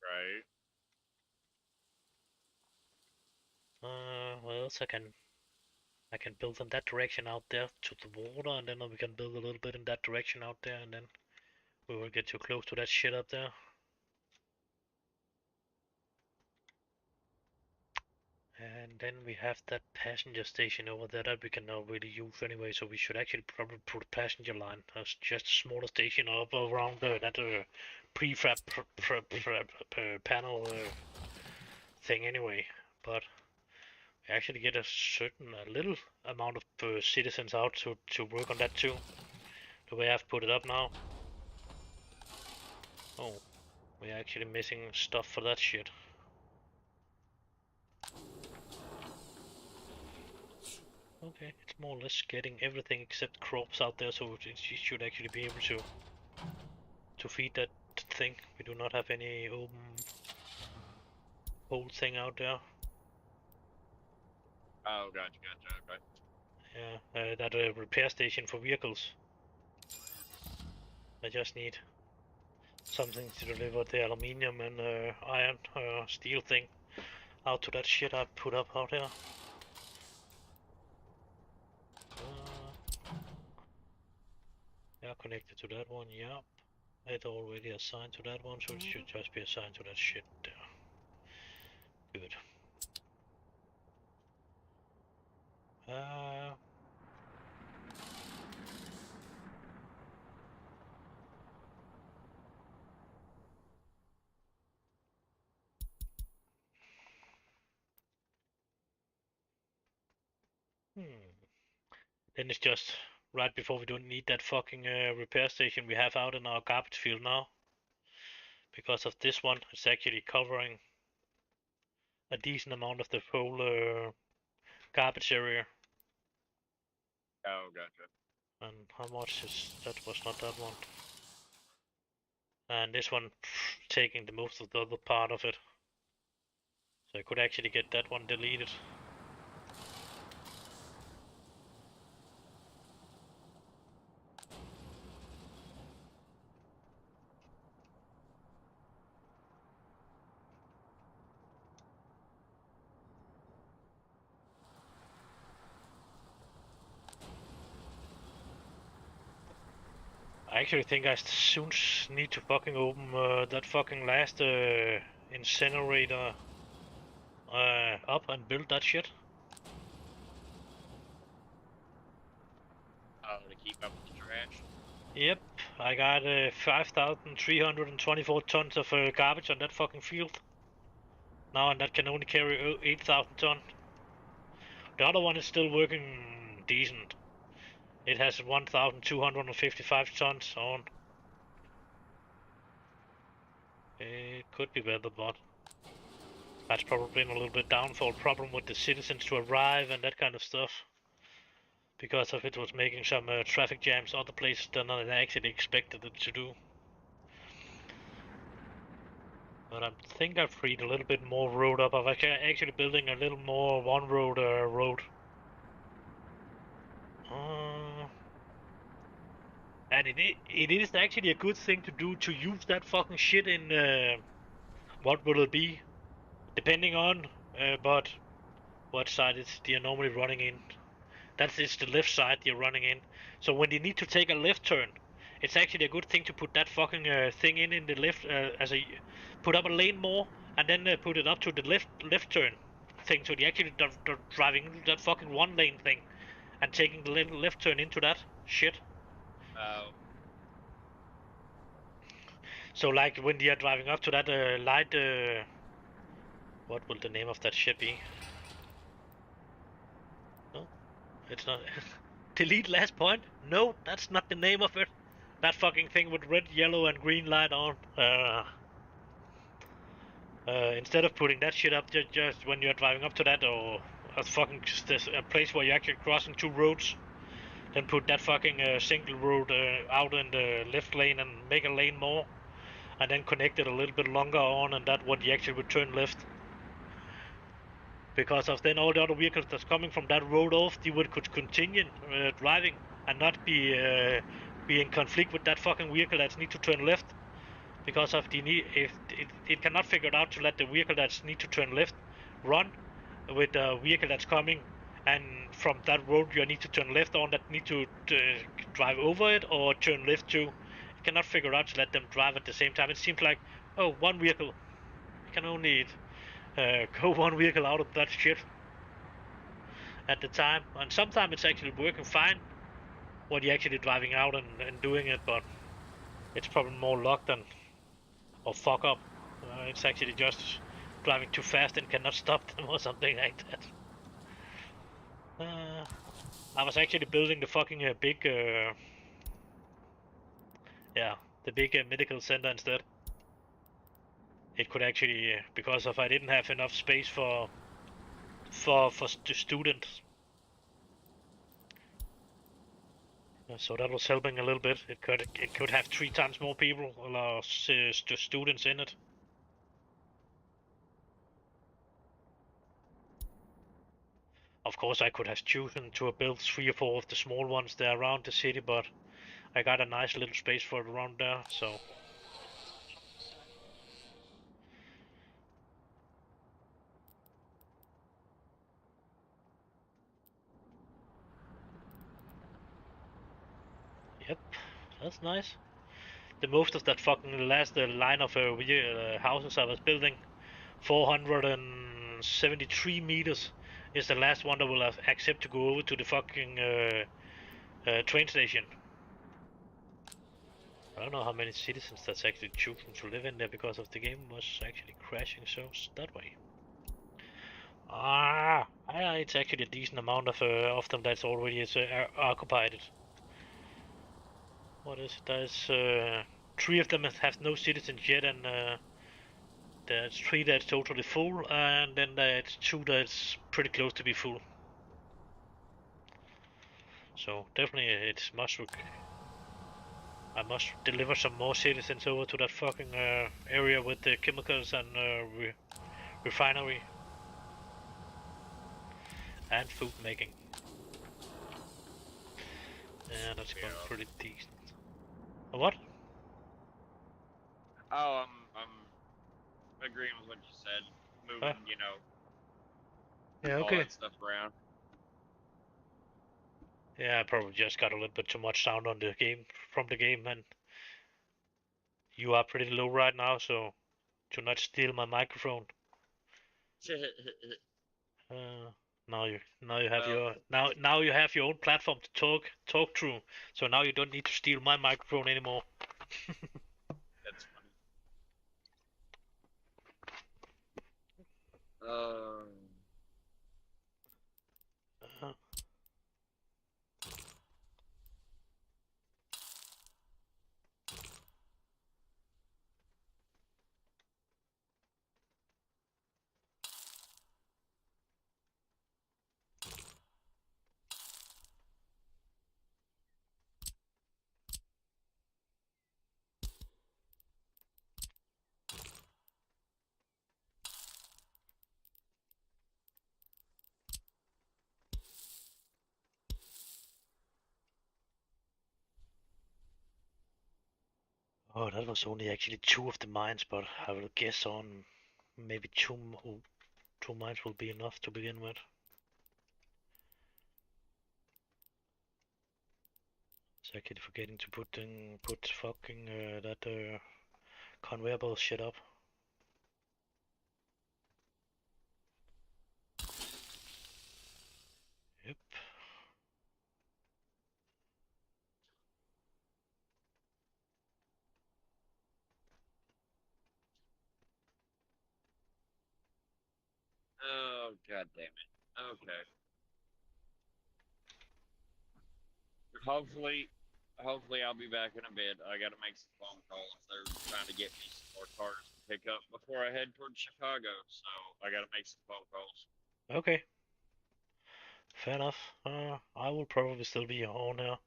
Right. Right. What else I can build in that direction out there to the water, and then we can build a little bit in that direction out there, and then we will get too close to that shit up there. And then we have that passenger station over there that we can not really use anyway, so we should actually probably put a passenger line as just a smaller station up around that prefab panel thing anyway. But we actually get a little amount of citizens out to work on that too. The way I've put it up now. Oh, we're actually missing stuff for that shit. Okay, it's more or less getting everything except crops out there, so it should actually be able to feed that thing. We do not have any open whole thing out there. Oh, gotcha, okay. Yeah, that repair station for vehicles. I just need something to deliver the aluminium and iron steel thing out to that shit I put up out there. Yeah, connected to that one, yeah. It's already assigned to that one, so it should just be assigned to that shit there. Good. Then it's just right before we don't need that fucking repair station we have out in our garbage field now. Because of this one, it's actually covering a decent amount of the whole garbage area. Oh, gotcha. And how much is that? Was not that one. And this one taking the most of the other part of it. So I could actually get that one deleted. I actually think I soon need to fucking open that fucking last incinerator up and build that shit. Oh, to keep up with the trash? Yep, I got 5,324 tons of garbage on that fucking field. Now, and that can only carry 8,000 tons. The other one is still working decent. It has 1,255 tons on. It could be better, but that's probably been a little bit downfall problem with the citizens to arrive and that kind of stuff. Because of it was making some traffic jams other places than I actually expected it to do. But I think I've freed a little bit more road up. I'm actually building a little more one road road. And it is actually a good thing to do to use that fucking shit in what will it be? Depending on but what side you're normally running in. It's the left side you're running in. So when you need to take a left turn, it's actually a good thing to put that fucking thing in the left put up a lane more and then put it up to the left turn thing. So you're actually driving into that fucking one lane thing and taking the left turn into that shit. Oh. So like when you're driving up to that light, what will the name of that shit be? No, it's not. Delete last point? No, that's not the name of it. That fucking thing with red, yellow, and green light on. Instead of putting that shit up just when you're driving up to that, or a fucking a place where you're actually crossing two roads, then put that fucking single road out in the left lane and make a lane more, and then connect it a little bit longer on, and that when you actually would turn left. Because of then all the other vehicles that's coming from that road off, they could continue driving and not be in conflict with that fucking vehicle that need to turn left. because of the need. If it cannot figure out to let the vehicle that's need to turn left run with the vehicle that's coming, and from that road you need to turn left on that need to drive over it or turn left to. It cannot figure out to let them drive at the same time. It seems like, oh, one vehicle. You can only go one vehicle out of that shit at the time, and sometimes it's actually working fine when you're actually driving out and doing it, but it's probably more luck than or fuck up. It's actually just driving too fast and cannot stop them or something like that. I was actually building the fucking big, yeah, the big medical center instead. It could actually, because of I didn't have enough space for students. So that was helping a little bit. It could have 3 times more people or students in it. Of course, I could have chosen to build 3 or 4 of the small ones there around the city, but I got a nice little space for it around there, so. Yep, that's nice. The most of that fucking last line of houses I was building, 473 meters, is the last one that will accept to go over to the fucking train station. I don't know how many citizens that's actually choosing to live in there because of the game was actually crashing so that way. It's actually a decent amount of them that's already is occupied. What is it? There's 3 of them have no citizens yet, and there's 3 that's totally full, and then there's 2 that's pretty close to be full. So definitely it's must. I must deliver some more citizens over to that fucking area with the chemicals and refinery and food making. Yeah, that's going pretty decent. What? Oh, I'm agreeing with what you said. Moving, Yeah, all okay. that stuff around. Yeah, I probably just got a little bit too much sound on the game from the game, and you are pretty low right now, so do not steal my microphone. Uh, now you have now you have your own platform to talk through, so now you don't need to steal my microphone anymore. That's funny. Uh, Oh, that was only actually 2 of the mines, but I will guess on maybe 2 mines will be enough to begin with. It's actually forgetting to put fucking that conveyor belt shit up. Yep. Oh, god damn it. Okay. Hopefully I'll be back in a bit. I gotta make some phone calls. They're trying to get me some more cars to pick up before I head towards Chicago, so I gotta make some phone calls. Okay. Fair enough. I will probably still be on there.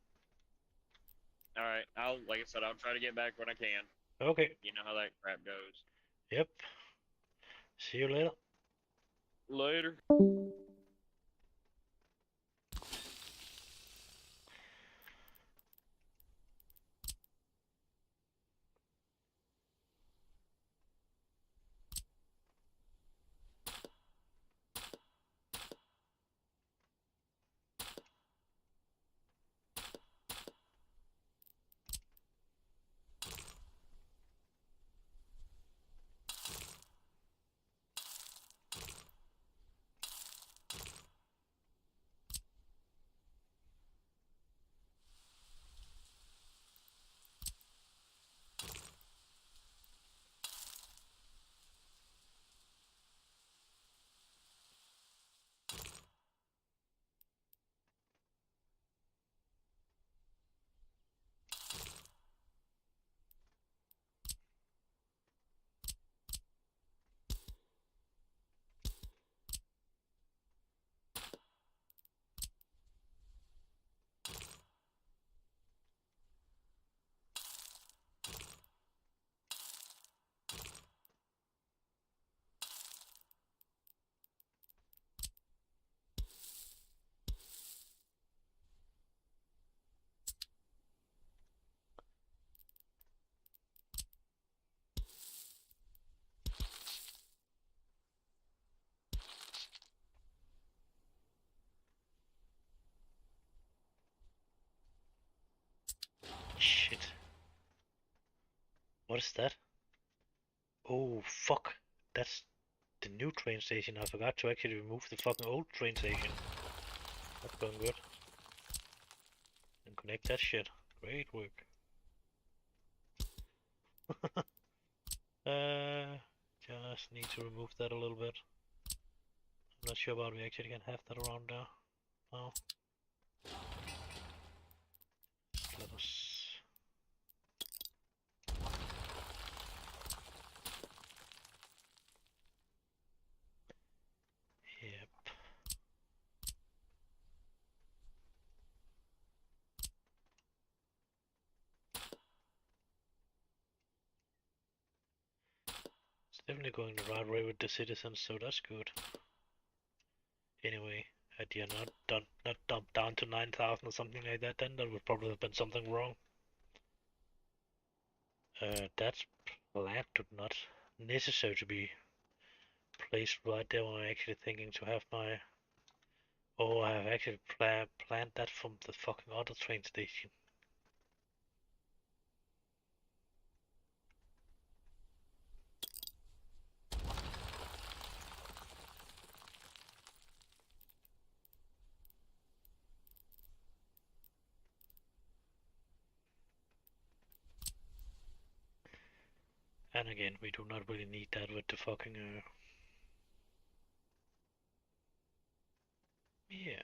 Alright, like I said, I'll try to get back when I can. Okay. You know how that crap goes. Yep. See you later. Later. Shit. What is that? Oh, fuck. That's the new train station. I forgot to actually remove the fucking old train station. That's going good. And connect that shit. Great work. Just need to remove that a little bit. I'm not sure about we actually can have that around there. No. Let us. Yep. It's definitely going the right way with the citizens, so that's good. Anyway, had you not dumped down to 9,000 or something like that, then there would probably have been something wrong. That's plant not necessary to be placed right there when I'm actually thinking to have my. Oh, I have actually planned that from the fucking other train station. And again, we do not really need that with the fucking yeah.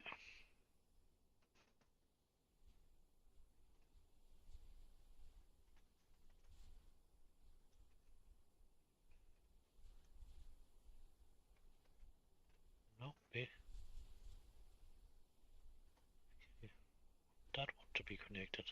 No, we that want to be connected.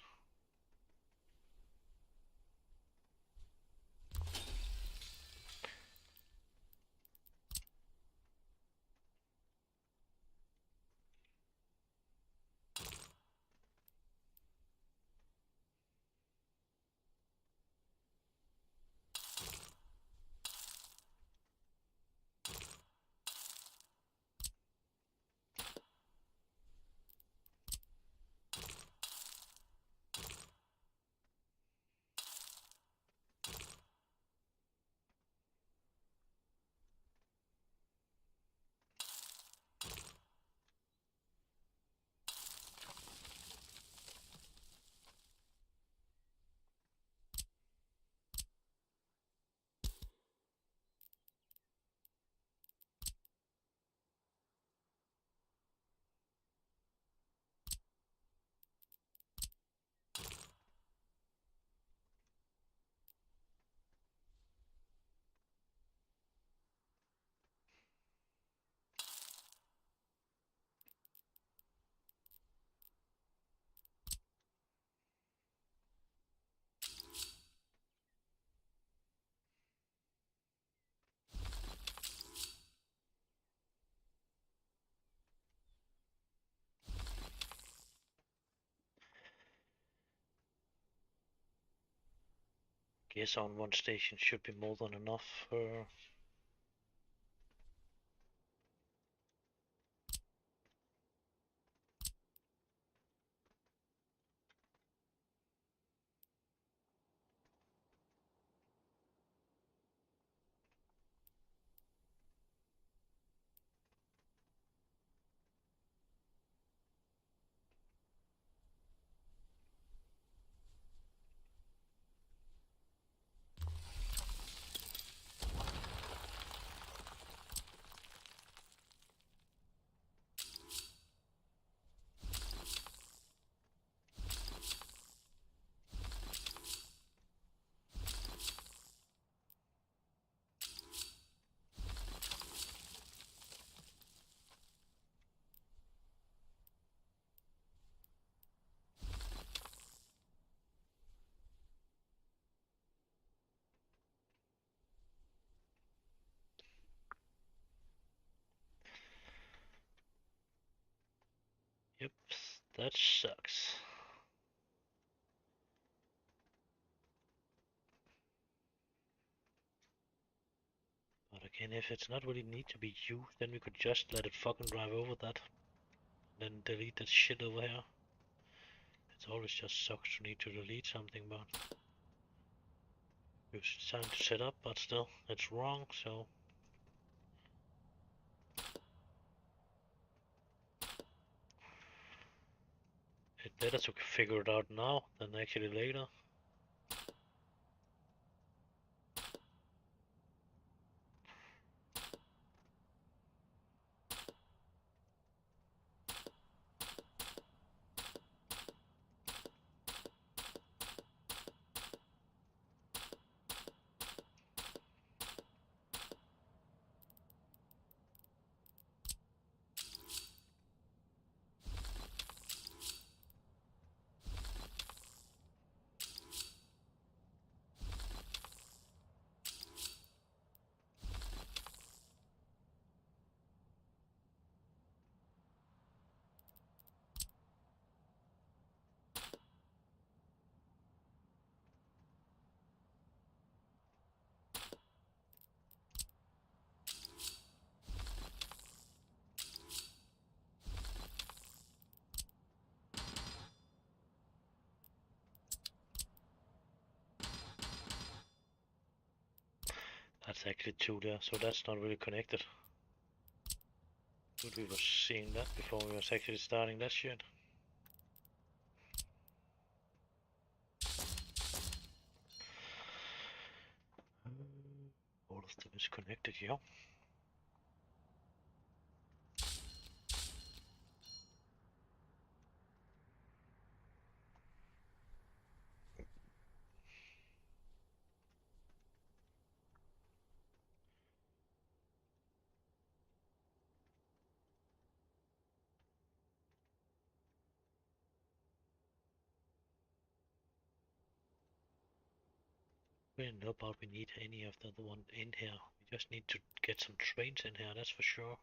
Guess on one station should be more than enough. Yep, that sucks. But again, if it's not really need to be used, then we could just let it fucking drive over that. Then delete that shit over here. It always just sucks to need to delete something, but it's time to set up, but still, it's wrong, so it's better to figure it out now than actually later. That's actually two there, so that's not really connected. Good we were seeing that before we was actually starting that shit. All of them is connected, yeah. We didn't know about we need any of the other one in here. We just need to get some trains in here, that's for sure.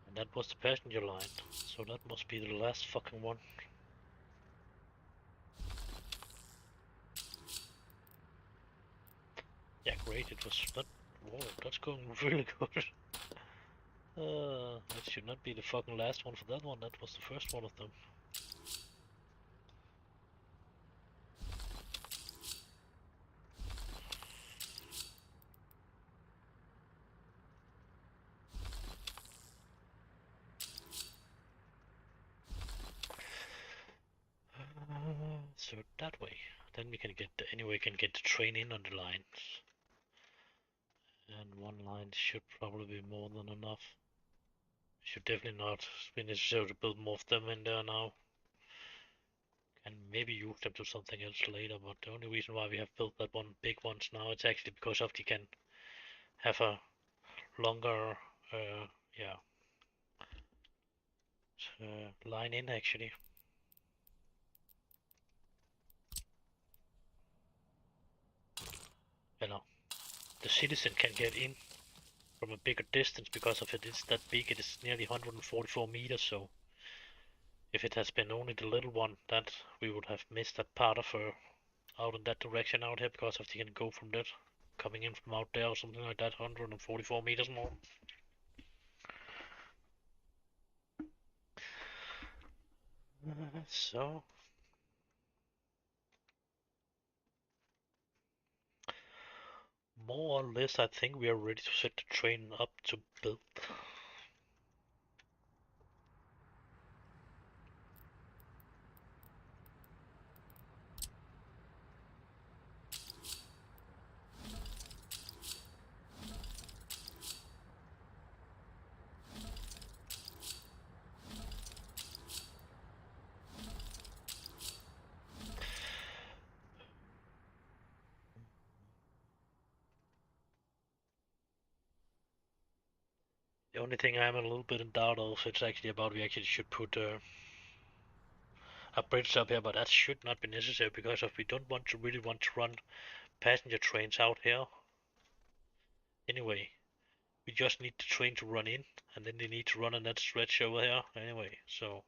And that was the passenger line, so that must be the last fucking one. Yeah, great, it was not. Whoa, that's going really good. That should not be the fucking last one for that one, that was the first one of them. So that way, then we can get the, anyway, can get the train in on the lines. And one line should probably be more than enough. Should definitely not be necessary to build more of them in there now. And maybe use them to something else later, but the only reason why we have built that one big ones now, it's actually because of they can have a longer, yeah, line in actually. You know, the citizen can get in from a bigger distance because of it is that big. It is nearly 144 meters, so if it has been only the little one, that we would have missed that part of her out in that direction out here because of they can go from that coming in from out there or something like that, 144 meters more. So more or less, I think we are ready to set the train up to build. The only thing I'm a little bit in doubt of, it's actually about we actually should put a bridge up here, but that should not be necessary because if we don't really want to run passenger trains out here. Anyway, we just need the train to run in, and then they need to run on that stretch over here anyway, so.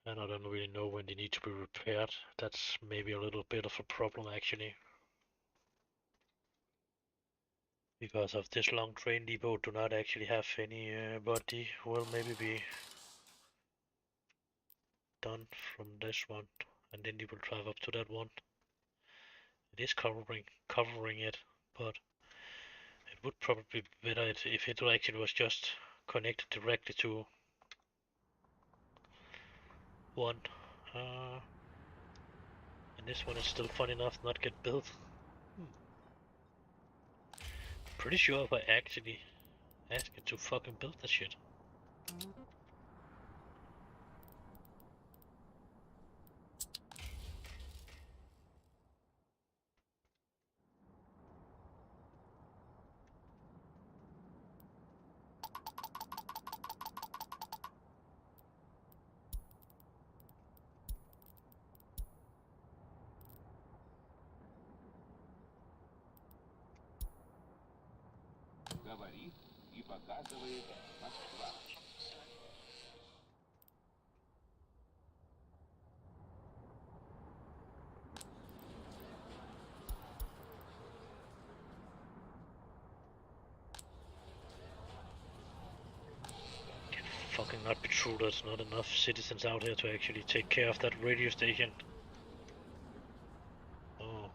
And I don't really know when they need to be repaired. That's maybe a little bit of a problem actually. Because of this long train depot do not actually have anybody will maybe be done from this one, and then they will drive up to that one. It is covering it, but it would probably be better if it actually was just connected directly to one. And this one is still fun enough not get built. Pretty sure if I actually ask it to fucking build that shit. Говорит и показывает Москва. Can fucking not be true, there's not enough citizens out here to actually take care of that radio station. Oh.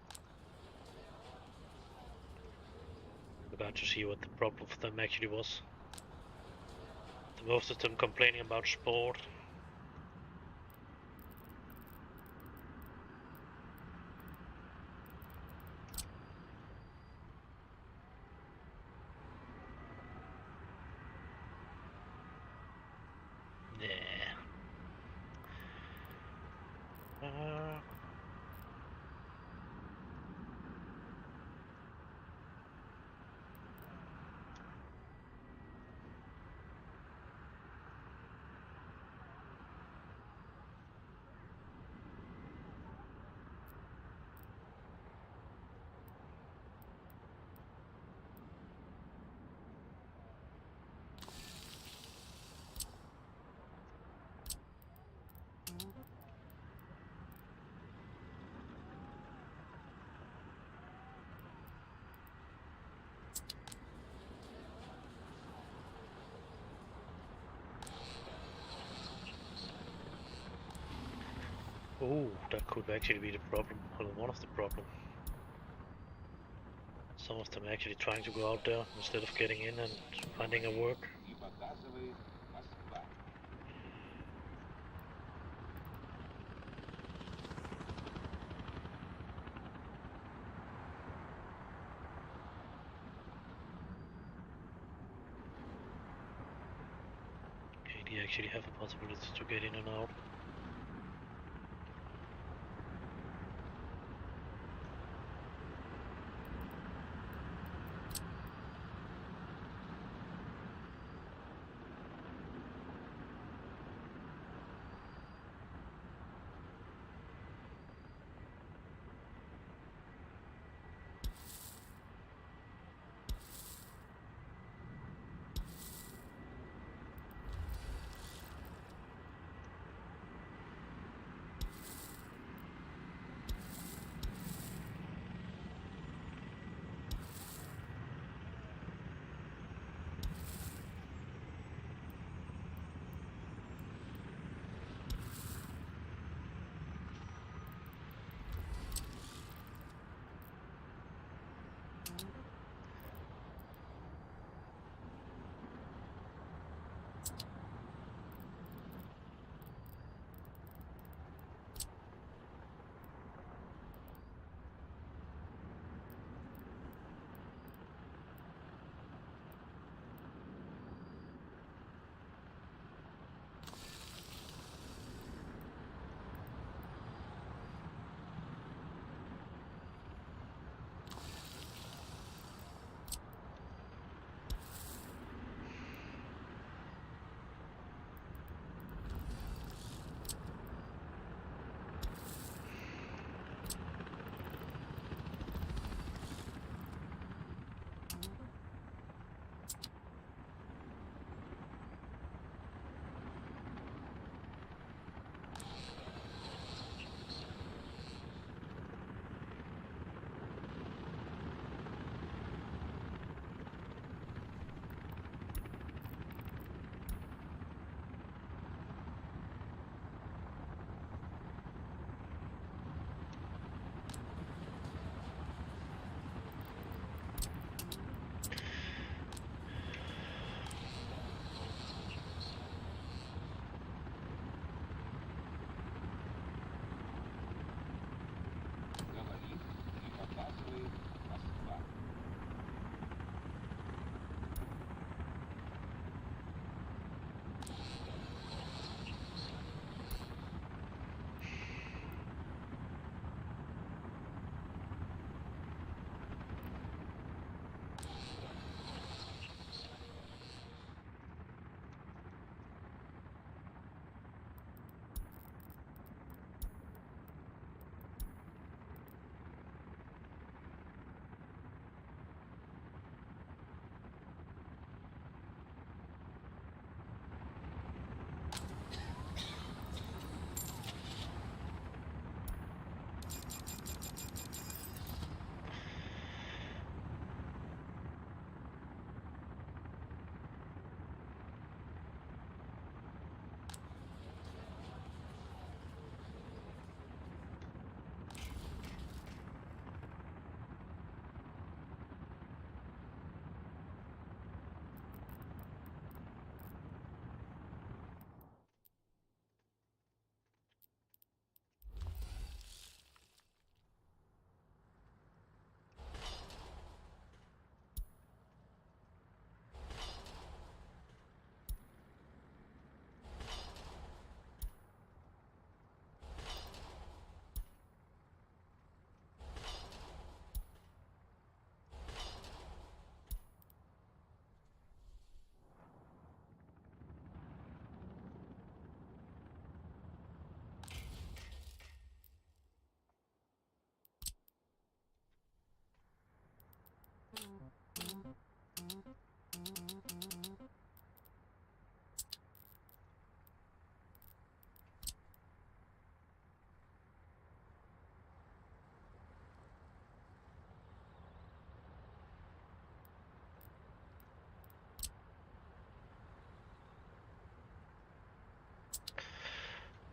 I'm about to see what the problem for them actually was. The most of them complaining about sport. Yeah. Oh, that could actually be the problem, or one of the problems. Some of them actually trying to go out there instead of getting in and finding a work. И показывает Москва. Okay, they actually have a possibility to get in and out.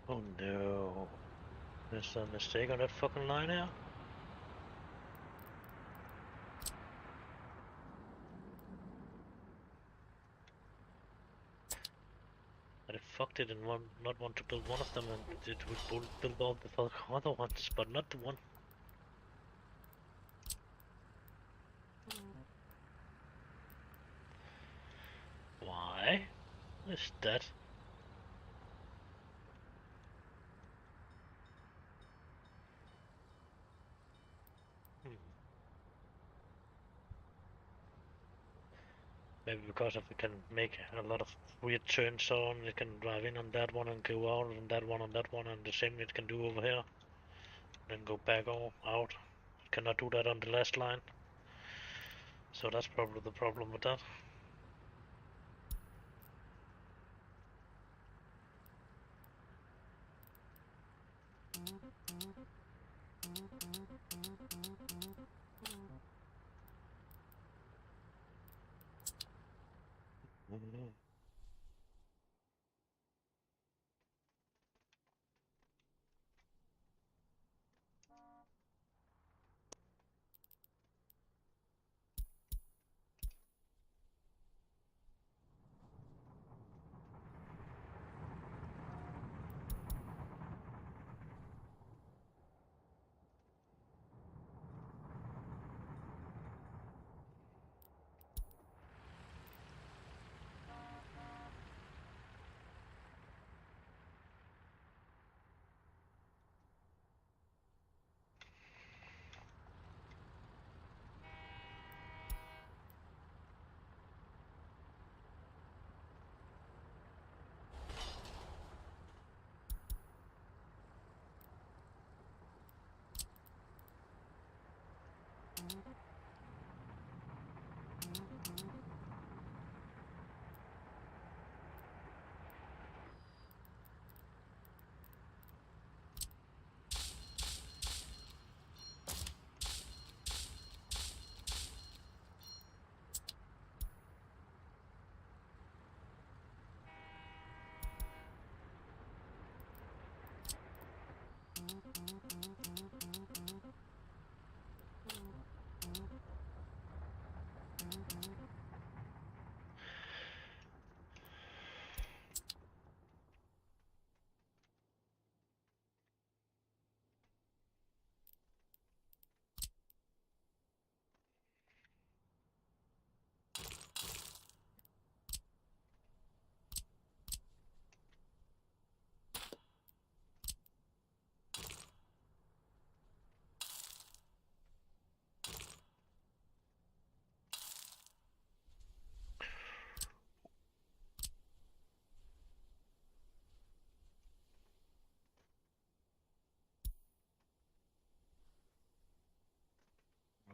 Oh no. There's a mistake on that fucking line here. But I fucked it and not want to build one of them, and it would build all the fuck other ones, but not the one. Why is that? Hmm. Maybe because if it can make a lot of weird turns on, it can drive in on that one and go out on that one, and the same it can do over here. Then go back all out. It cannot do that on the last line. So that's probably the problem with that.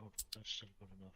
Oh, that's still good enough.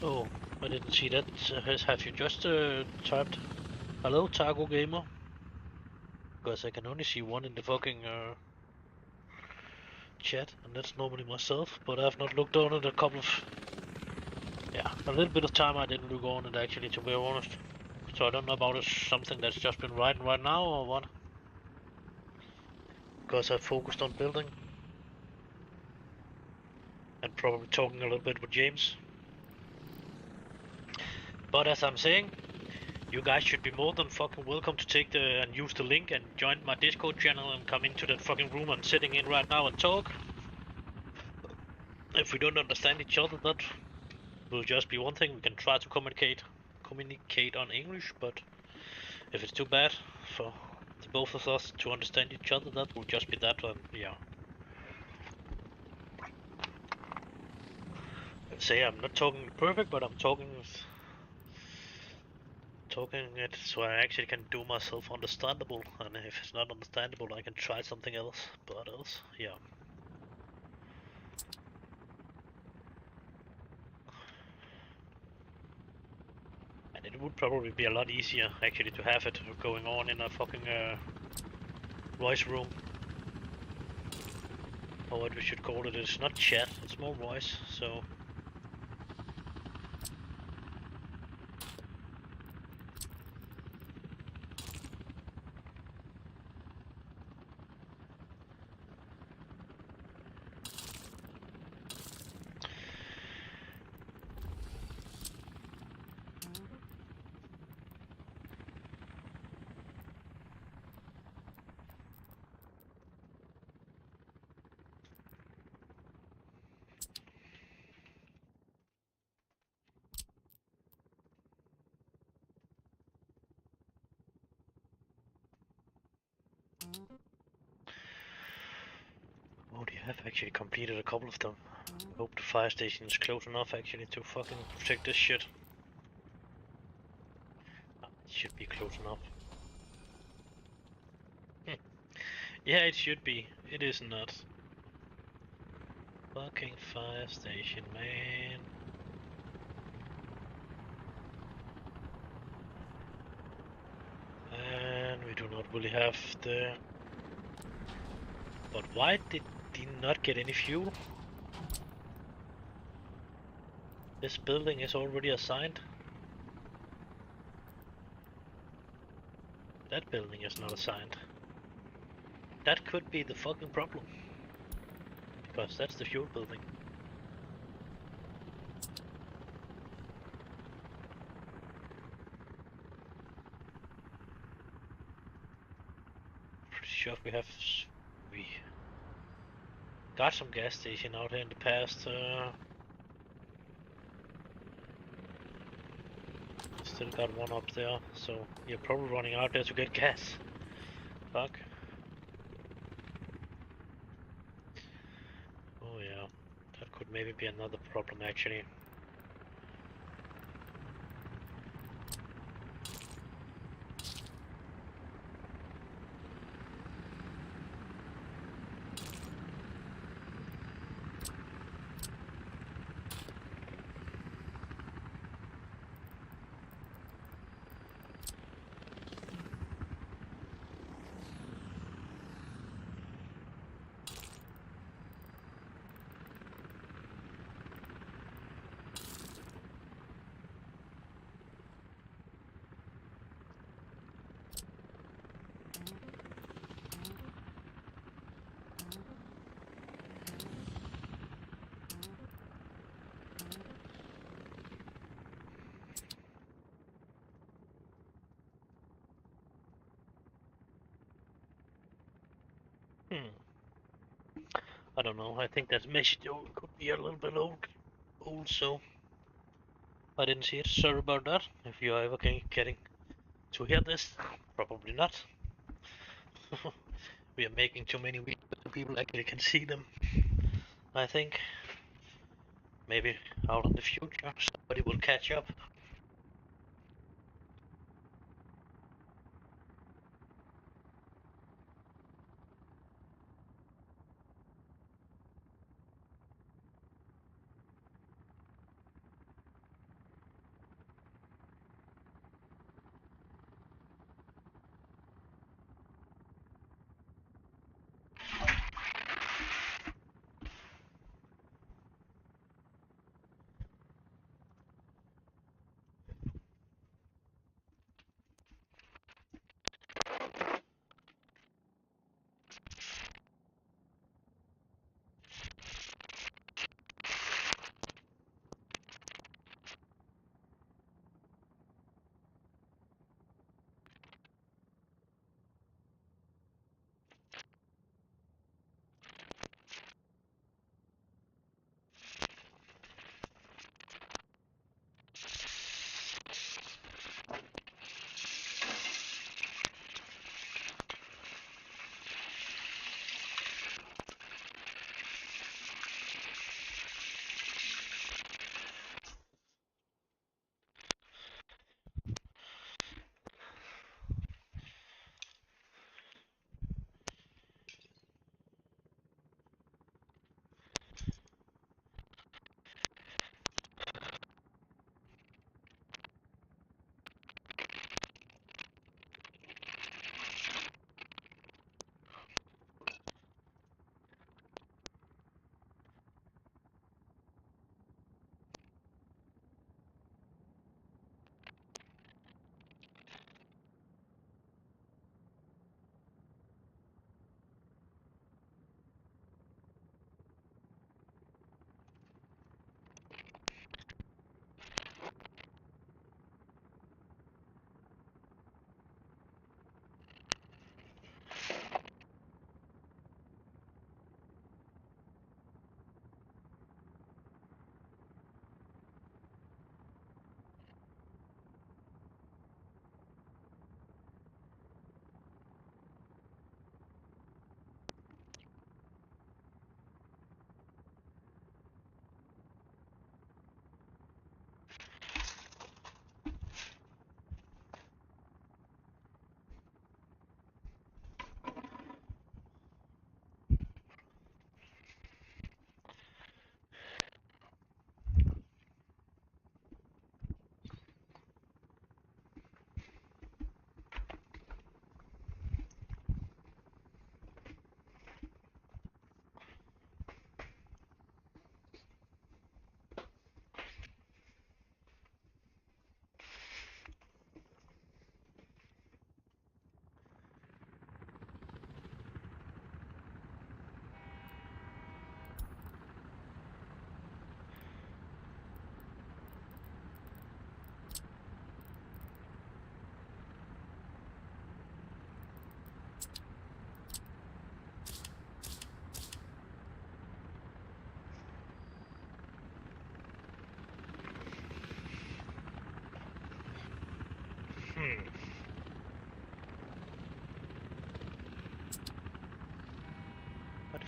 Oh, I didn't see that. Have you just typed hello, Targo Gamer? Because I can only see one in the fucking chat, and that's normally myself. But I've not looked on it a couple of, yeah, a little bit of time I didn't look on it actually, to be honest. So I don't know about it's something that's just been writing right now or what. Because I focused on building and probably talking a little bit with James. But as I'm saying, you guys should be more than fucking welcome to take and use the link and join my Discord channel and come into that fucking room I'm sitting in right now and talk. If we don't understand each other, that will just be one thing. We can try to communicate on English, but if it's too bad for the both of us to understand each other, that will just be that, and yeah. Say I'm not talking perfect, but I'm talking it so I actually can do myself understandable, and if it's not understandable I can try something else, but else, yeah. And it would probably be a lot easier actually to have it going on in a fucking voice room. Or what we should call it is not chat, it's more voice, so oh dear. have actually completed a couple of them. I hope the fire station is close enough actually to fucking protect this shit. It should be close enough. Yeah, it should be. It is not. Fucking fire station, man. And we do not really have the... But why did he not get any fuel? This building is already assigned. That building is not assigned. That could be the fucking problem. Because that's the fuel building. Pretty sure we got some gas station out here in the past. Still got one up there, so you're probably running out there to get gas. Fuck. Oh yeah, that could maybe be another problem actually. I don't know. I think that message could be a little bit old, so I didn't see it. Sorry about that. If you are ever getting to hear this, probably not. We are making too many videos so people actually can see them. I think maybe out in the future somebody will catch up.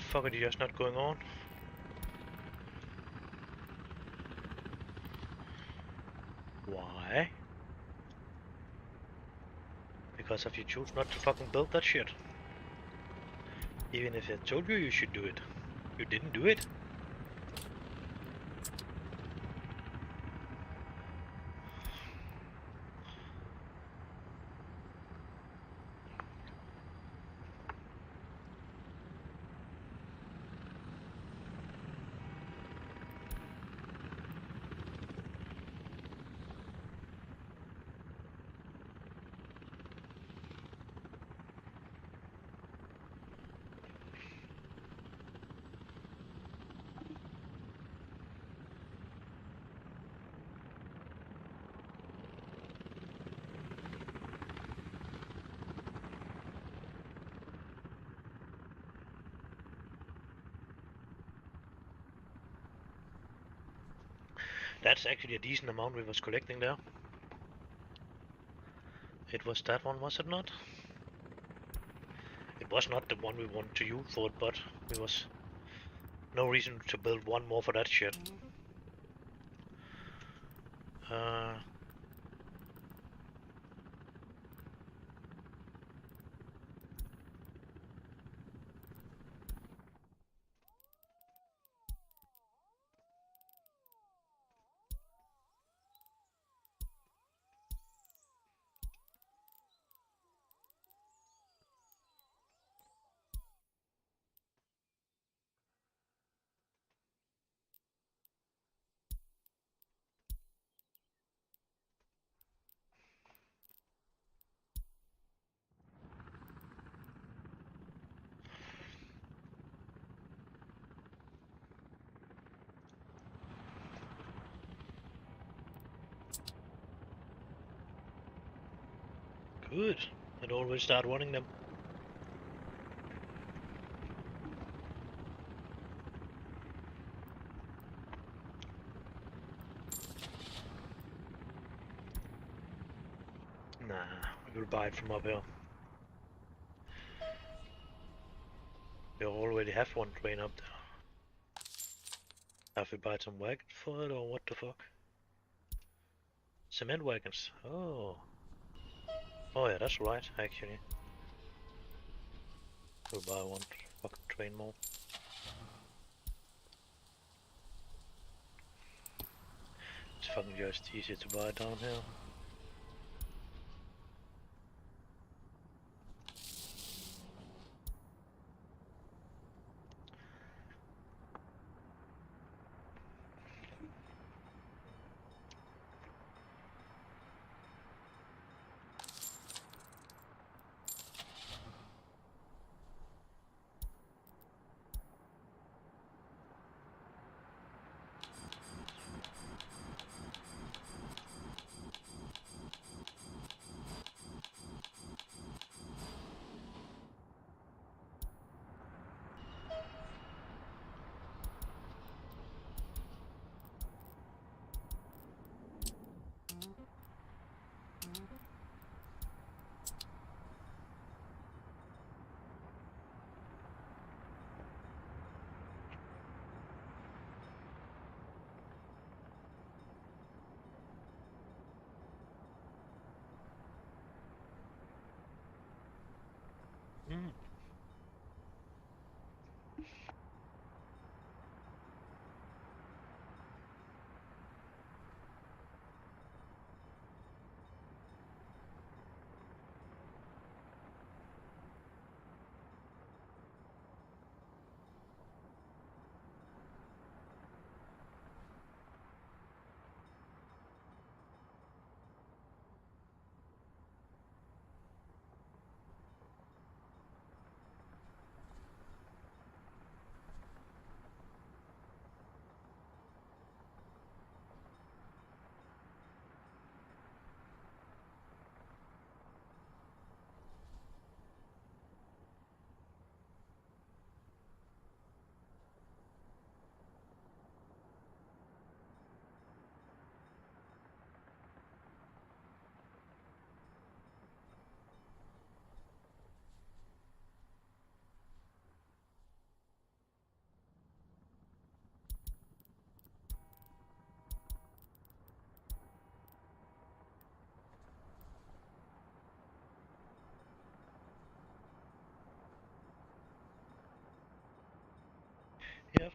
fuck are you just not going on? Why? Because if you choose not to fucking build that shit. Even if I told you you should do it. You didn't do it. That's actually a decent amount we was collecting there. It was that one, was it not? It was not the one we wanted to use for it, but there was no reason to build one more for that shit. Good. And always start running them. Nah, we will buy it from up here. We already have one train up there. Have we buy some wagons for it or what the fuck? Cement wagons. Oh. Oh yeah, that's right, actually. We'll buy one fucking train more. It's fucking just easier to buy down here.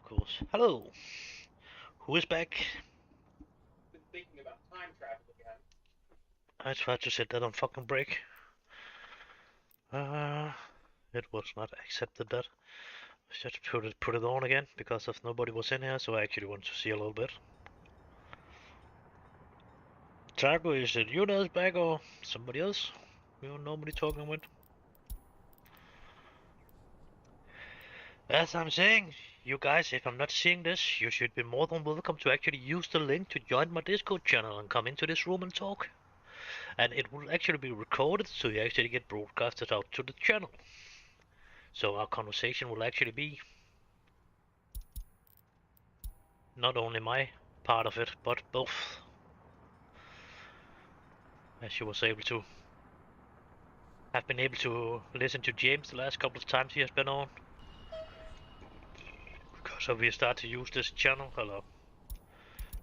course. Hello. Who is back? Been thinking about time travel again. I tried to set that on fucking break. It was not accepted that. I just put it on again because of nobody was in here, so I actually want to see a little bit. Targo, is it you that's back or somebody else you're normally talking with? As I'm saying, you guys, if I'm not seeing this, you should be more than welcome to actually use the link to join my Discord channel and come into this room and talk. And it will actually be recorded, so you actually get broadcasted out to the channel. So our conversation will actually be not only my part of it, but both. As you was able to have been able to listen to James the last couple of times he has been on. Because we start to use this channel, hello,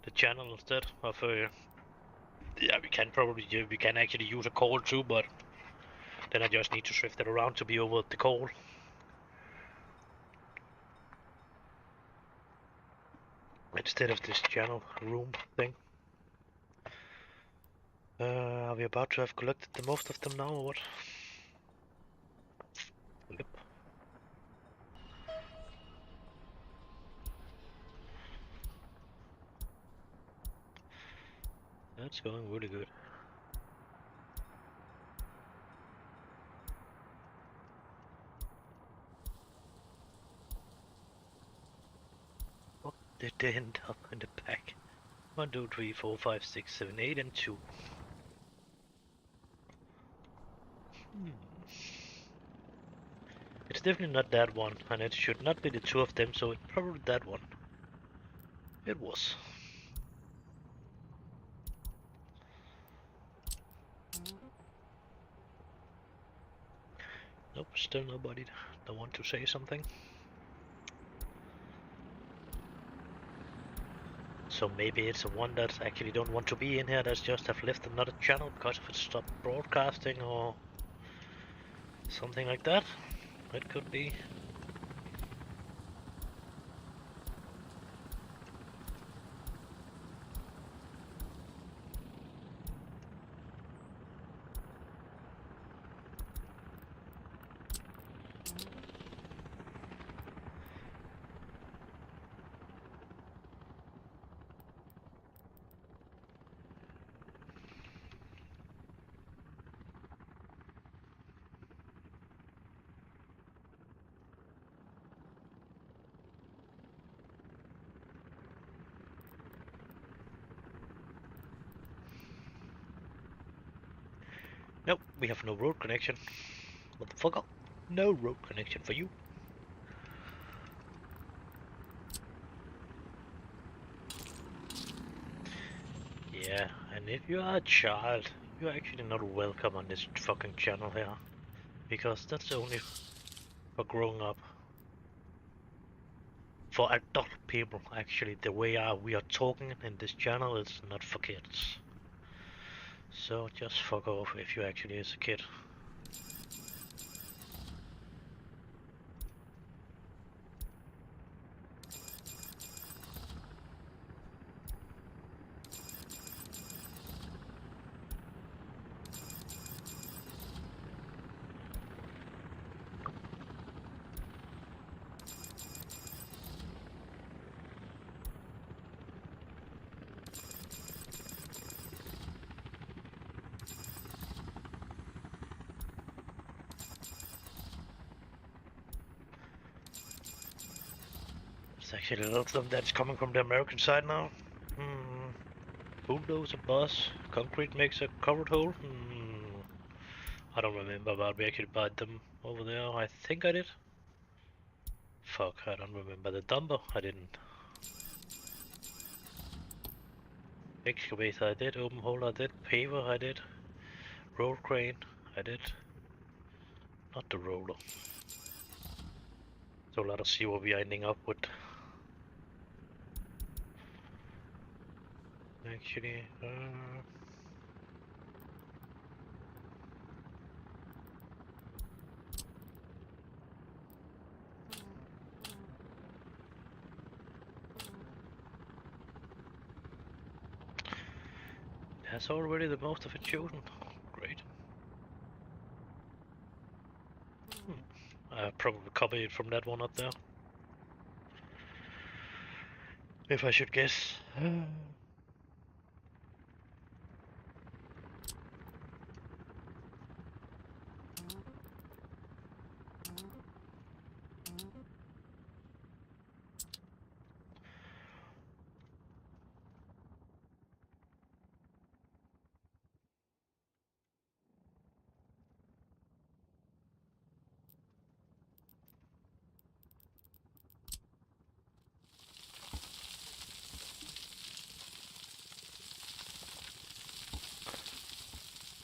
the channel instead of yeah, we can actually use a call too, but then I just need to shift it around to be over the call. Instead of this channel room thing. Are we about to have collected the most of them now or what? Yep. That's going really good. What did they end up in the pack? 1, 2, 3, 4, 5, 6, 7, 8, and 2. It's definitely not that one, and it should not be the two of them, so it's probably that one. It was. Nope, still nobody that want to say something. So maybe it's the one that actually don't want to be in here, that's just have left another channel because of it stopped broadcasting or something like that. It could be. Nope, we have no road connection. Motherfucker. No road connection for you. Yeah, and if you are a child, you're actually not welcome on this fucking channel here. Because that's only for growing up. For adult people, actually, the way we are talking in this channel is not for kids. So just fuck off if you actually is a kid. There's actually a lot of them that's coming from the American side now. Bulldozer, bus, concrete makes a covered hole. I don't remember, but we actually bought them over there. I think I did. Fuck, I don't remember. The dumper, I didn't. Excavator, I did. Open hole, I did. Paver, I did. Roll crane, I did. Not the roller. So let us see what we are ending up with. Actually, has already the most of it chosen. Great. I probably copied it from that one up there. If I should guess.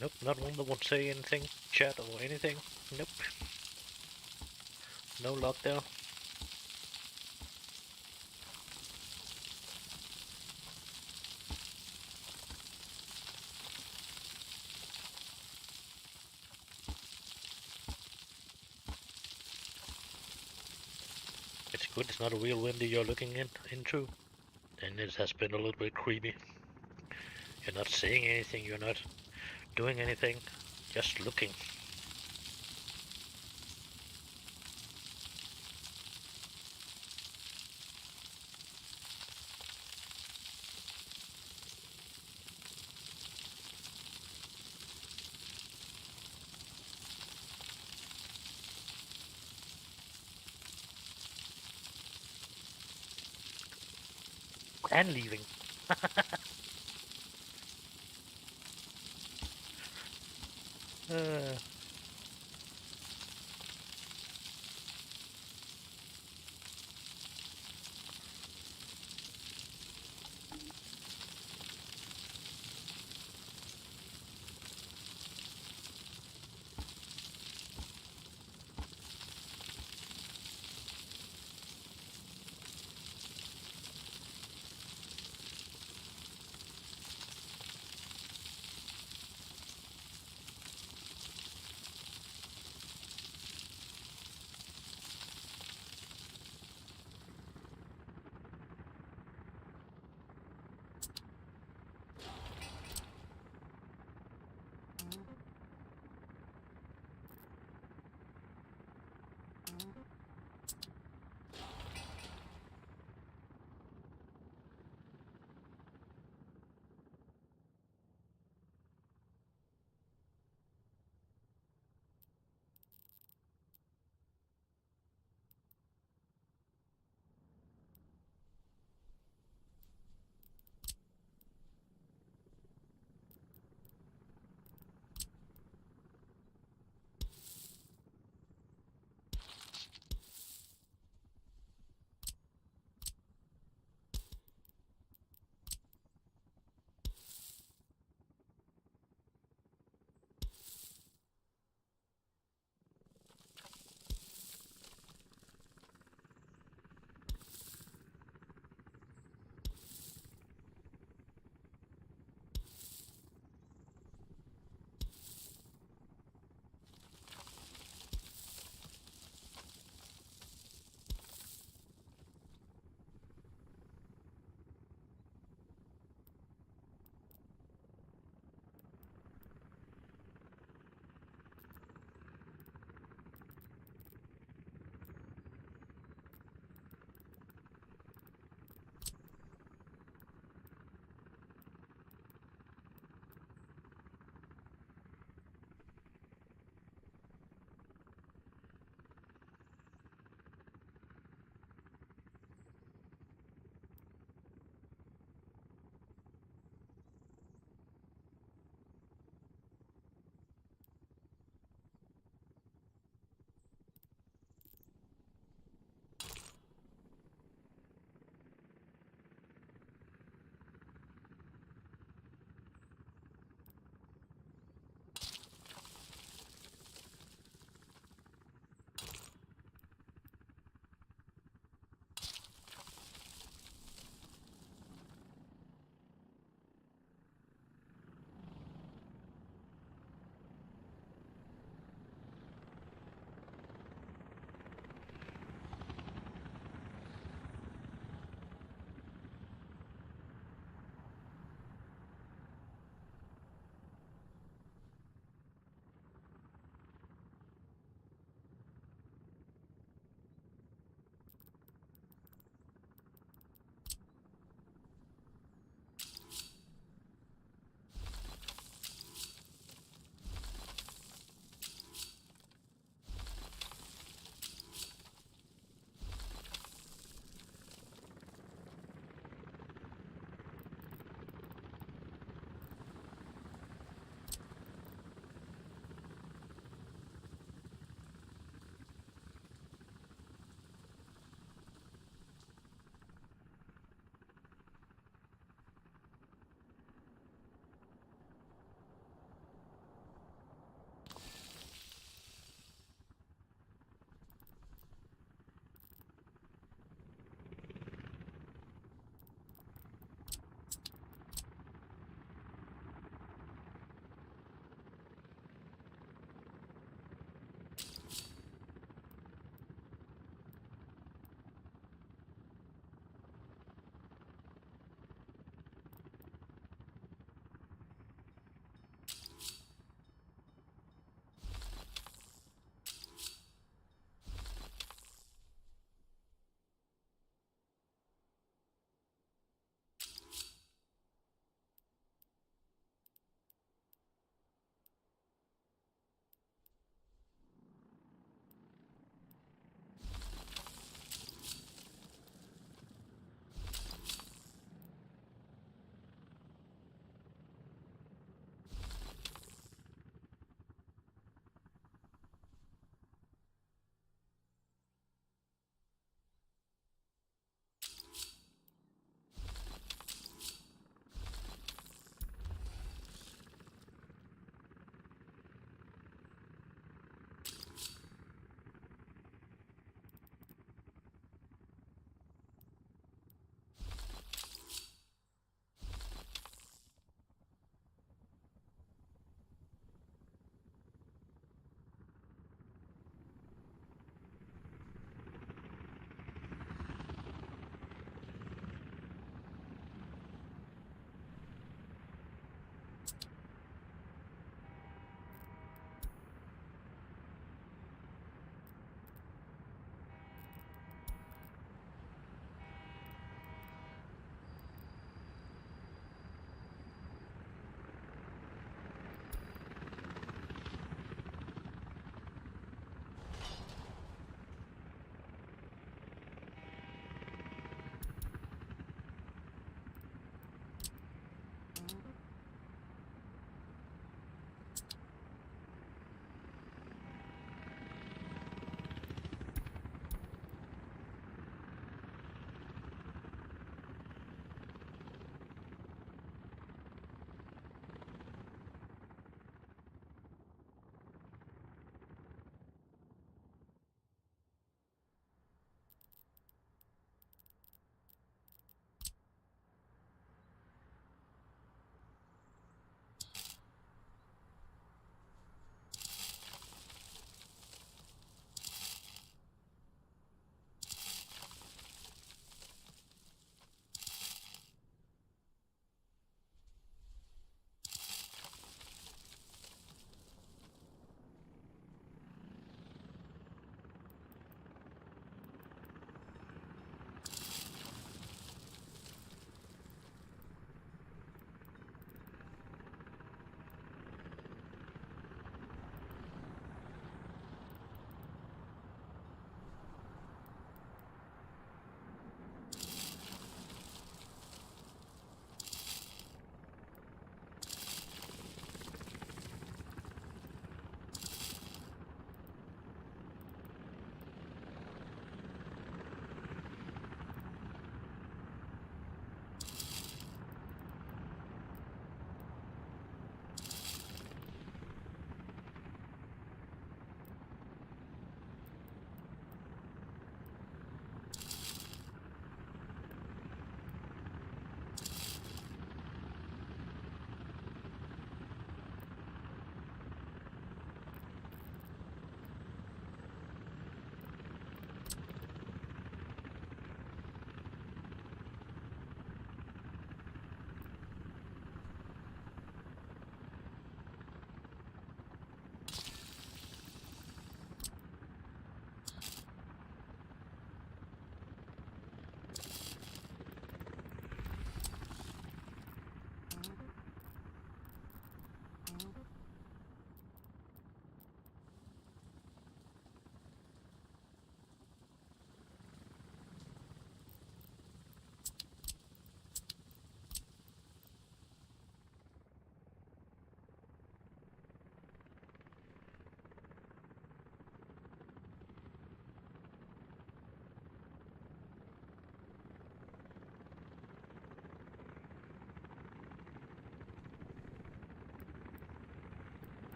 Nope, not one that won't say anything, chat or anything. Nope. No luck there. It's good it's not a real window you're looking into. Then it has been a little bit creepy. You're not saying anything, you're not doing anything, just looking. And leaving.